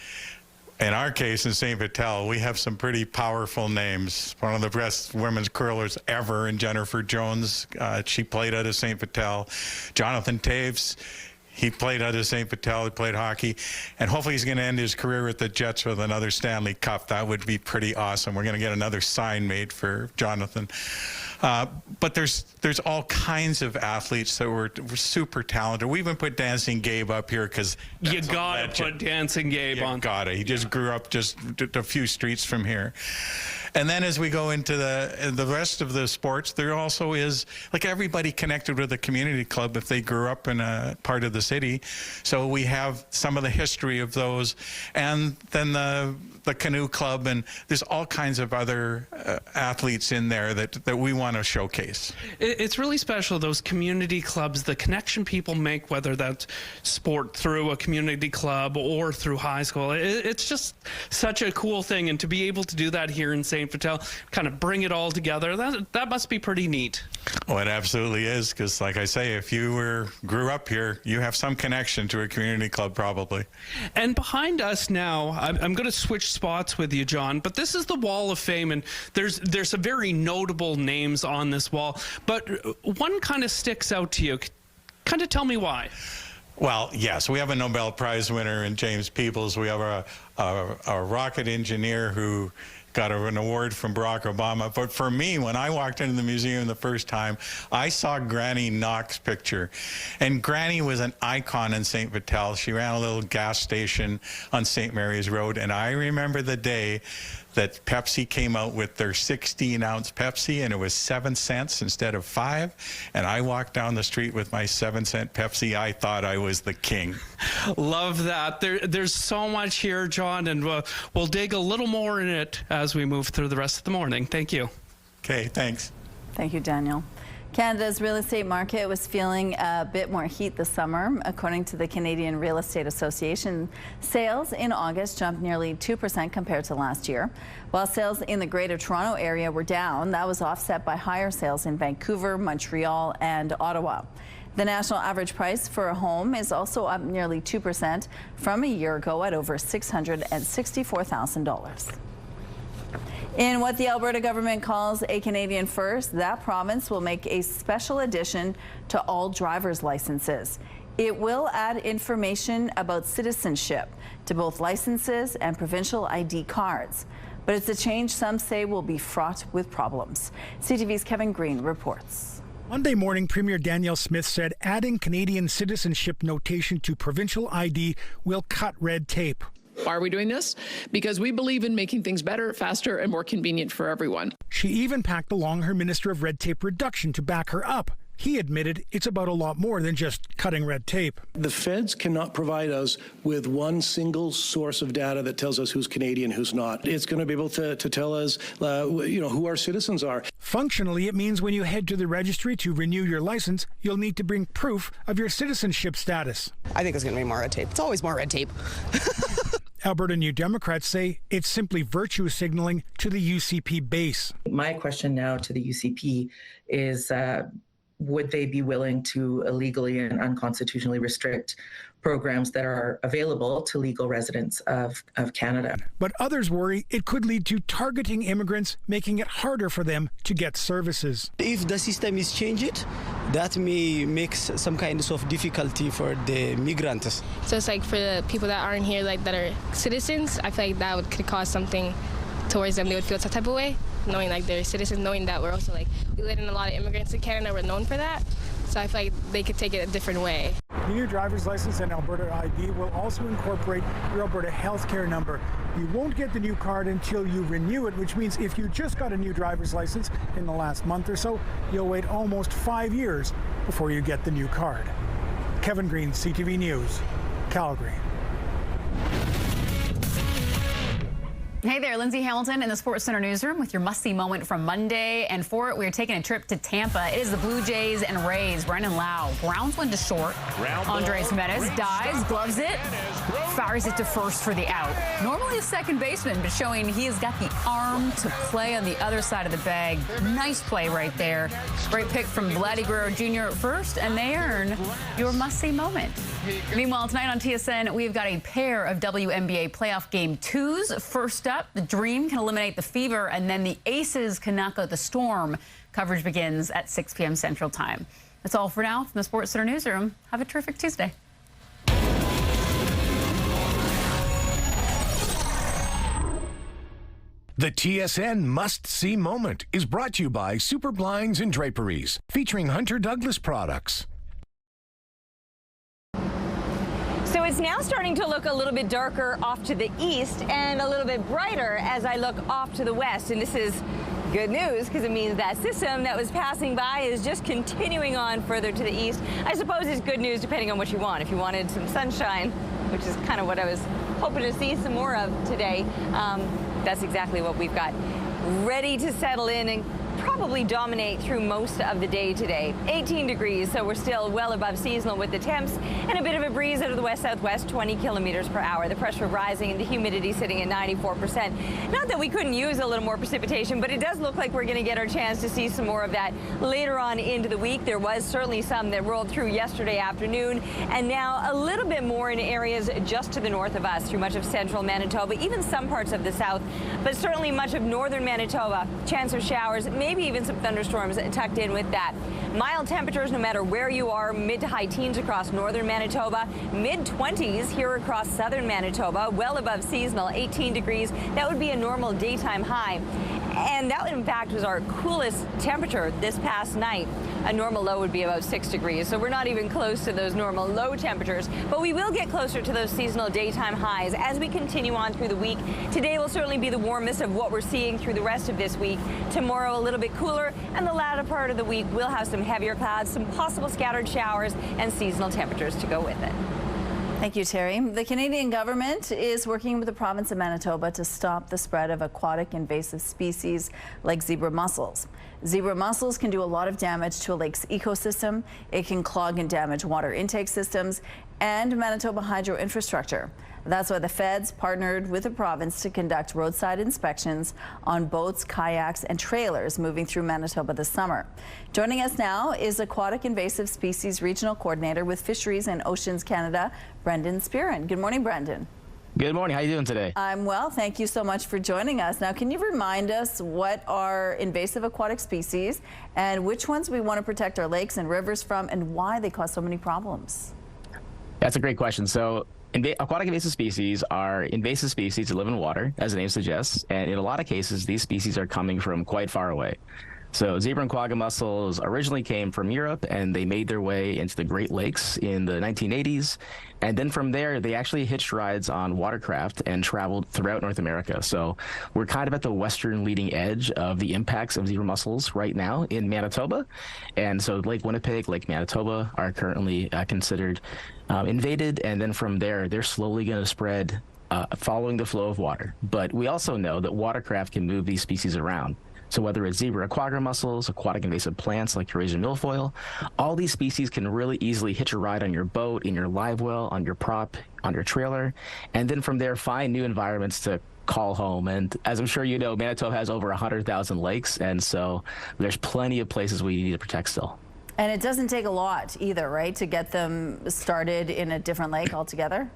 in our case, in St. Vital, we have some pretty powerful names. One of the best women's curlers ever, in Jennifer Jones. She played out of St. Vital. Jonathan Taves, He played out of St. Patel, he played hockey, and hopefully he's going to end his career with the Jets with another Stanley Cup. That would be pretty awesome. We're going to get another sign made for Jonathan. But there's all kinds of athletes that were super talented. We even put Dancing Gabe up here because you gotta put Dancing Gabe on. Gotta. He just grew up just a few streets from here. And then as we go into the rest of the sports, there also is, like, everybody connected with a community club if they grew up in a part of the city. So we have some of the history of those, and then the canoe club, and there's all kinds of other athletes in there that we want to showcase. It's really special, those community clubs, the connection people make, whether that's sport through a community club or through high school. It's just such a cool thing, and to be able to do that here in St. Patel, kind of bring it all together, that must be pretty neat. Oh, it absolutely is, because like I say, if you grew up here, you have some connection to a community club probably. And behind us now, I'm going to switch spots with you, John, but this is the Wall of Fame, and there's some very notable names on this wall, but one kind of sticks out to you. Kind of tell me why. Well, yes, we have a Nobel Prize winner in James Peebles. We have a rocket engineer who got an award from Barack Obama. But for me, when I walked into the museum the first time, I saw Granny Knox picture. And Granny was an icon in St. Patel. She ran a little gas station on St. Mary's Road. And I remember the day that Pepsi came out with their 16-ounce Pepsi, and it was 7 cents instead of 5. And I walked down the street with my 7-cent Pepsi. I thought I was the king. Love that. There's so much here, John, and we'll dig a little more in it as we move through the rest of the morning. Thank you. Okay, thanks. Thank you, Daniel. Canada's real estate market was feeling a bit more heat this summer. According to the Canadian Real Estate Association, sales in August jumped nearly 2% compared to last year. While sales in the Greater Toronto area were down, that was offset by higher sales in Vancouver, Montreal, and Ottawa. The national average price for a home is also up nearly 2% from a year ago at over $664,000. In what the Alberta government calls a Canadian first, that province will make a special addition to all driver's licenses. It will add information about citizenship to both licenses and provincial ID cards. But it's a change some say will be fraught with problems. CTV's Kevin Green reports. Monday morning, Premier Danielle Smith said adding Canadian citizenship notation to provincial ID will cut red tape. Why are we doing this? Because we believe in making things better, faster, and more convenient for everyone. She even packed along her Minister of Red Tape Reduction to back her up. He admitted it's about a lot more than just cutting red tape. The feds cannot provide us with one single source of data that tells us who's Canadian, who's not. It's going to be able to tell us, who our citizens are. Functionally, it means when you head to the registry to renew your license, you'll need to bring proof of your citizenship status. I think it's going to be more red tape. It's always more red tape. Alberta New Democrats say it's simply virtue signaling to the UCP base. My question now to the UCP is, would they be willing to illegally and unconstitutionally restrict programs that are available to legal residents of Canada? But others worry it could lead to targeting immigrants, making it harder for them to get services. If the system is changed, that may make some kind of difficulty for the migrants. So it's like for the people that aren't here, like that are citizens, I feel like that could cause something towards them. They would feel some type of way, knowing like they're citizens, knowing that we're also we let in a lot of immigrants in Canada. We're known for that. So I feel like they could take it a different way. The new driver's license and Alberta ID will also incorporate your Alberta healthcare number. You won't get the new card until you renew it, which means if you just got a new driver's license in the last month or so, you'll wait almost 5 years before you get the new card. Kevin Green, CTV News, Calgary. Hey there, Lindsay Hamilton in the Sports Center newsroom with your must-see moment from Monday. And for it, we're taking a trip to Tampa. It is the Blue Jays and Rays. Brandon Lau grounds one to short. Andres Gimenez dives, gloves it, fires it to first for the out. Normally a second baseman, but showing he has got the arm to play on the other side of the bag. Nice play right there. Great pick from Vladdy Guerrero Jr. at first, and they earn your must-see moment. Meanwhile, tonight on TSN, we've got a pair of WNBA playoff game twos. First up, the Dream can eliminate the Fever, and then the Aces can knock out the Storm. Coverage begins at 6 p.m. Central Time. That's all for now from the Sports Center newsroom. Have a terrific Tuesday. The TSN must-see moment is brought to you by Super Blinds and Draperies, featuring Hunter Douglas products. So it's now starting to look a little bit darker off to the east and a little bit brighter as I look off to the west. And this is good news because it means that system that was passing by is just continuing on further to the east. I suppose it's good news depending on what you want. If you wanted some sunshine, which is kind of what I was hoping to see some more of today, that's exactly what we've got ready to settle in and probably dominate through most of the day today. 18 degrees, so we're still well above seasonal with the temps, and a bit of a breeze out of the west-southwest, 20 kilometers per hour. The pressure rising and the humidity sitting at 94%. Not that we couldn't use a little more precipitation, but it does look like we're going to get our chance to see some more of that later on into the week. There was certainly some that rolled through yesterday afternoon, and now a little bit more in areas just to the north of us through much of central Manitoba, even some parts of the south, but certainly much of northern Manitoba. Chance of showers, maybe even some thunderstorms tucked in with that. Mild temperatures no matter where you are, mid to high teens across northern Manitoba, mid-20s here across southern Manitoba, well above seasonal, 18 degrees. That would be a normal daytime high. And that, in fact, was our coolest temperature this past night. A normal low would be about 6 degrees, so we're not even close to those normal low temperatures. But we will get closer to those seasonal daytime highs as we continue on through the week. Today will certainly be the warmest of what we're seeing through the rest of this week. Tomorrow, a little bit cooler, and the latter part of the week will have some heavier clouds, some possible scattered showers, and seasonal temperatures to go with it. Thank you, Terry. The Canadian government is working with the province of Manitoba to stop the spread of aquatic invasive species like zebra mussels. Zebra mussels can do a lot of damage to a lake's ecosystem. It can clog and damage water intake systems and Manitoba hydro infrastructure. That's why the feds partnered with the province to conduct roadside inspections on boats, kayaks, and trailers moving through Manitoba this summer. Joining us now is Aquatic Invasive Species Regional Coordinator with Fisheries and Oceans Canada, Brendan Spearin. Good morning, Brendan. Good morning. How are you doing today? I'm well. Thank you so much for joining us. Now, can you remind us what are invasive aquatic species and which ones we want to protect our lakes and rivers from and why they cause so many problems? That's a great question. So aquatic invasive species are invasive species that live in water, as the name suggests, and in a lot of cases, these species are coming from quite far away. So zebra and quagga mussels originally came from Europe, and they made their way into the Great Lakes in the 1980s. And then from there, they actually hitched rides on watercraft and traveled throughout North America. So we're kind of at the western leading edge of the impacts of zebra mussels right now in Manitoba. And so Lake Winnipeg, Lake Manitoba are currently considered invaded. And then from there, they're slowly going to spread following the flow of water. But we also know that watercraft can move these species around. So whether it's zebra or quagga mussels, aquatic invasive plants like Eurasian milfoil, all these species can really easily hitch a ride on your boat, in your live well, on your prop, on your trailer, and then from there find new environments to call home. And as I'm sure you know, Manitoba has over 100,000 lakes, and so there's plenty of places we need to protect still. And it doesn't take a lot either, right, to get them started in a different lake altogether?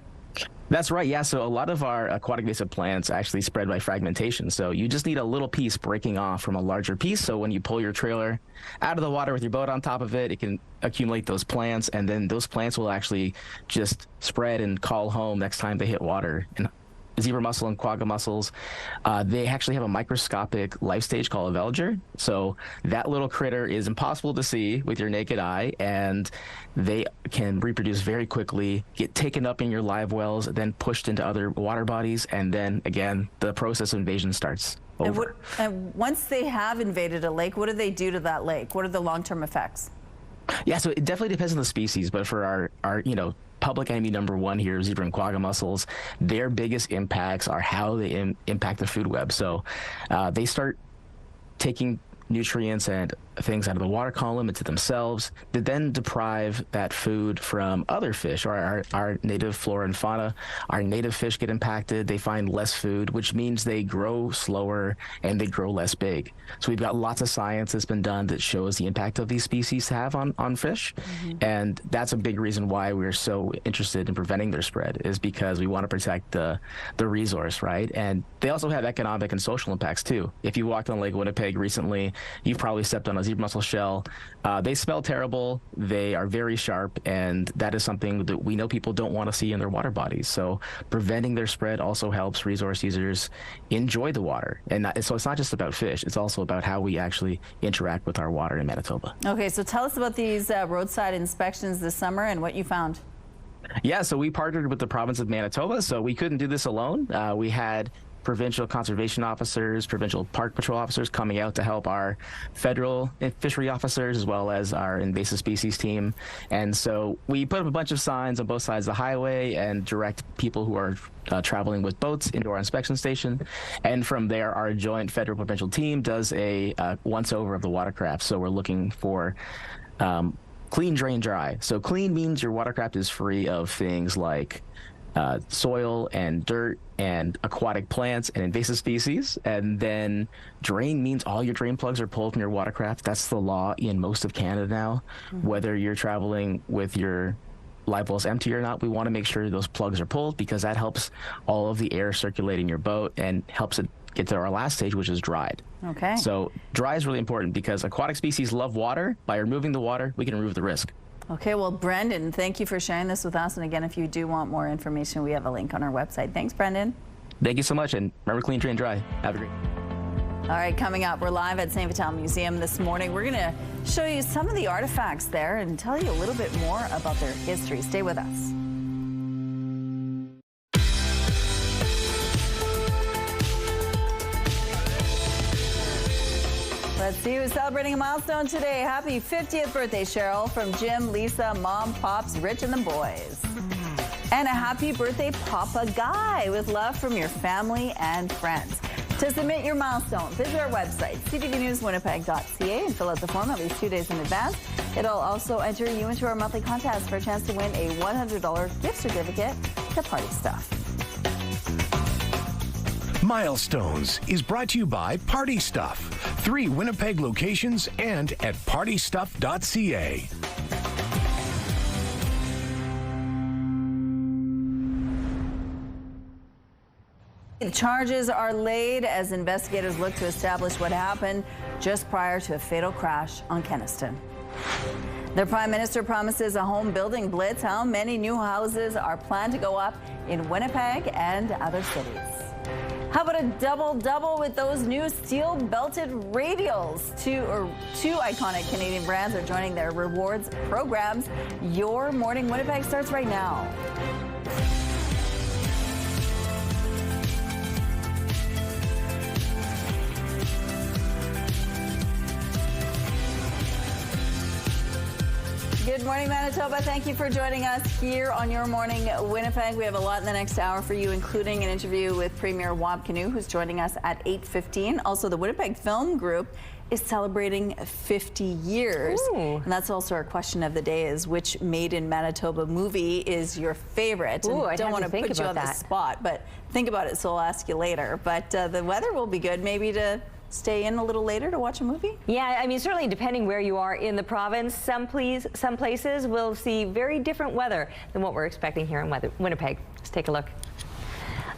That's right, yeah. So a lot of our aquatic invasive plants actually spread by fragmentation. So you just need a little piece breaking off from a larger piece. So when you pull your trailer out of the water with your boat on top of it, it can accumulate those plants, and then those plants will actually just spread and call home next time they hit water. And zebra mussel and quagga mussels, they actually have a microscopic life stage called a veliger. So that little critter is impossible to see with your naked eye, and they can reproduce very quickly, get taken up in your live wells, then pushed into other water bodies, and then again, the process of invasion starts over. And once they have invaded a lake, what do they do to that lake? What are the long-term effects? Yeah, so it definitely depends on the species, but for our public enemy number one here, zebra and quagga mussels, their biggest impacts are how they impact the food web. So they start taking nutrients and things out of the water column into themselves, that then deprive that food from other fish, or our native flora and fauna. Our native fish get impacted, they find less food, which means they grow slower and they grow less big. So we've got lots of science that's been done that shows the impact of these species have on fish. And that's a big reason why we're so interested in preventing their spread, is because we want to protect the resource, right? And they also have economic and social impacts too. If you walked on Lake Winnipeg recently, you've probably stepped on a zebra mussel shell. They smell terrible. They are very sharp, and that is something that we know people don't want to see in their water bodies. So preventing their spread also helps resource users enjoy the water. And so it's not just about fish. It's also about how we actually interact with our water in Manitoba. Okay, so tell us about these roadside inspections this summer and what you found. Yeah, so we partnered with the province of Manitoba, so we couldn't do this alone. We had provincial conservation officers, provincial park patrol officers coming out to help our federal fishery officers as well as our invasive species team. And so we put up a bunch of signs on both sides of the highway and direct people who are traveling with boats into our inspection station. And from there, our joint federal provincial team does a once-over of the watercraft. So we're looking for clean, drain, dry. So clean means your watercraft is free of things like soil and dirt and aquatic plants and invasive species. And then drain means all your drain plugs are pulled from your watercraft. That's the law in most of Canada now. Whether you're traveling with your live wells empty or not, we want to make sure those plugs are pulled because that helps all of the air circulating your boat and helps it get to our last stage, which is dried. Okay. So dry is really important because aquatic species love water. By removing the water, we can remove the risk. Okay, well, Brendan, thank you for sharing this with us. And again, if you do want more information, we have a link on our website. Thanks, Brendan. Thank you so much. And remember, clean, drain, dry. Have a great All right, coming up, we're live at St. Vital Museum this morning. We're going to show you some of the artifacts there and tell you a little bit more about their history. Stay with us. Let's see who's celebrating a milestone today. Happy 50th birthday, Cheryl, from Jim, Lisa, Mom, Pops, Rich, and the boys. And a happy birthday, Papa Guy, with love from your family and friends. To submit your milestone, visit our website, ctvnewswinnipeg.ca, and fill out the form at least 2 days in advance. It'll also enter you into our monthly contest for a chance to win a $100 gift certificate to Party Stuff. Milestones is brought to you by Party Stuff. 3 Winnipeg locations and at partystuff.ca. The charges are laid as investigators look to establish what happened just prior to a fatal crash on Kenaston. The Prime Minister promises a home building blitz. How many new houses are planned to go up in Winnipeg and other cities? How about a double-double with those new steel-belted radials? Two iconic Canadian brands are joining their rewards programs. Your Morning Winnipeg starts right now. Good morning, Manitoba. Thank you for joining us here on Your Morning Winnipeg. We have a lot in the next hour for you, including an interview with Premier Wab Kinew, who's joining us at 8:15. Also, the Winnipeg Film Group is celebrating 50 years. Ooh. And that's also our question of the day is which Made in Manitoba movie is your favorite? Ooh, I don't want to put you on the spot, but think about it, so I'll ask you later. But the weather will be good, maybe to stay in a little later to watch a movie? Yeah, I mean, certainly depending where you are in the province, some places will see very different weather than what we're expecting here in Winnipeg. Let's take a look.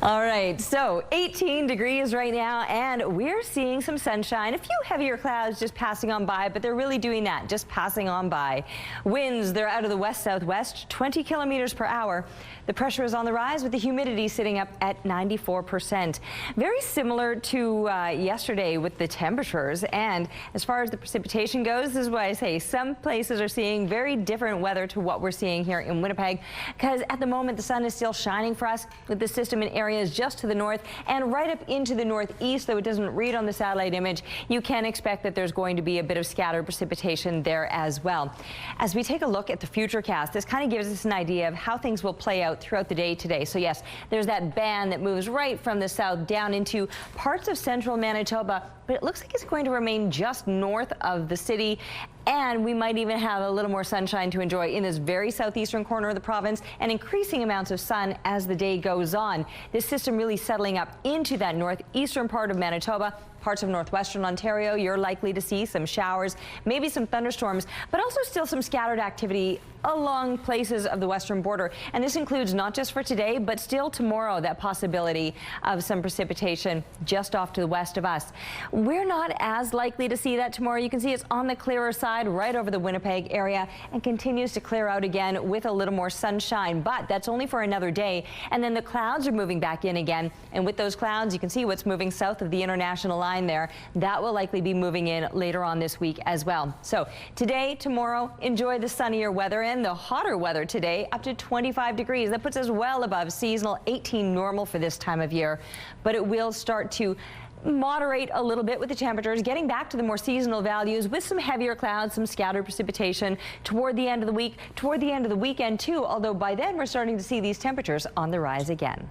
All right, so 18 degrees right now, and we're seeing some sunshine. A few heavier clouds just passing on by, but they're really doing that, just passing on by. Winds, they're out of the west-southwest, 20 kilometers per hour. The pressure is on the rise with the humidity sitting up at 94%. Very similar to yesterday with the temperatures. And as far as the precipitation goes, this is what I say. Some places are seeing very different weather to what we're seeing here in Winnipeg, because at the moment the sun is still shining for us with the system in areas just to the north and right up into the northeast, though it doesn't read on the satellite image. You can expect that there's going to be a bit of scattered precipitation there as well. As we take a look at the futurecast, this kind of gives us an idea of how things will play out throughout the day today. So yes, there's that band that moves right from the south down into parts of central Manitoba, but it looks like it's going to remain just north of the city. And we might even have a little more sunshine to enjoy in this very southeastern corner of the province and increasing amounts of sun as the day goes on. This system really settling up into that northeastern part of Manitoba, parts of northwestern Ontario, you're likely to see some showers, maybe some thunderstorms, but also still some scattered activity along places of the western border. And this includes not just for today, but still tomorrow, that possibility of some precipitation just off to the west of us. We're not as likely to see that tomorrow. You can see it's on the clearer side right over the Winnipeg area and continues to clear out again with a little more sunshine, but that's only for another day. And then the clouds are moving back in again. And with those clouds, you can see what's moving south of the international line there. That will likely be moving in later on this week as well. So today, tomorrow, enjoy the sunnier weather and the hotter weather today, up to 25 degrees. That puts us well above seasonal, 18 normal for this time of year. But it will start to moderate a little bit with the temperatures, getting back to the more seasonal values with some heavier clouds, some scattered precipitation toward the end of the week, toward the end of the weekend too, although by then we're starting to see these temperatures on the rise again.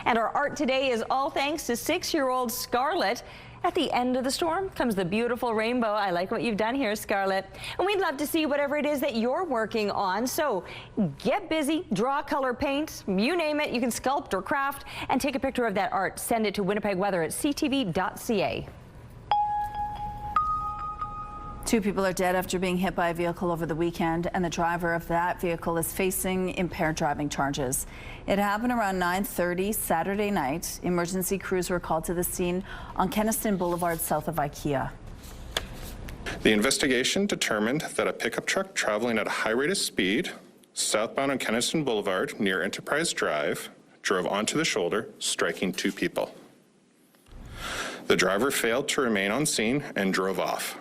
And our art today is all thanks to 6-year-old Scarlett. At the end of the storm comes the beautiful rainbow. I like what you've done here, Scarlett. And we'd love to see whatever it is that you're working on. So get busy, draw, color, paint, you name it. You can sculpt or craft and take a picture of that art. Send it to Winnipeg Weather at ctv.ca. 2 people are dead after being hit by a vehicle over the weekend, and the driver of that vehicle is facing impaired driving charges. It happened around 9:30 Saturday night. Emergency crews were called to the scene on Kenaston Boulevard south of IKEA. The investigation determined that a pickup truck traveling at a high rate of speed southbound on Kenaston Boulevard near Enterprise Drive drove onto the shoulder, striking 2 people. The driver failed to remain on scene and drove off.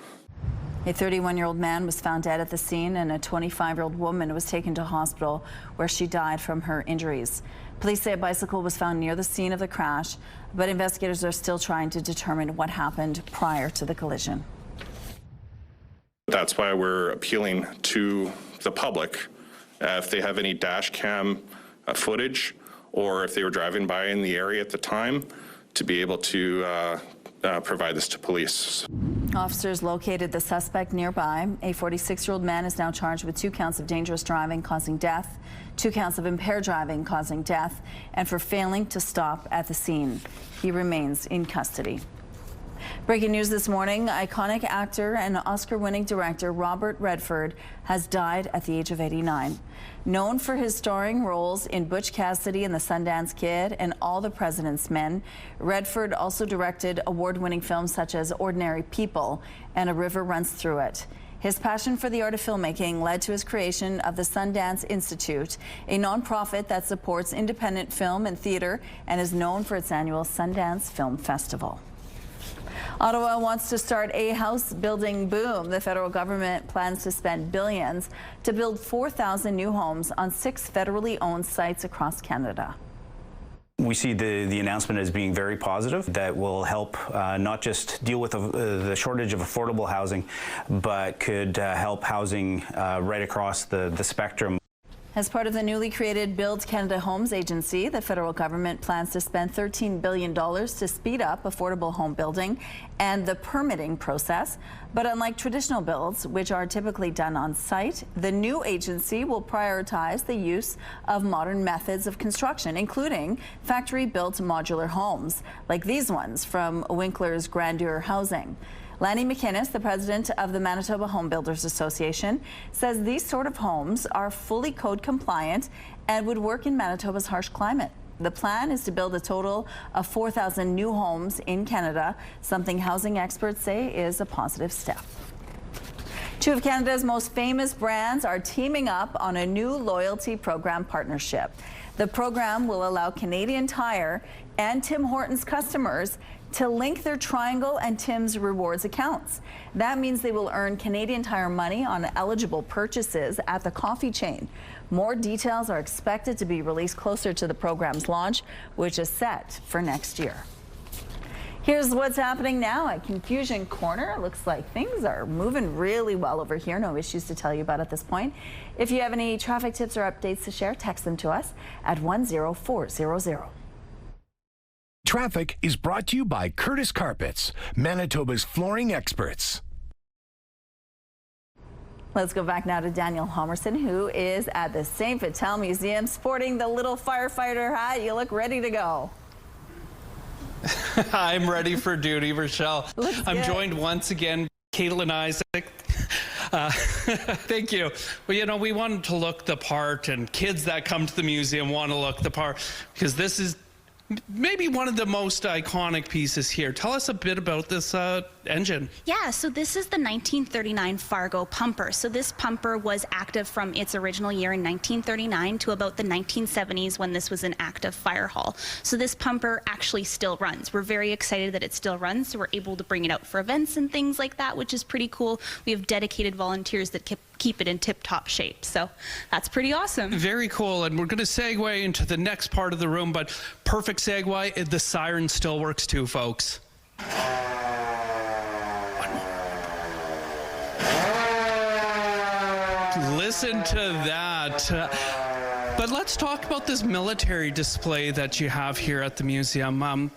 A 31-year-old man was found dead at the scene, and a 25-year-old woman was taken to hospital where she died from her injuries. Police say a bicycle was found near the scene of the crash, but investigators are still trying to determine what happened prior to the collision. That's why we're appealing to the public. If they have any dash cam footage, or if they were driving by in the area at the time, to be able to provide this to police. Officers located the suspect nearby. A 46-year-old man is now charged with 2 counts of dangerous driving causing death, 2 counts of impaired driving causing death, and for failing to stop at the scene. He remains in custody. Breaking news this morning, iconic actor and Oscar-winning director Robert Redford has died at the age of 89. Known for his starring roles in Butch Cassidy and the Sundance Kid and All the President's Men, Redford also directed award-winning films such as Ordinary People and A River Runs Through It. His passion for the art of filmmaking led to his creation of the Sundance Institute, a nonprofit that supports independent film and theater and is known for its annual Sundance Film Festival. Ottawa wants to start a house building boom. The federal government plans to spend billions to build 4,000 new homes on 6 federally owned sites across Canada. We see the announcement as being very positive, that will help not just deal with the shortage of affordable housing, but could help housing right across the spectrum. As part of the newly created Build Canada Homes Agency, the federal government plans to spend $13 billion to speed up affordable home building and the permitting process. But unlike traditional builds, which are typically done on site, the new agency will prioritize the use of modern methods of construction, including factory-built modular homes, like these ones from Winkler's Grandeur Housing. Lanny McInnes, the president of the Manitoba Home Builders Association, says these sort of homes are fully code compliant and would work in Manitoba's harsh climate. The plan is to build a total of 4,000 new homes in Canada, something housing experts say is a positive step. 2 of Canada's most famous brands are teaming up on a new loyalty program partnership. The program will allow Canadian Tire and Tim Hortons customers to link their Triangle and Tim's Rewards accounts. That means they will earn Canadian Tire money on eligible purchases at the coffee chain. More details are expected to be released closer to the program's launch, which is set for next year. Here's what's happening now at Confusion Corner. It looks like things are moving really well over here. No issues to tell you about at this point. If you have any traffic tips or updates to share, text them to us at 10400. Traffic is brought to you by Curtis Carpets, Manitoba's flooring experts. Let's go back now to Daniel Homerson, who is at the St. Vital Museum sporting the little firefighter hat. You look ready to go. I'm ready for duty, Rochelle. I'm joined once again, Caitlin Isaac. Thank you. Well, you know, we wanted to look the part, and kids that come to the museum want to look the part, because this is maybe one of the most iconic pieces here. Tell us a bit about this engine. Yeah, so this is the 1939 Fargo pumper. So this pumper was active from its original year in 1939 to about the 1970s when this was an active fire hall. So this pumper actually still runs. We're very excited that it still runs, so we're able to bring it out for events and things like that, which is pretty cool. We have dedicated volunteers that keep it in tip-top shape. So that's pretty awesome. Very cool. And we're going to segue into the next part of the room, but perfect segue. The siren still works too, folks. Listen to that. But let's talk about this military display that you have here at the museum.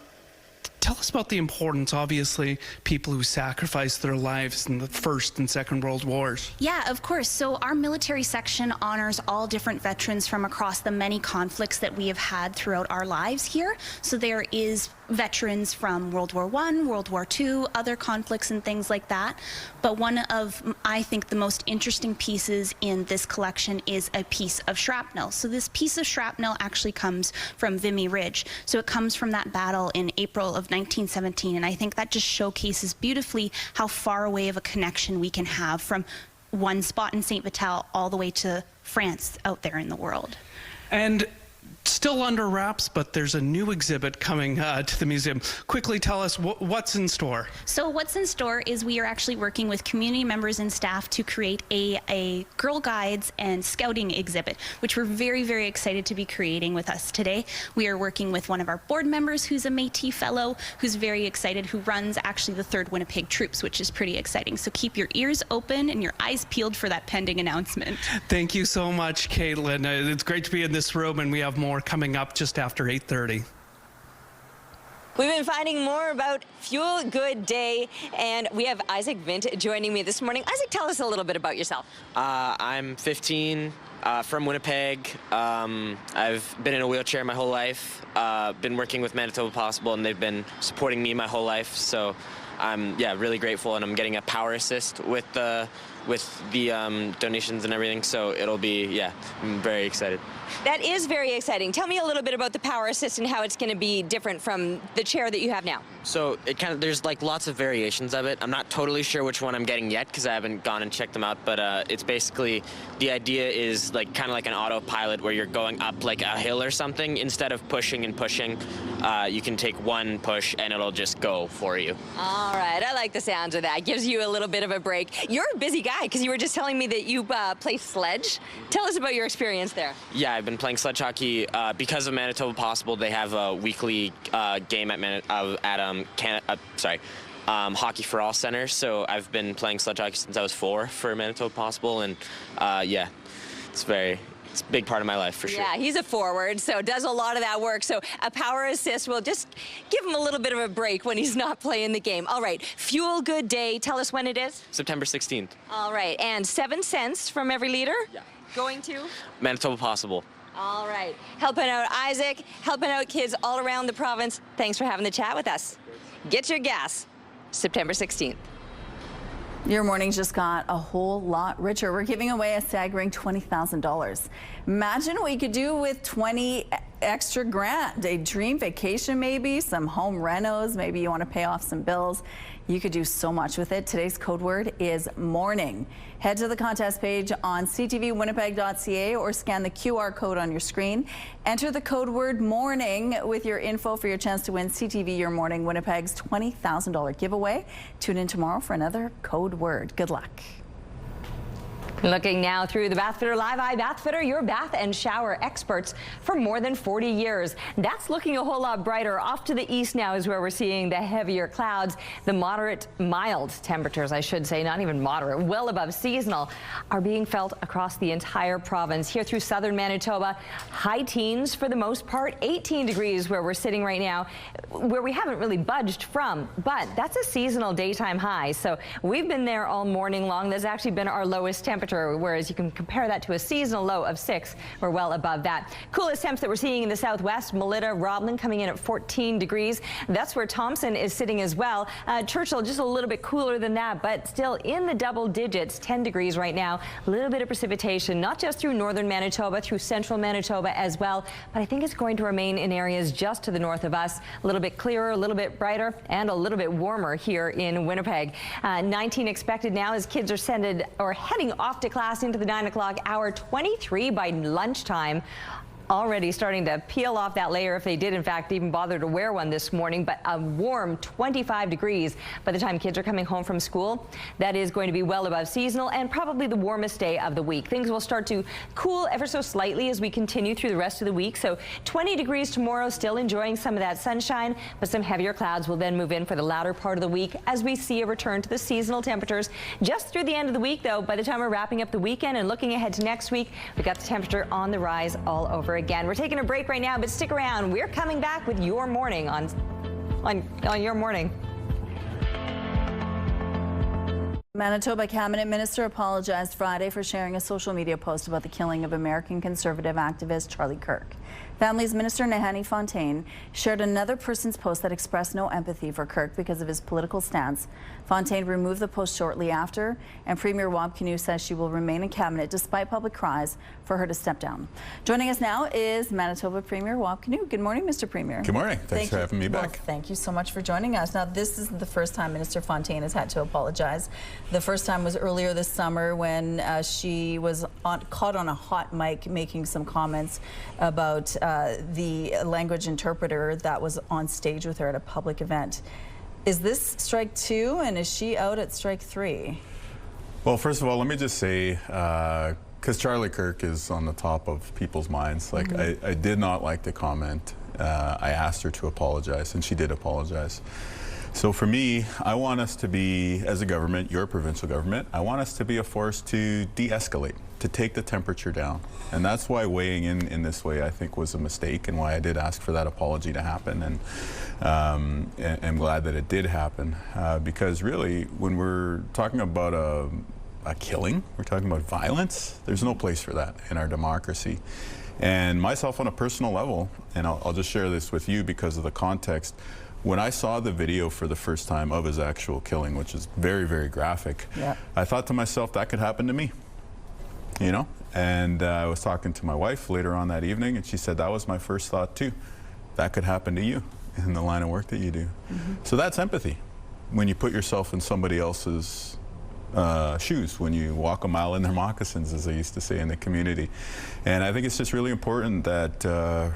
Tell us about the importance, obviously, people who sacrificed their lives in the First and Second World Wars. Yeah, of course. So our military section honors all different veterans from across the many conflicts that we have had throughout our lives here. So there is veterans from World War I, World War II, other conflicts and things like that. But one of, I think, the most interesting pieces in this collection is a piece of shrapnel. So this piece of shrapnel actually comes from Vimy Ridge. So it comes from that battle in April of 1917. And I think that just showcases beautifully how far away of a connection we can have from one spot in St. Vital all the way to France out there in the world. And still under wraps, but there's a new exhibit coming to the museum. Quickly tell us what's in store. So what's in store is we are actually working with community members and staff to create a Girl Guides and Scouting exhibit, which we're very, very excited to be creating with us today. We are working with one of our board members who's a Métis fellow, who's very excited, who runs actually the 3rd Winnipeg Troops, which is pretty exciting. So keep your ears open and your eyes peeled for that pending announcement. Thank you so much, Caitlin. It's great to be in this room, and we have more coming up just after 8:30. We've been finding more about Fuel Good Day, and we have Isaac Vint joining me this morning. Isaac, tell us a little bit about yourself. I'm 15, from Winnipeg. I've been in a wheelchair my whole life. Been working with Manitoba Possible, and they've been supporting me my whole life. So I'm really grateful, and I'm getting a power assist with the donations and everything. So it'll be I'm very excited. That is very exciting. Tell me a little bit about the power assist and how it's going to be different from the chair that you have now. So there's like lots of variations of it. I'm not totally sure which one I'm getting yet because I haven't gone and checked them out, but it's basically, the idea is like kind of like an autopilot where you're going up like a hill or something. Instead of pushing and pushing, you can take one push and it'll just go for you. All right, I like the sounds of that. Gives you a little bit of a break. You're a busy guy because you were just telling me that you play sledge. Tell us about your experience there. Yeah, I've been playing sledge hockey because of Manitoba Possible. They have a weekly game at Hockey for All Center. So I've been playing sledge hockey since I was 4 for Manitoba Possible, and it's a big part of my life for sure. Yeah, he's a forward, so does a lot of that work. So a power assist will just give him a little bit of a break when he's not playing the game. All right, Fuel Good Day. Tell us when it is. September 16th. All right, and 7 cents from every liter? Yeah. Going to? Manitoba Possible. All right. Helping out Isaac, helping out kids all around the province. Thanks for having the chat with us. Get your gas, September 16th. Your morning just got a whole lot richer. We're giving away a staggering $20,000. Imagine what you could do with 20 extra grand. A dream vacation maybe, some home renos, maybe you want to pay off some bills. You could do so much with it. Today's code word is morning. Head to the contest page on ctvwinnipeg.ca or scan the QR code on your screen. Enter the code word morning with your info for your chance to win CTV Your Morning Winnipeg's $20,000 giveaway. Tune in tomorrow for another code word. Good luck. Looking now through the Bathfitter Live Eye. Bathfitter, your bath and shower experts for more than 40 years. That's looking a whole lot brighter. Off to the east now is where we're seeing the heavier clouds. The mild temperatures, I should say, not even moderate, well above seasonal, are being felt across the entire province. Here through southern Manitoba, high teens for the most part, 18 degrees where we're sitting right now, where we haven't really budged from, but that's a seasonal daytime high. So we've been there all morning long. That's actually been our lowest temperature temperature, whereas you can compare that to a seasonal low of 6. We're well above that. Coolest temps that we're seeing in the southwest, Melita, Roblin coming in at 14 degrees. That's where Thompson is sitting as well. Churchill just a little bit cooler than that, but still in the double digits, 10 degrees right now. A little bit of precipitation, not just through northern Manitoba, through central Manitoba as well, but I think it's going to remain in areas just to the north of us. A little bit clearer, a little bit brighter, and a little bit warmer here in Winnipeg. 19 expected now as kids are heading off to class into the 9 o'clock hour. 23 by lunchtime. Already starting to peel off that layer if they did in fact even bother to wear one this morning, but a warm 25 degrees by the time kids are coming home from school. That is going to be well above seasonal and probably the warmest day of the week. Things will start to cool ever so slightly as we continue through the rest of the week. So 20 degrees tomorrow, still enjoying some of that sunshine, but some heavier clouds will then move in for the latter part of the week as we see a return to the seasonal temperatures just through the end of the week, though. By the time we're wrapping up the weekend and looking ahead to next week, we've got the temperature on the rise all over again. We're taking a break right now, but stick around. We're coming back with Your Morning on Your Morning. Manitoba Cabinet Minister apologized Friday for sharing a social media post about the killing of American conservative activist Charlie Kirk. Families Minister Nahanni Fontaine shared another person's post that expressed no empathy for Kirk because of his political stance. Fontaine removed the post shortly after, and Premier Wab Kinew says she will remain in cabinet despite public cries for her to step down. Joining us now is Manitoba Premier Wab Kinew. Good morning, Mr. Premier. Good morning. Thanks for having me back. Well, thank you so much for joining us. Now, this is the first time Minister Fontaine has had to apologize. The first time was earlier this summer when she was caught on a hot mic making some comments about the language interpreter that was on stage with her at a public event. Is this strike 2, and is she out at strike 3? Well, first of all, let me just say, because Charlie Kirk is on the top of people's minds, like I did not like the comment. I asked her to apologize, and she did apologize. So for me, I want us to be, as a government, your provincial government, I want us to be a force to de-escalate, to take the temperature down. And that's why weighing in this way, I think, was a mistake, and why I did ask for that apology to happen. And I'm glad that it did happen, because really, when we're talking about a killing, we're talking about violence, there's no place for that in our democracy. And myself, on a personal level, and I'll just share this with you because of the context, when I saw the video for the first time of his actual killing, which is very, very graphic, I thought to myself, that could happen to me, you know? And I was talking to my wife later on that evening, and she said, that was my first thought too. That could happen to you in the line of work that you do. So that's empathy, when you put yourself in somebody else's shoes, when you walk a mile in their moccasins, as they used to say in the community. And I think it's just really important that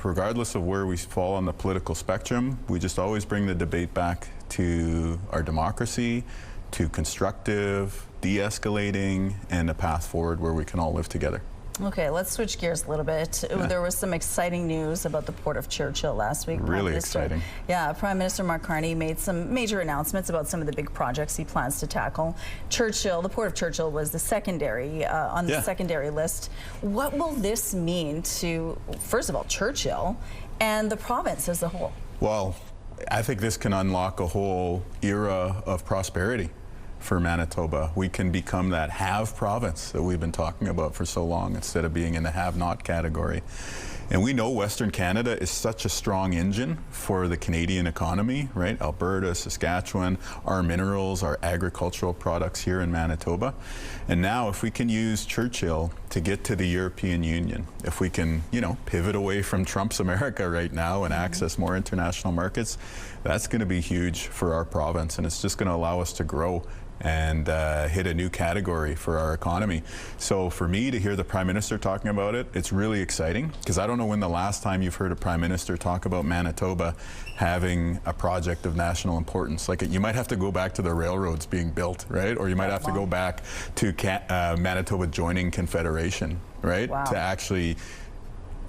regardless of where we fall on the political spectrum, we just always bring the debate back to our democracy, to constructive, de-escalating, and a path forward where we can all live together. Okay, let's switch gears a little bit. There was some exciting news about the Port of Churchill last week. Really exciting. Yeah, Prime Minister Mark Carney made some major announcements about some of the big projects he plans to tackle. Churchill, the Port of Churchill was the secondary, on the secondary list. What will this mean to, first of all, Churchill and the province as a whole? Well, I think this can unlock a whole era of prosperity for Manitoba. We can become that have province that we've been talking about for so long, instead of being in the have-not category. And we know Western Canada is such a strong engine for the Canadian economy, right? Alberta, Saskatchewan, our minerals, our agricultural products here in Manitoba. And now if we can use Churchill to get to the European Union, if we can, you know, pivot away from Trump's America right now and access more international markets, that's going to be huge for our province, and it's just going to allow us to grow and hit a new category for our economy. So for me to hear the Prime Minister talking about it, it's really exciting, because I don't know when the last time you've heard a Prime Minister talk about Manitoba having a project of national importance. Like, you might have to go back to the railroads being built, right? Or you might have to go back to Manitoba joining Confederation, right? To actually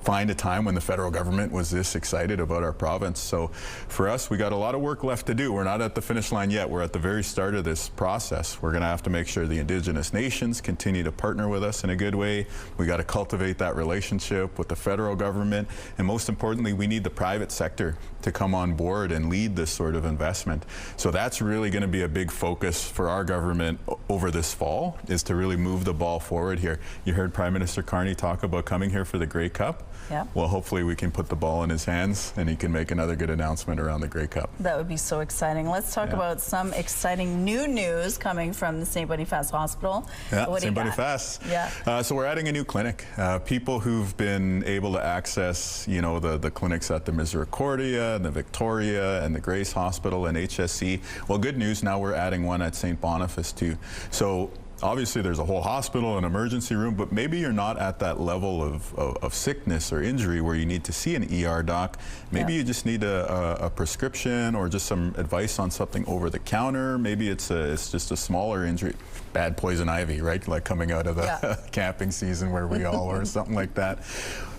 find a time when the federal government was this excited about our province. So for us, we got a lot of work left to do. We're not at the finish line yet. We're at the very start of this process. We're going to have to make sure the Indigenous nations continue to partner with us in a good way. We got to cultivate that relationship with the federal government. And most importantly, we need the private sector to come on board and lead this sort of investment. So that's really going to be a big focus for our government over this fall, is to really move the ball forward here. You heard Prime Minister Carney talk about coming here for the Grey Cup. Yeah. Well, hopefully we can put the ball in his hands and he can make another good announcement around the Grey Cup. That would be so exciting. Let's talk about some exciting new news coming from the St. Boniface Hospital. Yeah, St. Boniface. Yeah. So we're adding a new clinic. People who've been able to access, you know, the clinics at the Misericordia and the Victoria and the Grace Hospital and HSC. Well, good news, now we're adding one at St. Boniface too. So obviously there's a whole hospital and emergency room, but maybe you're not at that level of sickness or injury where you need to see an ER doc. Maybe you just need a prescription or just some advice on something over the counter. Maybe it's just a smaller injury, bad poison ivy, right? Like coming out of the camping season where we all or something like that.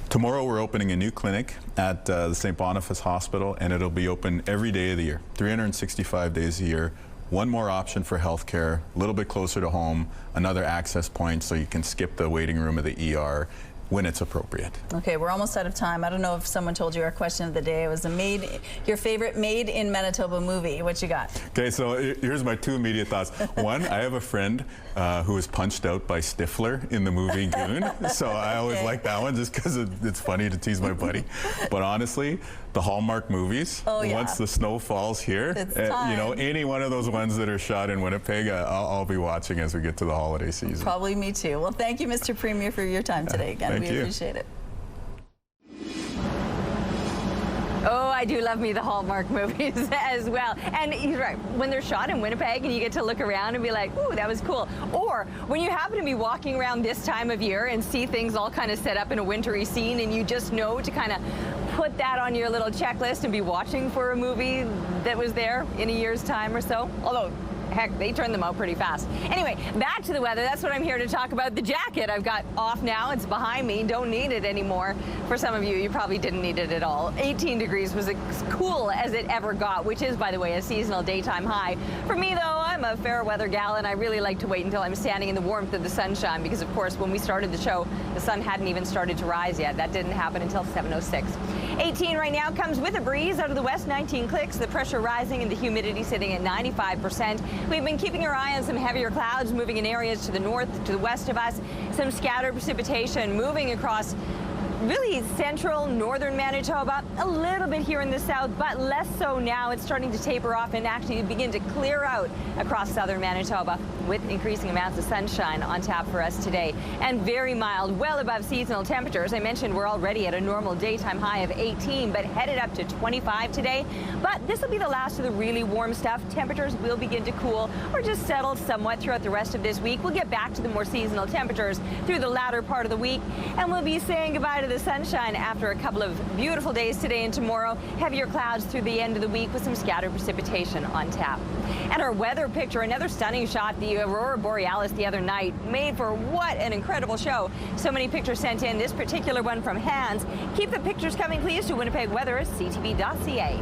Tomorrow we're opening a new clinic at the St. Boniface Hospital, and it'll be open every day of the year, 365 days a year. One more option for healthcare, a little bit closer to home, another access point so you can skip the waiting room of the ER when it's appropriate. Okay, we're almost out of time. I don't know if someone told you our question of the day. It was your favorite made in Manitoba movie. What you got? Okay, so here's my two immediate thoughts. One, I have a friend who was punched out by Stifler in the movie Goon. So I always like that one just because it's funny to tease my buddy. But honestly, the Hallmark movies, once the snow falls here, you know, any one of those ones that are shot in Winnipeg, I'll be watching as we get to the holiday season. Probably me too. Well, thank you, Mr. Premier, for your time today again. Thank we you. appreciate it. Oh, I do love me the Hallmark movies as well. And he's right, when they're shot in Winnipeg and you get to look around and be like, ooh, that was cool. Or when you happen to be walking around this time of year and see things all kind of set up in a wintry scene and you just know to kind of put that on your little checklist and be watching for a movie that was there in a year's time or so. Although, heck, they turn them out pretty fast. Anyway, back to the weather. That's what I'm here to talk about. The jacket I've got off now. It's behind me. Don't need it anymore. For some of you, you probably didn't need it at all. 18 degrees was as cool as it ever got, which is, by the way, a seasonal daytime high. For me, though, I'm a fair weather gal, and I really like to wait until I'm standing in the warmth of the sunshine because, of course, when we started the show, the sun hadn't even started to rise yet. That didn't happen until 7:06. 18 right now comes with a breeze out of the west, 19 clicks. The pressure rising and the humidity sitting at 95%. We've been keeping our eye on some heavier clouds moving in areas to the north, to the west of us. Some scattered precipitation moving across really central northern Manitoba, a little bit here in the south, but less so now. It's starting to taper off and actually begin to clear out across southern Manitoba with increasing amounts of sunshine on tap for us today. And very mild, well above seasonal temperatures. I mentioned we're already at a normal daytime high of 18, but headed up to 25 today. But this will be the last of the really warm stuff. Temperatures will begin to cool or just settle somewhat throughout the rest of this week. We'll get back to the more seasonal temperatures through the latter part of the week, and we'll be saying goodbye to the sunshine after a couple of beautiful days today and tomorrow. Heavier clouds through the end of the week with some scattered precipitation on tap. And our weather picture, another stunning shot, the Aurora Borealis the other night, made for what an incredible show. So many pictures sent in, this particular one from Hans. Keep the pictures coming, please, to Winnipeg Weather at ctv.ca.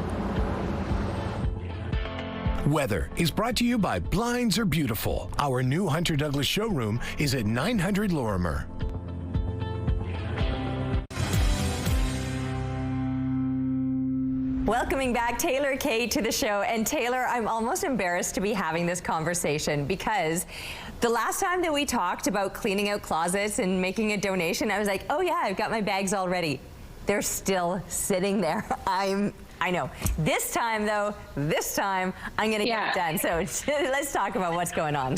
Weather is brought to you by Blinds Are Beautiful. Our new Hunter Douglas showroom is at 900 Lorimer. Welcoming back Taylor Kay to the show. And Taylor, I'm almost embarrassed to be having this conversation because the last time that we talked about cleaning out closets and making a donation, I was like, oh yeah, I've got my bags all ready. They're still sitting there. I know. This time, though, I'm going to get it done. So let's talk about what's going on.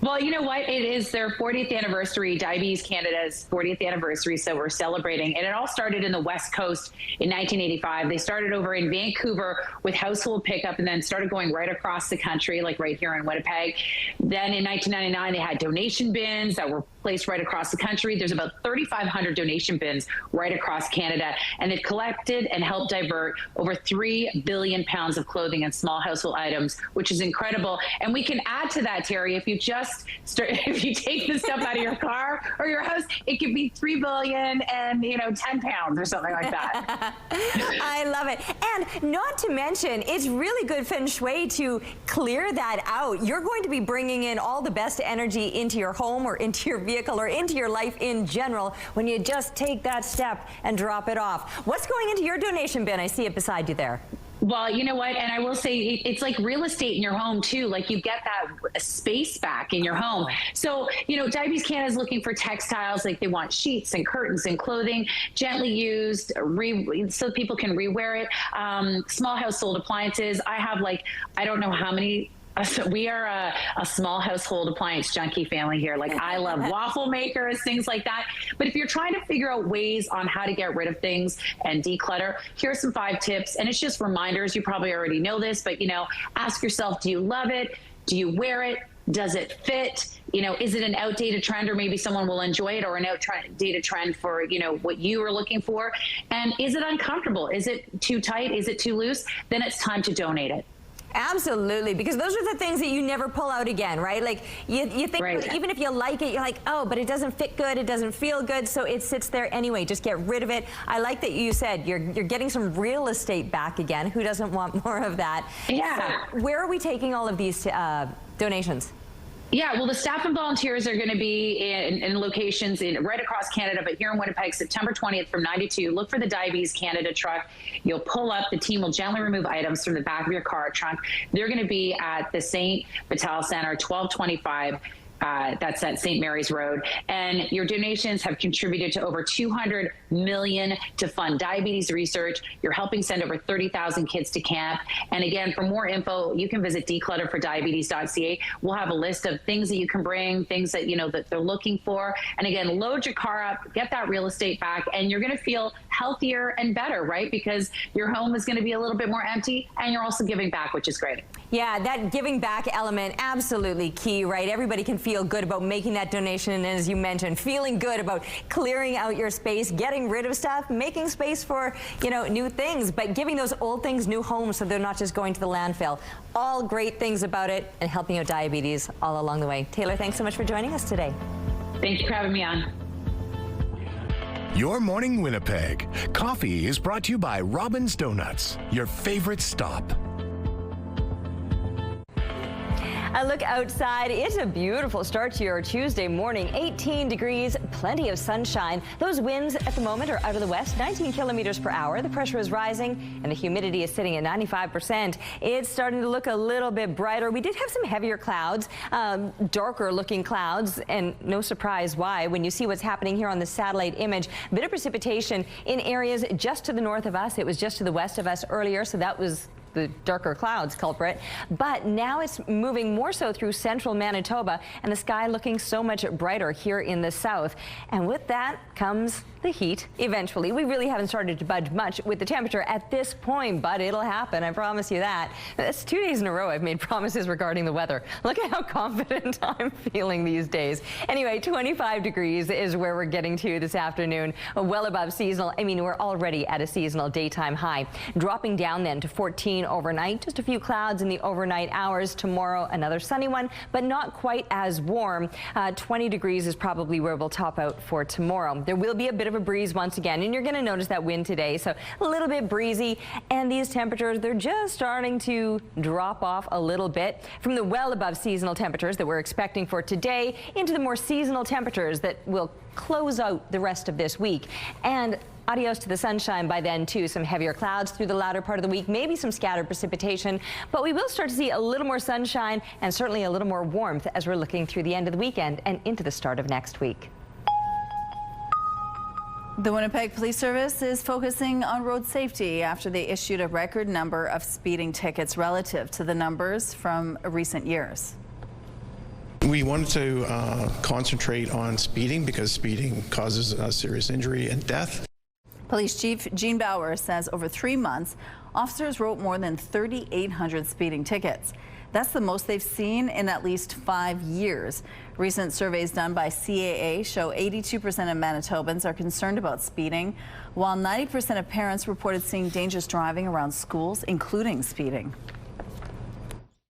Well, you know what? It is their 40th anniversary, Diabetes Canada's 40th anniversary, so we're celebrating. And it all started in the West Coast in 1985. They started over in Vancouver with household pickup and then started going right across the country, like right here in Winnipeg. Then in 1999, they had donation bins that were placed right across the country. There's about 3,500 donation bins right across Canada, and they've collected and helped divert over 3 billion pounds of clothing and small household items, which is incredible. And we can add to that, Terry, if you just start, if you take the stuff out of your car or your house, it could be 3 billion and 10 pounds or something like that. I love it. And not to mention, it's really good feng shui to clear that out. You're going to be bringing in all the best energy into your home or into your vehicle or into your life in general when you just take that step and drop it off. What's going into your donation bin? I see it beside you there. Well, you know what? And I will say it's like real estate in your home too. Like you get that space back in your home. So, Diabetes Canada is looking for textiles, like they want sheets and curtains and clothing, gently used, so people can rewear it. Small household appliances. I have I don't know how many. We are a small household appliance junkie family here. I love waffle makers, things like that. But if you're trying to figure out ways on how to get rid of things and declutter, here are some 5 tips. And it's just reminders. You probably already know this, but ask yourself, do you love it? Do you wear it? Does it fit? Is it an outdated trend, or maybe someone will enjoy it, or an outdated trend for, what you are looking for? And is it uncomfortable? Is it too tight? Is it too loose? Then it's time to donate it. Absolutely, because those are the things that you never pull out again, right? You think, right. Even if you like it, you're like, oh, but it doesn't fit good, it doesn't feel good, so it sits there anyway. Just get rid of it. I like that you said you're getting some real estate back again. Who doesn't want more of that? Yeah. So where are we taking all of these donations? Yeah, well, the staff and volunteers are going to be in locations right across Canada, but here in Winnipeg, September 20th from 9 to 2. Look for the Diabetes Canada truck. You'll pull up. The team will gently remove items from the back of your car trunk. They're going to be at the St. Vital Center, 1225. That's at St. Mary's Road. And your donations have contributed to over $200 million to fund diabetes research. You're helping send over 30,000 kids to camp. And again, for more info, you can visit declutterfordiabetes.ca. We'll have a list of things that you can bring, things that, that they're looking for. And again, load your car up, get that real estate back, and you're going to feel healthier and better, right? Because your home is going to be a little bit more empty, and you're also giving back, which is great. Yeah, that giving back element, absolutely key, right? Everybody can feel good about making that donation, and as you mentioned, feeling good about clearing out your space, getting rid of stuff, making space for, new things, but giving those old things new homes so they're not just going to the landfill. All great things about it, and helping out diabetes all along the way. Taylor, thanks so much for joining us today. Thank you for having me on. Your Morning Winnipeg. Coffee is brought to you by Robin's Donuts, your favorite stop. A look outside. It's a beautiful start to your Tuesday morning. 18 degrees, plenty of sunshine. Those winds at the moment are out of the west, 19 kilometers per hour. The pressure is rising and the humidity is sitting at 95%. It's starting to look a little bit brighter. We did have some heavier clouds, darker looking clouds, and no surprise why. When you see what's happening here on the satellite image, a bit of precipitation in areas just to the north of us. It was just to the west of us earlier, so that was the darker clouds culprit, but now it's moving more so through central Manitoba, and the sky looking so much brighter here in the south. And with that comes the heat eventually. We really haven't started to budge much with the temperature at this point, but it'll happen, I promise you that. That's 2 days in a row I've made promises regarding the weather. Look at how confident I'm feeling these days. Anyway, 25 degrees is where we're getting to this afternoon, well above seasonal. I mean, we're already at a seasonal daytime high. Dropping down then to 14 overnight, just a few clouds in the overnight hours. Tomorrow, another sunny one, but not quite as warm. 20 degrees is probably where we'll top out for tomorrow. There will be a bit of a breeze once again, and you're going to notice that wind today, so a little bit breezy, and these temperatures, they're just starting to drop off a little bit from the well above seasonal temperatures that we're expecting for today into the more seasonal temperatures that will close out the rest of this week. And adios to the sunshine by then, too. Some heavier clouds through the latter part of the week, maybe some scattered precipitation, but we will start to see a little more sunshine and certainly a little more warmth as we're looking through the end of the weekend and into the start of next week. The Winnipeg Police Service is focusing on road safety after they issued a record number of speeding tickets relative to the numbers from recent years. We wanted to concentrate on speeding because speeding causes serious injury and death. Police Chief Gene Bauer says over 3 months, officers wrote more than 3,800 speeding tickets. That's the most they've seen in at least 5 years. Recent surveys done by CAA show 82% of Manitobans are concerned about speeding, while 90% of parents reported seeing dangerous driving around schools, including speeding.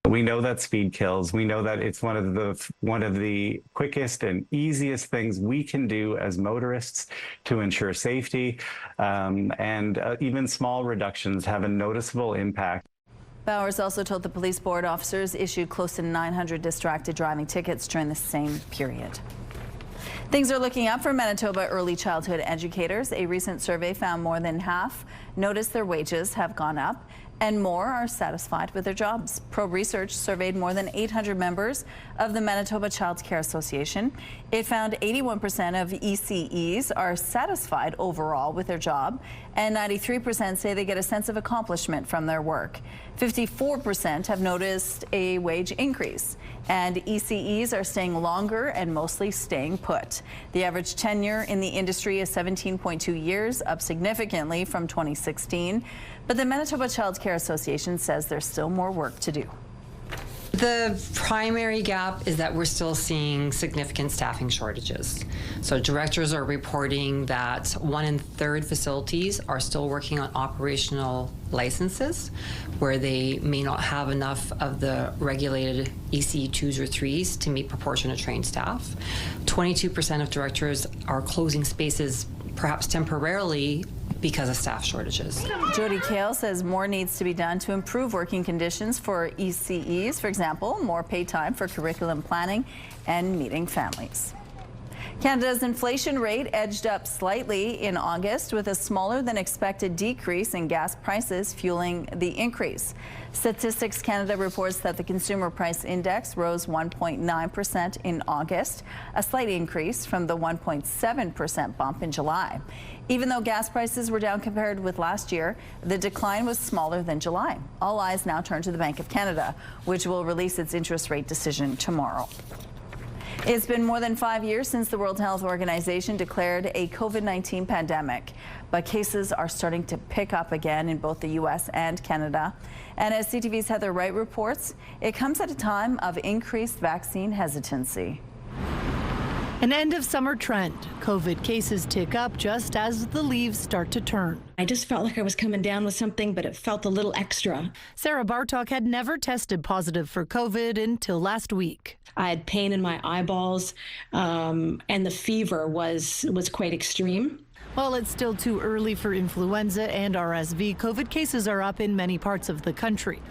We know that speed kills. We know that it's one of the quickest and easiest things we can do as motorists to ensure safety, and even small reductions have a noticeable impact. Bowers also told the police board officers issued close to 900 distracted driving tickets during the same period. Things are looking up for Manitoba early childhood educators. A recent survey found more than half noticed their wages have gone up, and more are satisfied with their jobs. Probe Research surveyed more than 800 members of the Manitoba Child Care Association. It found 81% of ECEs are satisfied overall with their job, and 93% say they get a sense of accomplishment from their work. 54% have noticed a wage increase, and ECEs are staying longer and mostly staying put. The average tenure in the industry is 17.2 years, up significantly from 2016. But the Manitoba Child Care Association says there's still more work to do. The primary gap is that we're still seeing significant staffing shortages. So directors are reporting that 1 1/3 facilities are still working on operational licenses where they may not have enough of the regulated ECE 2s or 3s to meet proportionate trained staff. 22% of directors are closing spaces perhaps temporarily because of staff shortages. Jody Kale says more needs to be done to improve working conditions for ECEs. For example, more paid time for curriculum planning and meeting families. Canada's inflation rate edged up slightly in August, with a smaller than expected decrease in gas prices fueling the increase. Statistics Canada reports that the Consumer Price Index rose 1.9% in August, a slight increase from the 1.7% bump in July. Even though gas prices were down compared with last year, the decline was smaller than July. All eyes now turn to the Bank of Canada, which will release its interest rate decision tomorrow. It's been more than 5 years since the World Health Organization declared a COVID-19 pandemic, but cases are starting to pick up again in both the U.S. and Canada. And as CTV's Heather Wright reports, it comes at a time of increased vaccine hesitancy. An end of summer trend. COVID cases tick up just as the leaves start to turn. I just felt like I was coming down with something, but it felt a little extra. Sarah Bartok had never tested positive for COVID until last week. I had pain in my eyeballs, and the fever was quite extreme. While it's still too early for influenza and RSV, COVID cases are up in many parts of the country.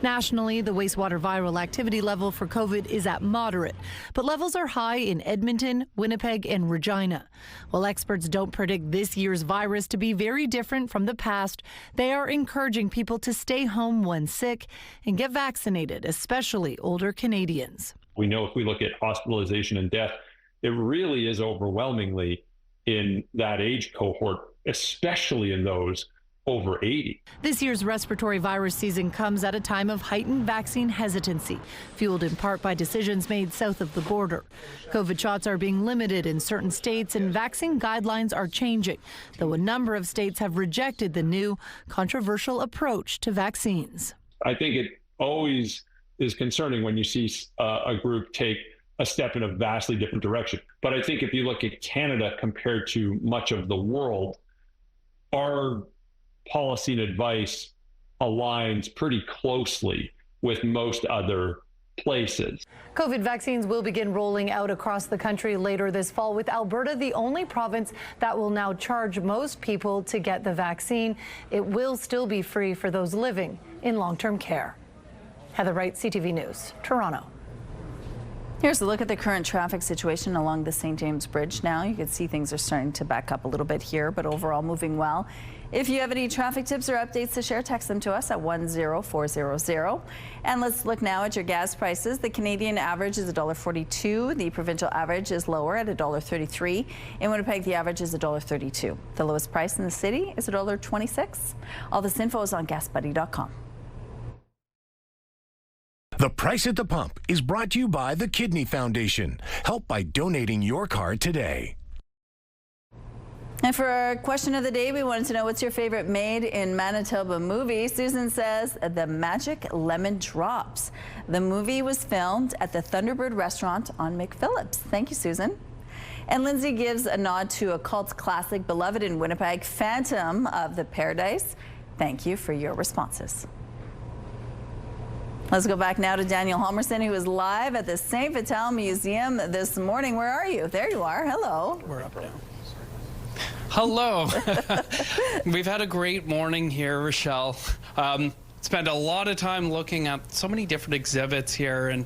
Nationally, the wastewater viral activity level for COVID is at moderate, but levels are high in Edmonton, Winnipeg, and Regina. While experts don't predict this year's virus to be very different from the past, they are encouraging people to stay home when sick and get vaccinated, especially older Canadians. We know if we look at hospitalization and death, it really is overwhelmingly in that age cohort, especially in those over 80. This year's respiratory virus season comes at a time of heightened vaccine hesitancy, fueled in part by decisions made south of the border. COVID shots are being limited in certain states and vaccine guidelines are changing, though a number of states have rejected the new controversial approach to vaccines. I think it always is concerning when you see a group take a step in a vastly different direction. But I think if you look at Canada compared to much of the world, our policy and advice aligns pretty closely with most other places. COVID vaccines will begin rolling out across the country later this fall, with Alberta the only province that will now charge most people to get the vaccine. It will still be free for those living in long-term care. Heather Wright, CTV News, Toronto. Here's a look at the current traffic situation along the St. James Bridge now. You can see things are starting to back up a little bit here, but overall moving well. If you have any traffic tips or updates to share, text them to us at 10400. And let's look now at your gas prices. The Canadian average is $1.42. The provincial average is lower at $1.33. In Winnipeg, the average is $1.32. The lowest price in the city is $1.26. All this info is on gasbuddy.com. The Price at the Pump is brought to you by the Kidney Foundation. Help by donating your card today. And for our question of the day, we wanted to know, what's your favorite made in Manitoba movie? Susan says The Magic Lemon Drops. The movie was filmed at the Thunderbird restaurant on McPhillips. Thank you, Susan. And Lindsay gives a nod to a cult classic beloved in Winnipeg, Phantom of the Paradise. Thank you for your responses. Let's go back now to Daniel Homerson, who is live at the St. Vital Museum this morning. Where are you? There you are. Hello. We're up now. Hello. We've had a great morning here, Rochelle. Spent a lot of time looking at so many different exhibits here, and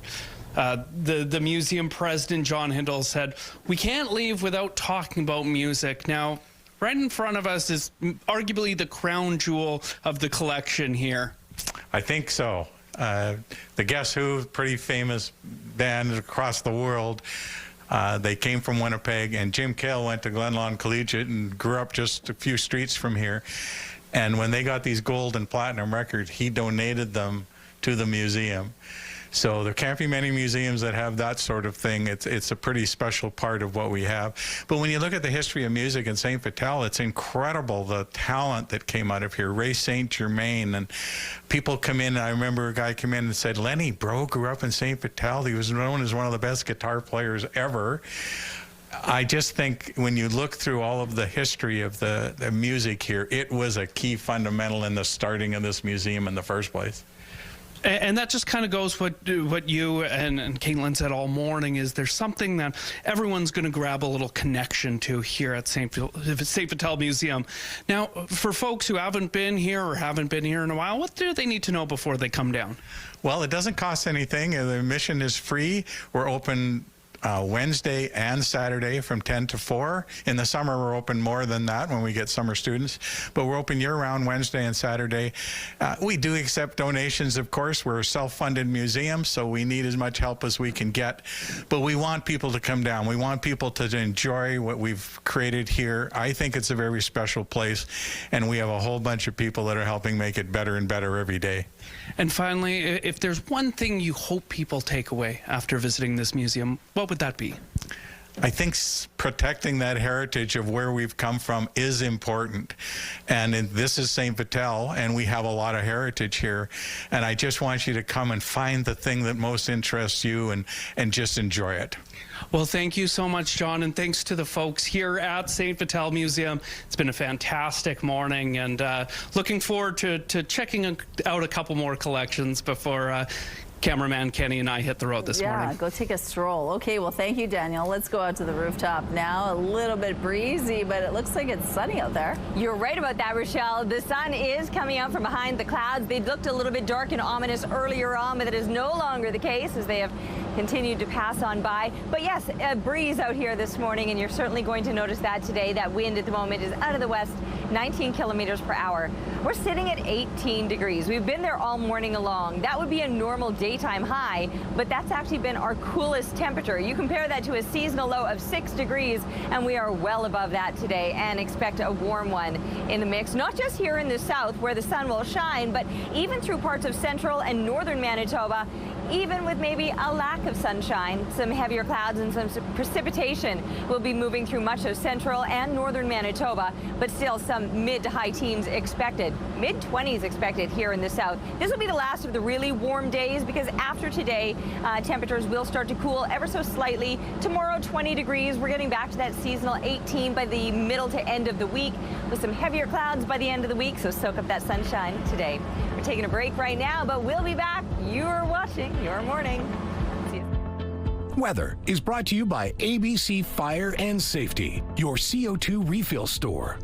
the museum president, John Hindle, said, we can't leave without talking about music. Now, right in front of us is arguably the crown jewel of the collection here. I think so. The Guess Who, pretty famous band across the world. They came from Winnipeg, and Jim Cale went to Glenlawn Collegiate and grew up just a few streets from here. And when they got these gold and platinum records, he donated them to the museum. So there can't be many museums that have that sort of thing. It's a pretty special part of what we have. But when you look at the history of music in St. Vital, it's incredible the talent that came out of here. Ray St. Germain, and people come in. I remember a guy come in and said, Lenny Bro grew up in St. Vital. He was known as one of the best guitar players ever. I just think when you look through all of the history of the music here, it was a key fundamental in the starting of this museum in the first place. And that just kind of goes what you and Caitlin said all morning, is there's something that everyone's going to grab a little connection to here at St. Vital Museum. Now, for folks who haven't been here or haven't been here in a while, what do they need to know before they come down? Well, it doesn't cost anything. The admission is free. We're open Wednesday and Saturday from 10 to 4. In the summer, we're open more than that when we get summer students, but we're open year-round Wednesday and Saturday. We do accept donations, of course. We're a self-funded museum, so we need as much help as we can get, but we want people to come down. We want people to enjoy what we've created here. I think it's a very special place, and we have a whole bunch of people that are helping make it better and better every day. And finally, if there's one thing you hope people take away after visiting this museum, what would that be? I think protecting that heritage of where we've come from is important. And this is St. Vital, and we have a lot of heritage here. And I just want you to come and find the thing that most interests you and just enjoy it. Well, thank you so much, John, and thanks to the folks here at St. Vital Museum. It's been a fantastic morning, and looking forward to checking out a couple more collections before cameraman Kenny and I hit the road this morning. Yeah, go take a stroll. Okay, well, thank you, Daniel. Let's go out to the rooftop now. A little bit breezy, but it looks like it's sunny out there. You're right about that, Rochelle. The sun is coming out from behind the clouds. They looked a little bit dark and ominous earlier on, but that is no longer the case as they have continued to pass on by. But yes, a breeze out here this morning, and you're certainly going to notice that today. That wind at the moment is out of the west, 19 kilometers per hour. We're sitting at 18 degrees. We've been there all morning long. That would be a normal daytime high, but that's actually been our coolest temperature. You compare that to a seasonal low of 6 degrees, and we are well above that today and expect a warm one in the mix, not just here in the south where the sun will shine, but even through parts of central and northern Manitoba. Even with maybe a lack of sunshine, some heavier clouds and some precipitation will be moving through much of central and northern Manitoba, but still some mid to high teens expected. Mid-20s expected here in the south. This will be the last of the really warm days, because after today, temperatures will start to cool ever so slightly. Tomorrow, 20 degrees. We're getting back to that seasonal 18 by the middle to end of the week, with some heavier clouds by the end of the week, so soak up that sunshine today. We're taking a break right now, but we'll be back. You're watching Your Morning. See you. Weather is brought to you by ABC Fire and Safety, your CO2 refill store.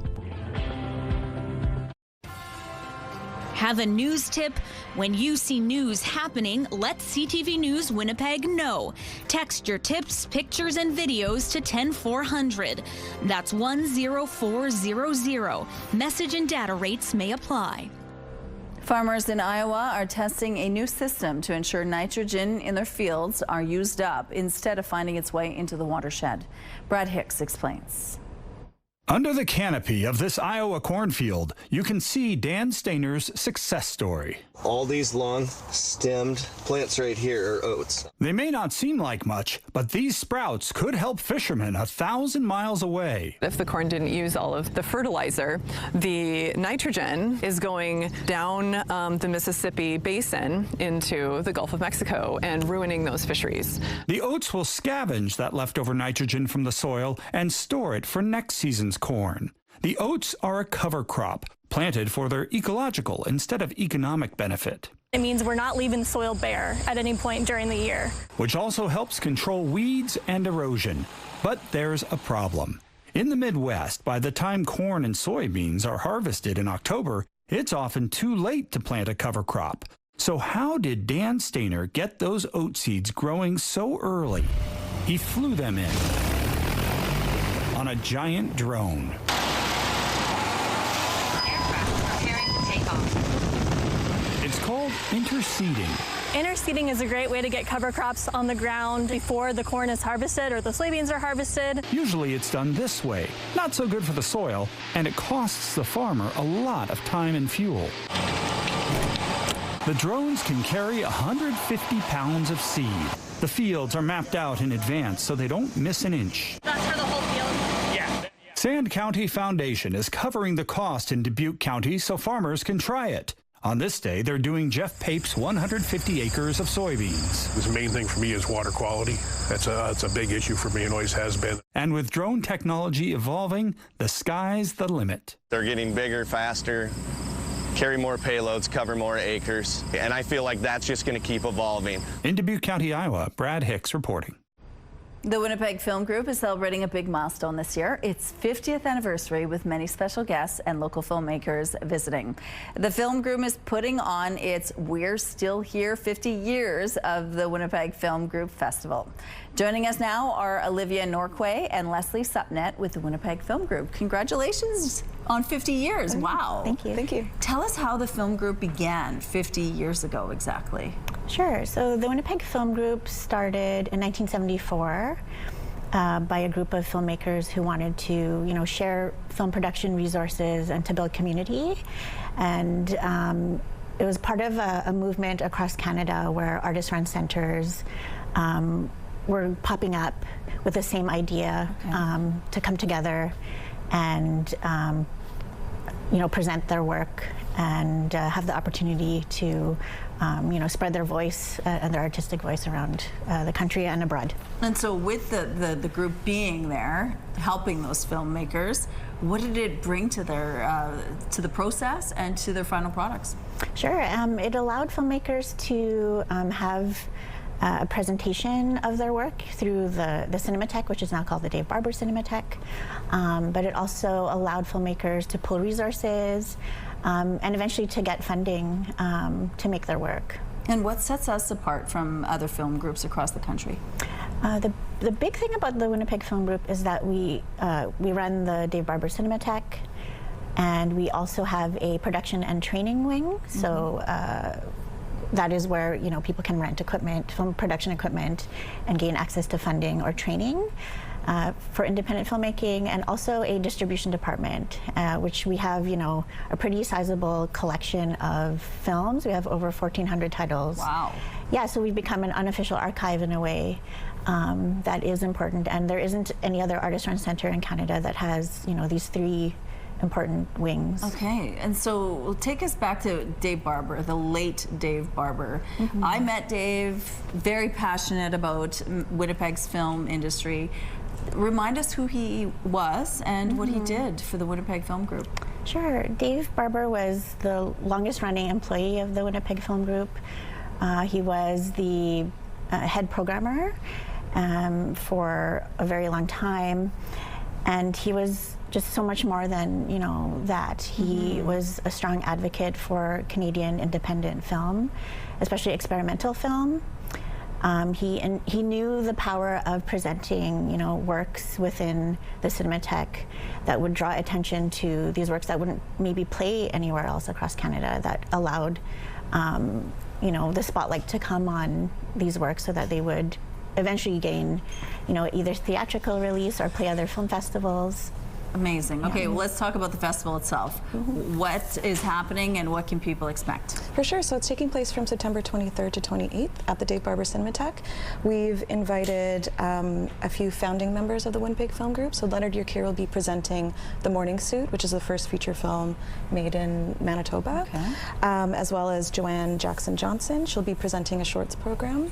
Have a news tip? When you see news happening, let CTV News Winnipeg know. Text your tips, pictures, and videos to 10400. That's 10400. Message and data rates may apply. Farmers in Iowa are testing a new system to ensure nitrogen in their fields are used up instead of finding its way into the watershed. Brad Hicks explains. Under the canopy of this Iowa cornfield, you can see Dan Stainer's success story. All these long stemmed plants right here are oats. They may not seem like much, but these sprouts could help fishermen 1,000 miles away. If the corn didn't use all of the fertilizer, the nitrogen is going down the Mississippi basin into the Gulf of Mexico and ruining those fisheries. The oats will scavenge that leftover nitrogen from the soil and store it for next season's corn. The oats are a cover crop, planted for their ecological instead of economic benefit. It means we're not leaving the soil bare at any point during the year. Which also helps control weeds and erosion. But there's a problem. In the Midwest, by the time corn and soybeans are harvested in October, it's often too late to plant a cover crop. So how did Dan Stainer get those oat seeds growing so early? He flew them in on a giant drone. It's called interseeding. Interseeding is a great way to get cover crops on the ground before the corn is harvested or the soybeans are harvested. Usually it's done this way. Not so good for the soil, and it costs the farmer a lot of time and fuel. The drones can carry 150 pounds of seed. The fields are mapped out in advance so they don't miss an inch. That's for the whole field? Yeah. Sand County Foundation is covering the cost in Dubuque County so farmers can try it. On this day, they're doing Jeff Pape's 150 acres of soybeans. The main thing for me is water quality. That's a big issue for me and always has been. And with drone technology evolving, the sky's the limit. They're getting bigger, faster, carry more payloads, cover more acres, and I feel like that's just going to keep evolving. In Dubuque County, Iowa, Brad Hicks reporting. The Winnipeg Film Group is celebrating a big milestone this year. Its 50th anniversary with many special guests and local filmmakers visiting. The film group is putting on its We're Still Here 50 years of the Winnipeg Film Group Festival. Joining us now are Olivia Norquay and Leslie Supnet with the Winnipeg Film Group. Congratulations on 50 years. Wow. Thank you. Thank you. Tell us how the film group began 50 years ago exactly. Sure. So the Winnipeg Film Group started in 1974 by a group of filmmakers who wanted to, share film production resources and to build community. And it was part of a movement across Canada where artist-run centers were popping up with the same idea to come together and present their work and have the opportunity to spread their voice and their artistic voice around the country and abroad. And so with the group being there, helping those filmmakers, what did it bring to their to the process and to their final products? Sure. It allowed filmmakers to have a presentation of their work through the Cinematheque, which is now called the Dave Barber Cinematheque. But it also allowed filmmakers to pull resources and eventually to get funding to make their work. And what sets us apart from other film groups across the country? The big thing about the Winnipeg Film Group is that we run the Dave Barber Cinematheque, and we also have a production and training wing. So that is where people can rent equipment, film production equipment, and gain access to funding or training for independent filmmaking, and also a distribution department, which we have a pretty sizable collection of films. We have over 1,400 titles. Wow. Yeah, so we've become an unofficial archive in a way that is important, and there isn't any other artist-run center in Canada that has these three important wings. Okay, and so take us back to Dave Barber, the late Dave Barber. I met Dave, very passionate about Winnipeg's film industry. Remind us who he was and what he did for the Winnipeg Film Group. Sure. Dave Barber was the longest running employee of the Winnipeg Film Group. He was the head programmer for a very long time, and he was just so much more than that. He was a strong advocate for Canadian independent film, especially experimental film. He knew the power of presenting works within the Cinematheque that would draw attention to these works that wouldn't maybe play anywhere else across Canada, that allowed the spotlight to come on these works so that they would eventually gain either theatrical release or play other film festivals. Amazing. Okay, well, let's talk about the festival itself. What is happening and what can people expect? For sure. So it's taking place from September 23rd to 28th at the Dave Barber Cinematheque. We've invited a few founding members of the Winnipeg Film Group. So Leonard Yerkeer will be presenting The Morning Suit, which is the first feature film made in Manitoba, as well as Joanne Jackson Johnson. She'll be presenting a shorts program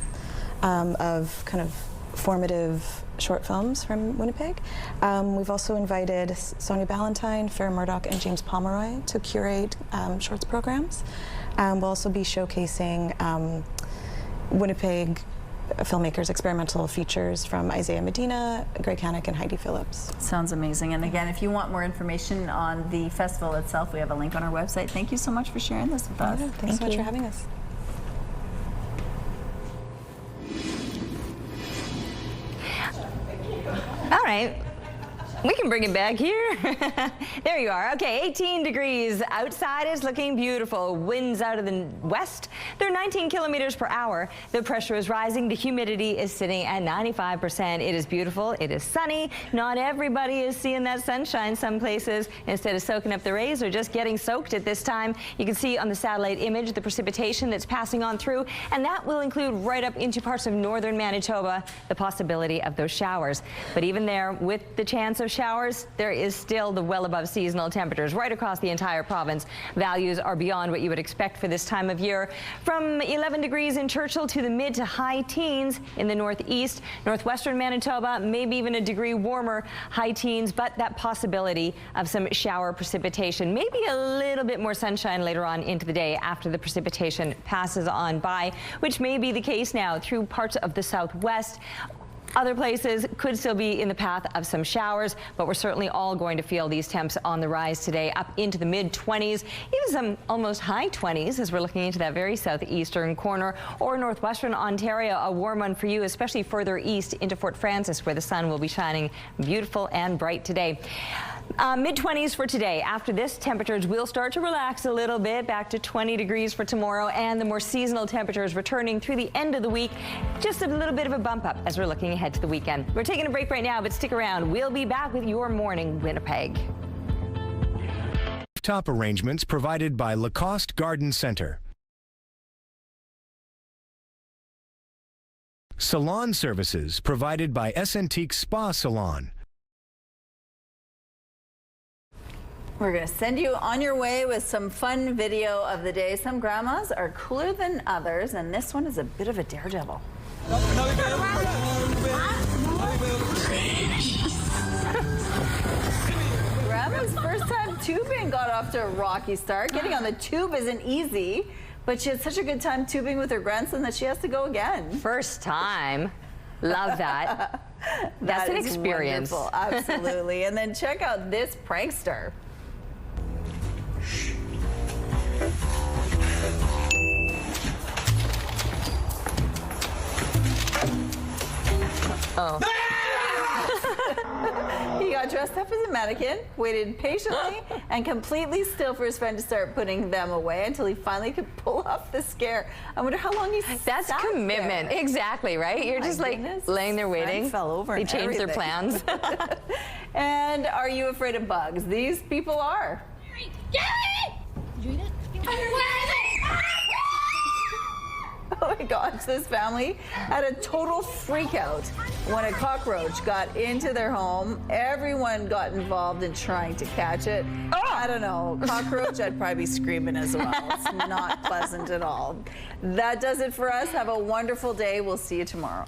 of kind of formative short films from Winnipeg. We've also invited Sonia Ballantyne, Farrah Murdoch, and James Pomeroy to curate shorts programs. We'll also be showcasing Winnipeg filmmakers' experimental features from Isaiah Medina, Greg Hannock, and Heidi Phillips. Sounds amazing. And again, if you want more information on the festival itself, we have a link on our website. Thank you so much for sharing this with us. Thanks so much for having us. All right. We can bring it back here. There you are. Okay, 18 degrees. Outside is looking beautiful. Winds out of the west. They're 19 kilometers per hour. The pressure is rising. The humidity is sitting at 95%. It is beautiful. It is sunny. Not everybody is seeing that sunshine. Some places, instead of soaking up the rays, are just getting soaked at this time. You can see on the satellite image the precipitation that's passing on through, and that will include right up into parts of northern Manitoba, the possibility of those showers. But even there, with the chance of showers, there is still the well above seasonal temperatures right across the entire province. Values are beyond what you would expect for this time of year. From 11 degrees in Churchill to the mid to high teens in the northeast, northwestern Manitoba, maybe even a degree warmer, high teens, but that possibility of some shower precipitation. Maybe a little bit more sunshine later on into the day after the precipitation passes on by, which may be the case now through parts of the southwest. Other places could still be in the path of some showers, but we're certainly all going to feel these temps on the rise today, up into the mid-20s, even some almost high 20s as we're looking into that very southeastern corner, or northwestern Ontario. A warm one for you, especially further east into Fort Frances, where the sun will be shining beautiful and bright today. Mid-20s for today. After this, temperatures will start to relax a little bit, back to 20 degrees for tomorrow, and the more seasonal temperatures returning through the end of the week. Just a little bit of a bump up as we're looking ahead to the weekend. We're taking a break right now, but stick around. We'll be back with Your Morning Winnipeg. Top arrangements provided by Lacoste Garden Center. Salon services provided by Essentique Spa Salon. We're going to send you on your way with some fun video of the day. Some grandmas are cooler than others, and this one is a bit of a daredevil. Grandma's first time tubing got off to a rocky start. Getting on the tube isn't easy, but she had such a good time tubing with her grandson that she has to go again. First time. Love that. That's an experience. Wonderful. Absolutely. And then check out this prankster. Oh. He got dressed up as a mannequin, waited patiently and completely still for his friend to start putting them away until he finally could pull off the scare. I wonder how long he That's commitment. There. Exactly, right? You're just like laying there waiting. Fell over. They changed their plans. And are you afraid of bugs? These people are. Did you eat it? Oh my gosh, this family had a total freak out when a cockroach got into their home. Everyone got involved in trying to catch it. Oh! I don't know, cockroach, I'd probably be screaming as well. It's not pleasant at all. That does it for us. Have a wonderful day. We'll see you tomorrow.